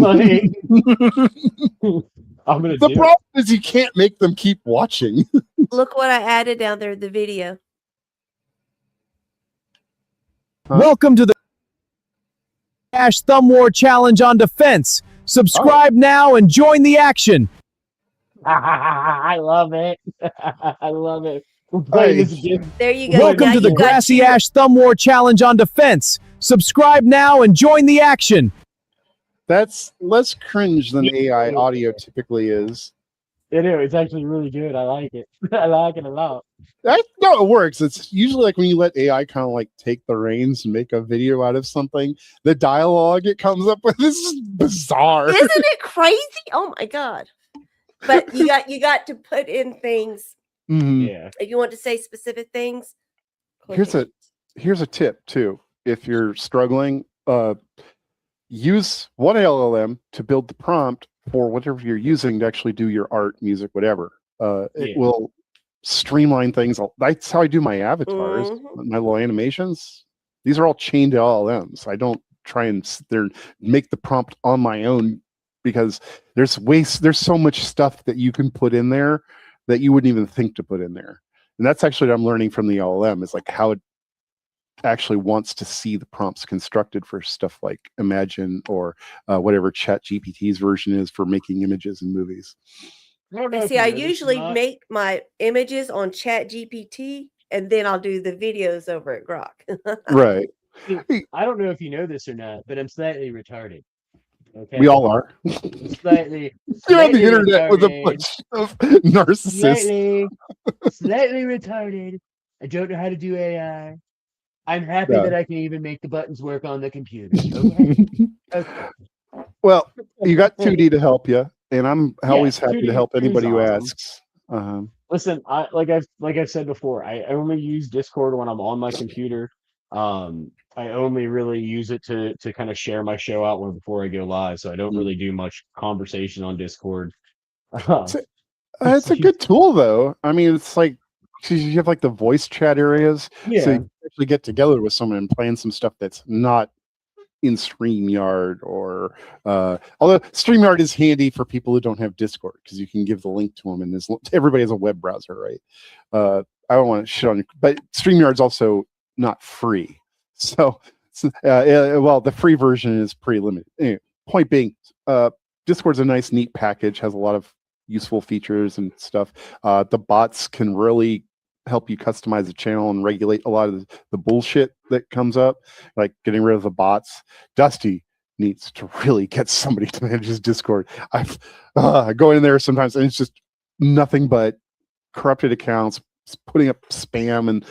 gonna. The problem is you can't make them keep watching. Look what I added down there, the video. Welcome to the Cash Thumb War Challenge on Defense. Subscribe now and join the action. I love it. I love it. There you go. Welcome to the Grassy Ash Thumb War Challenge on Defense. Subscribe now and join the action. That's less cringe than AI audio typically is. It's actually really good. I like it. I like it a lot. No, it works. It's usually like when you let AI kind of like take the reins and make a video out of something, the dialogue it comes up with is bizarre. Isn't it crazy? Oh my god. But you got to put in things. Mm-hmm. Yeah. If you want to say specific things. Here's a here's a tip too. If you're struggling, use one LLM to build the prompt for whatever you're using to actually do your art, music, whatever. It Yeah. will streamline things. That's how I do my avatars, Mhm. my little animations. These are all chained to LLMs. I don't try and sit there and make the prompt on my own because there's so much stuff that you can put in there that you wouldn't even think to put in there. And that's actually what I'm learning from the LLM is like how it actually wants to see the prompts constructed for stuff like Imagine or whatever Chat GPT's version is for making images and movies. I don't know And if see, you I know this or usually not. make my images on Chat GPT, and then I'll do the videos over at Grok. Right. I don't know if you know this or not, but I'm slightly retarded. Okay. We all are. Slightly You're on the slightly internet with a retarded. bunch of narcissists. Slightly retarded. I don't know how to do AI. I'm happy Yeah. that I can even make the buttons work on the computer. Okay. Okay. Well, you got 2D to help you, and I'm always happy 2D to help 2D 's anybody who awesome. asks. Listen, like I've said before, I only use Discord when I'm on my computer. I only really use it to kind of share my show out before I go live, so I don't really do much conversation on Discord. It's a good tool, though. I mean, it's like 'cause you have like the voice chat areas, so Yeah. you actually get together with someone and plan some stuff that's not in StreamYard or although StreamYard is handy for people who don't have Discord because you can give the link to them and everybody has a web browser, right? I don't want to shit on you, but StreamYard's also not free. So, well, the free version is pretty limited. Anyway, point being, Discord's a nice, neat package, has a lot of useful features and stuff. The bots can really help you customize the channel and regulate a lot of the bullshit that comes up, like getting rid of the bots. Dusty needs to really get somebody to manage his Discord. I go in there sometimes and it's just nothing but corrupted accounts, putting up spam and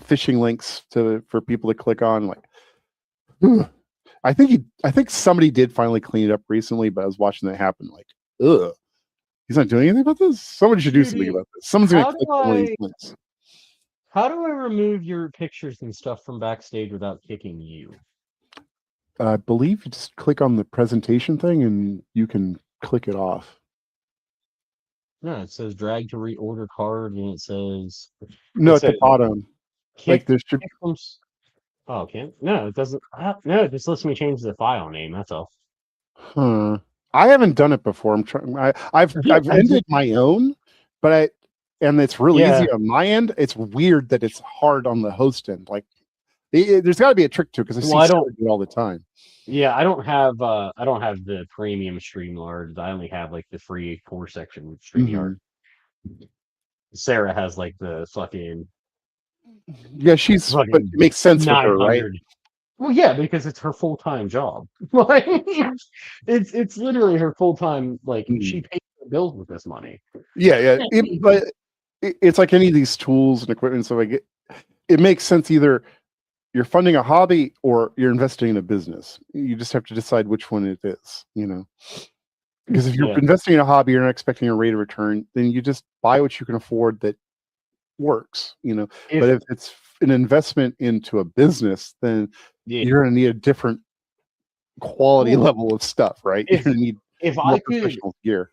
phishing links for people to click on. Like, I think somebody did finally clean it up recently, but I was watching that happen. Like, ugh. He's not doing anything about this? Somebody should do something about this. Someone's going to click on one of these links. How do I remove your pictures and stuff from backstage without kicking you? I believe you just click on the presentation thing and you can click it off. No, it says drag to reorder card, and it says No, it at the bottom. Like there should. Oh, okay. No, it doesn't. No, it just lets me change the file name. That's all. Huh. I haven't done it before. I'm trying. I've ended my own, but and it's really easy on my end. It's weird that it's hard on the host end. Like, there's got to be a trick to it because I see Sarah do it all the time. Yeah, I don't have the premium StreamYard. I only have like the free 4-section StreamYard. Sarah has like the fucking. Yeah, but it makes sense for her, right? Well, yeah, because it's her full-time job. Like, it's literally her full-time. Like, she pays her bills with this money. Yeah. But it's like any of these tools and equipment. So like, it makes sense either you're funding a hobby or you're investing in a business. You just have to decide which one it is. Because if you're investing in a hobby, you're not expecting a rate of return. Then you just buy what you can afford that works. But if it's an investment into a business, then you're going to need a different quality level of stuff, right? You're going to need more professional gear.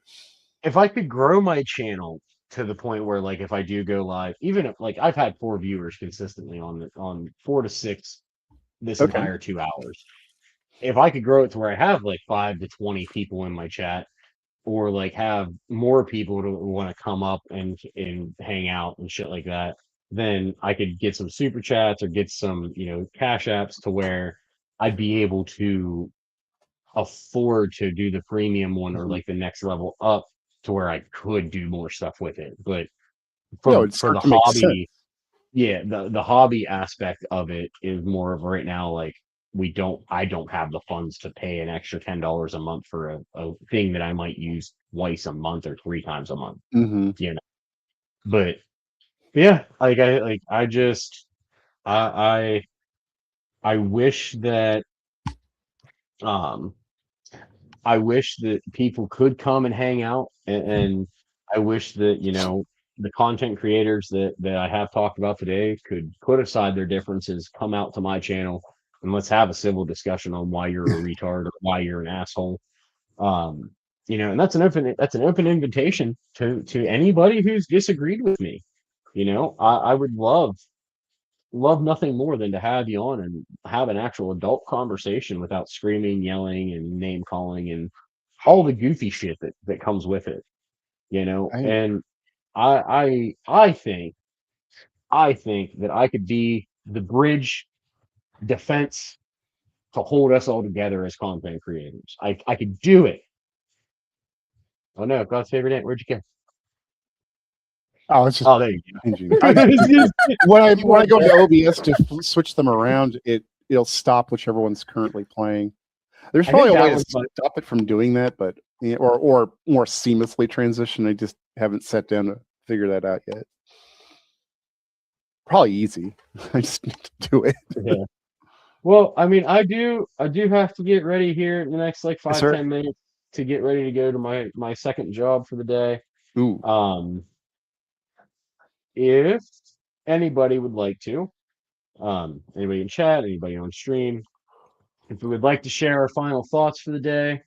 If I could grow my channel to the point where, like, if I do go live, even if, like, I've had 4 viewers consistently on 4 to 6 this entire 2 hours. If I could grow it to where I have like 5 to 20 people in my chat, or like have more people who want to come up and hang out and shit like that, then I could get some super chats or get some, cash apps to where I'd be able to afford to do the premium one or like the next level up to where I could do more stuff with it. But for the hobby, the hobby aspect of it is more of right now, like I don't have the funds to pay an extra $10 a month for a thing that I might use twice a month or 3 times a month. But yeah, I wish that people could come and hang out, and I wish that the content creators that I have talked about today could put aside their differences, come out to my channel, and let's have a civil discussion on why you're a retard or why you're an asshole. And that's an open invitation to anybody who's disagreed with me. I would love nothing more than to have you on and have an actual adult conversation without screaming, yelling, and name calling and all the goofy shit that comes with it. And I think that I could be the bridge defense to hold us all together as content creators. I could do it. Oh no, God's favorite ant, where'd you go? Oh, it's just there you changing. go. when I go to OBS to switch them around, it'll stop whichever one's currently playing. There's I probably think a way that to one's stop it from doing that, but or more seamlessly transition. I just haven't sat down to figure that out yet. Probably easy. I just need to do it. Yeah. Well, I mean, I do have to get ready here in the next like 5-10 minutes to get ready to go to my second job for the day. Ooh. If anybody would like to, anybody in chat, anybody on stream, if we would like to share our final thoughts for the day.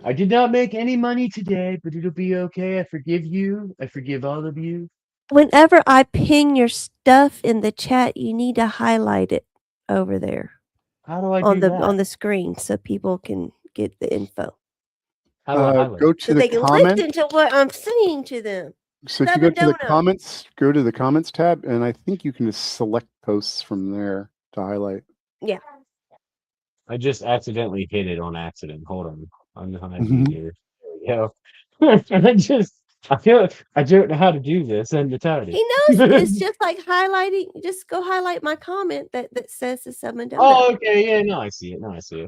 I did not make any money today, but it'll be okay. I forgive you. I forgive all of you. Whenever I ping your stuff in the chat, you need to highlight it over there. How do I on do the that? on the screen so people can get the info. How do I highlight? Go to So the they can comment. listen to what I'm saying to them. So if you go to the Donut. comments, go to the comments tab, and I think you can just select posts from there to highlight. Yeah. I just accidentally hit it on accident. Hold on. I'm behind Mhm. you here. There we go. I feel like I don't know how to do this and entirely. He knows it's just like highlighting. Just go highlight my comment that says the summon donut. Oh, okay. Yeah, now I see it.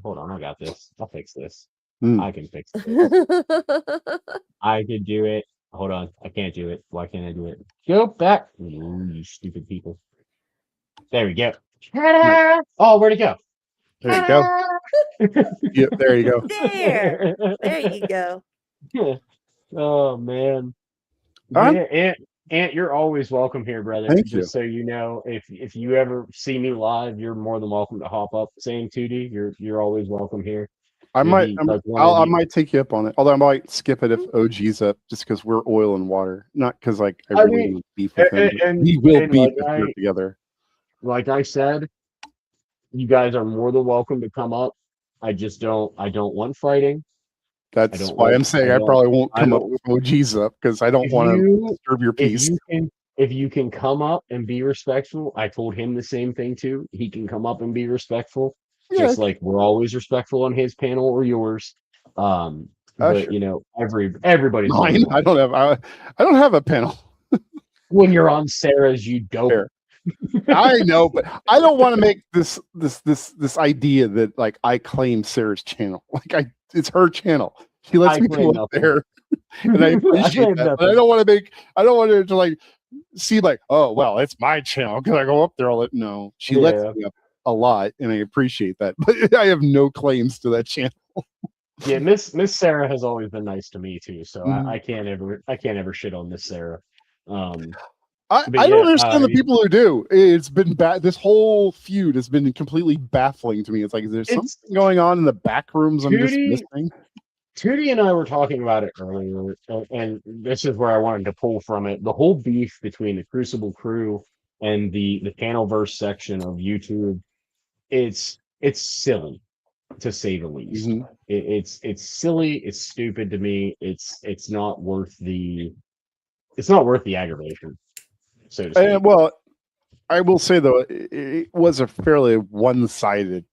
Hold on. I got this. I'll fix this. Mm. I can fix this. I can do it. Hold on. I can't do it. Why can't I do it? Go back. Ooh, you stupid people. There we go. Oh, where'd it go? There you go. Yep, there you go. There you go. Oh man. Huh? Yeah, Ant, you're always welcome here, brother. Thank Just so you know, if you ever see me live, you're more than welcome to hop up. Same 2D, you're always welcome here. I You're might, the, like, one I of the- might take you up on it. Although I might skip it if OG's up, just because we're oil and water, not because like I I really mean, need beef with him. and- We will and beef like if we're together. Like I said, you guys are more than welcome to come up. I don't want fighting. That's don't why like- I'm saying I I don't- probably won't I come up don't- with OG's up because I don't If want to you- disturb your peace. If you can come up and be respectful, I told him the same thing too. He can come up and be respectful, just like we're always respectful on his panel or yours. But sure. you know, everybody's Mine. I don't have a panel. when you're on Sarah's, you don't. Fair. I know, but I don't want to make this idea that like I claim Sarah's channel. Like it's her channel. She lets I me claim go up nothing. there, and I appreciate claim that. But I nothing. don't want her to like see like, oh well, it's my channel because I go up there all that. No, she lets Yeah. me up a lot, and I appreciate that. But I have no claims to that channel. Yeah, Miss Sarah has always been nice to me too, so Mhm. I can't ever shit on Miss Sarah. I But don't yeah, understand the people who do. It's been bad. This whole feud has been completely baffling to me. It's like, is there It's- something going on in the back rooms I'm just Judy- missing? Tootie and I were talking about it earlier, and this is where I wanted to pull from it. The whole beef between the Crucible crew and the Channelverse section of YouTube, it's silly, to say the least. Mhm. It's silly. It's stupid to me. It's not worth the aggravation, so to speak. And, well, I will say though, it was a fairly one-sided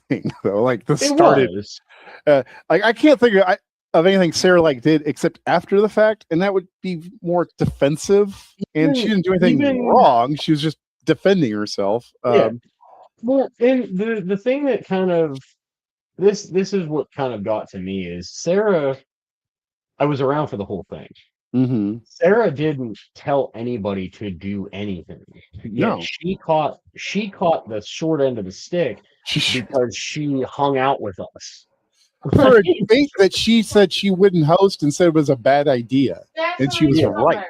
thing though. Like this It started. was. Like I can't think of anything Sarah like did except after the fact, and that would be more defensive. And she didn't do anything even- wrong. She was just defending herself. Yeah. Well, and the thing that kind of this is what kind of got to me is Sarah. I was around for the whole thing. Mm-hmm. Sarah didn't tell anybody to do anything. Yet No. she caught the short end of the stick because she hung out with us. For a debate that she said she wouldn't host and said it was a bad idea, and she was Yeah. right.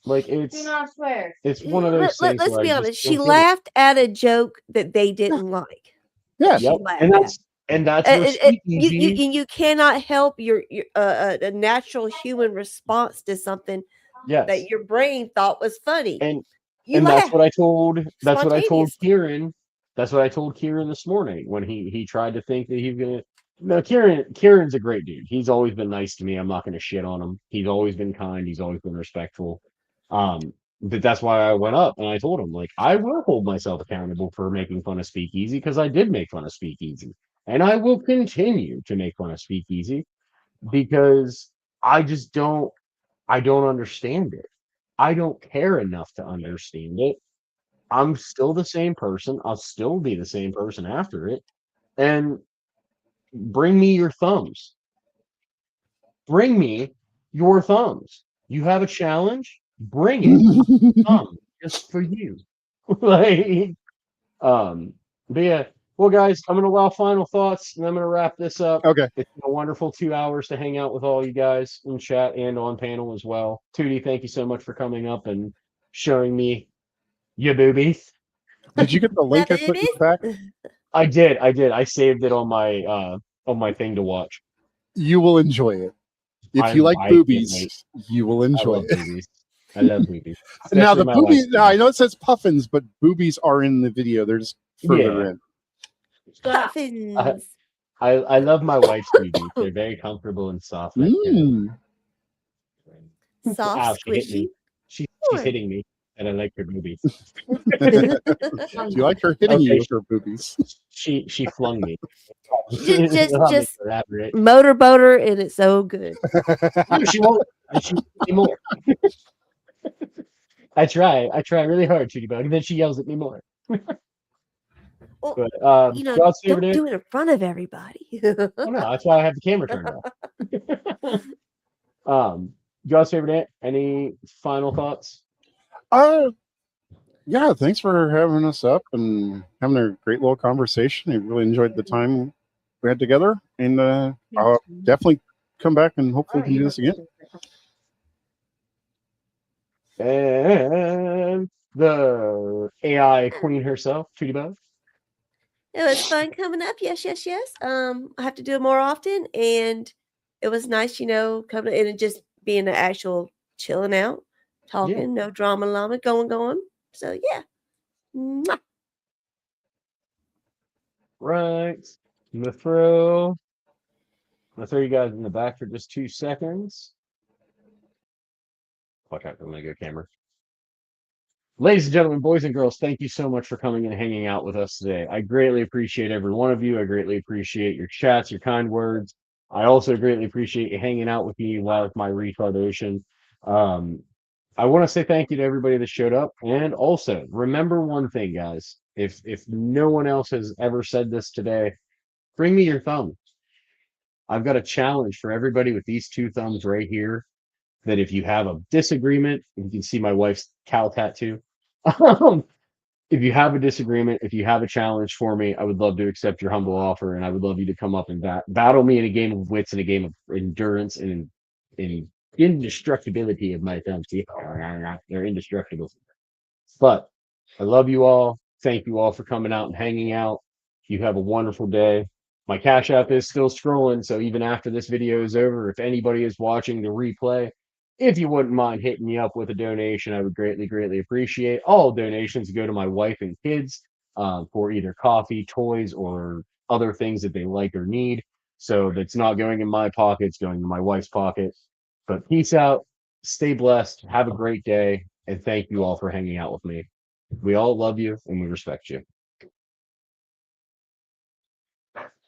Like Do it's not swear. it's one of those things. Let's where be I just honest. She don't get it. laughed at a joke that they didn't like. Yeah. She Yep, laughed and at. that's her speakeasy. You cannot help your a natural human response to something Yes, that your brain thought was funny. and You and laugh that's what I told spontaneously. Kieran. That's what I told Kieran this morning when he tried to think that he was gonna. No, Kieran's a great dude. He's always been nice to me. I'm not gonna shit on him. He's always been kind. He's always been respectful. But that's why I went up and I told him, like, I will hold myself accountable for making fun of Speakeasy because I did make fun of Speakeasy, and I will continue to make fun of Speakeasy because I just don't. I don't understand it. I don't care enough to understand it. I'm still the same person. I'll still be the same person after it. And bring me your thumbs. Bring me your thumbs. You have a challenge? Bring it. Just for you. like, but yeah. Well, guys, I'm gonna allow final thoughts and I'm gonna wrap this up. Okay. It's been a wonderful 2 hours to hang out with all you guys in chat and on panel as well. Tootie, thank you so much for coming up and showing me your boobies. Did you get the link I put in the back? I did. I saved it on my thing to watch. You will enjoy it. If you like I can't wait. boobies, you will I enjoy love it. boobies. I love boobies. Now Especially the my boobies. wife's Now I know it says puffins, but boobies are in the video. They're just further Yeah. in. Puffins. I love my wife's boobies. They're very comfortable and soft. Like, Soft, ow, she hit squishy. me. She's Sure. hitting me, and I like her boobies. Do you like her hitting you Okay, with her boobies? She flung me. just Allow me just to elaborate. motorboater, and it's so good. No, she won't. And she hit me more. I try really hard, Tootie Bug, and then she yells at me more. Well, But you know, God's don't favorite do it in front of everybody. Oh, no, that's why I have the camera turned off. God's favorite aunt, any final thoughts? Yeah, thanks for having us up and having a great little conversation. I really enjoyed the time we had together, and I'll definitely come back and hopefully we can do this again. And the AI queen herself, Tootie Bug. It was fun coming up. Yes. I have to do it more often, and it was nice, coming in and just being an actual chilling out, talking, no drama llama, going. So yeah. Mwah. Right. I'm gonna throw you guys in the back for just 2 seconds. Watch out for the Lego camera. Ladies and gentlemen, boys and girls, thank you so much for coming and hanging out with us today. I greatly appreciate every one of you. I greatly appreciate your chats, your kind words. I also greatly appreciate you hanging out with me while with my retardation. I want to say thank you to everybody that showed up. And also, remember one thing, guys. If no one else has ever said this today, bring me your thumb. I've got a challenge for everybody with these 2 thumbs right here. That if you have a disagreement, you can see my wife's cow tattoo. If you have a disagreement, if you have a challenge for me, I would love to accept your humble offer, and I would love you to come up and battle me in a game of wits and a game of endurance and indestructibility of my thumbs. See, they're indestructible. But I love you all. Thank you all for coming out and hanging out. You have a wonderful day. My Cash App is still scrolling, so even after this video is over, if anybody is watching the replay, if you wouldn't mind hitting me up with a donation, I would greatly appreciate. All donations go to my wife and kids for either coffee, toys, or other things that they like or need. So that's not going in my pocket, it's going in my wife's pocket. But peace out, stay blessed, have a great day, and thank you all for hanging out with me. We all love you and we respect you.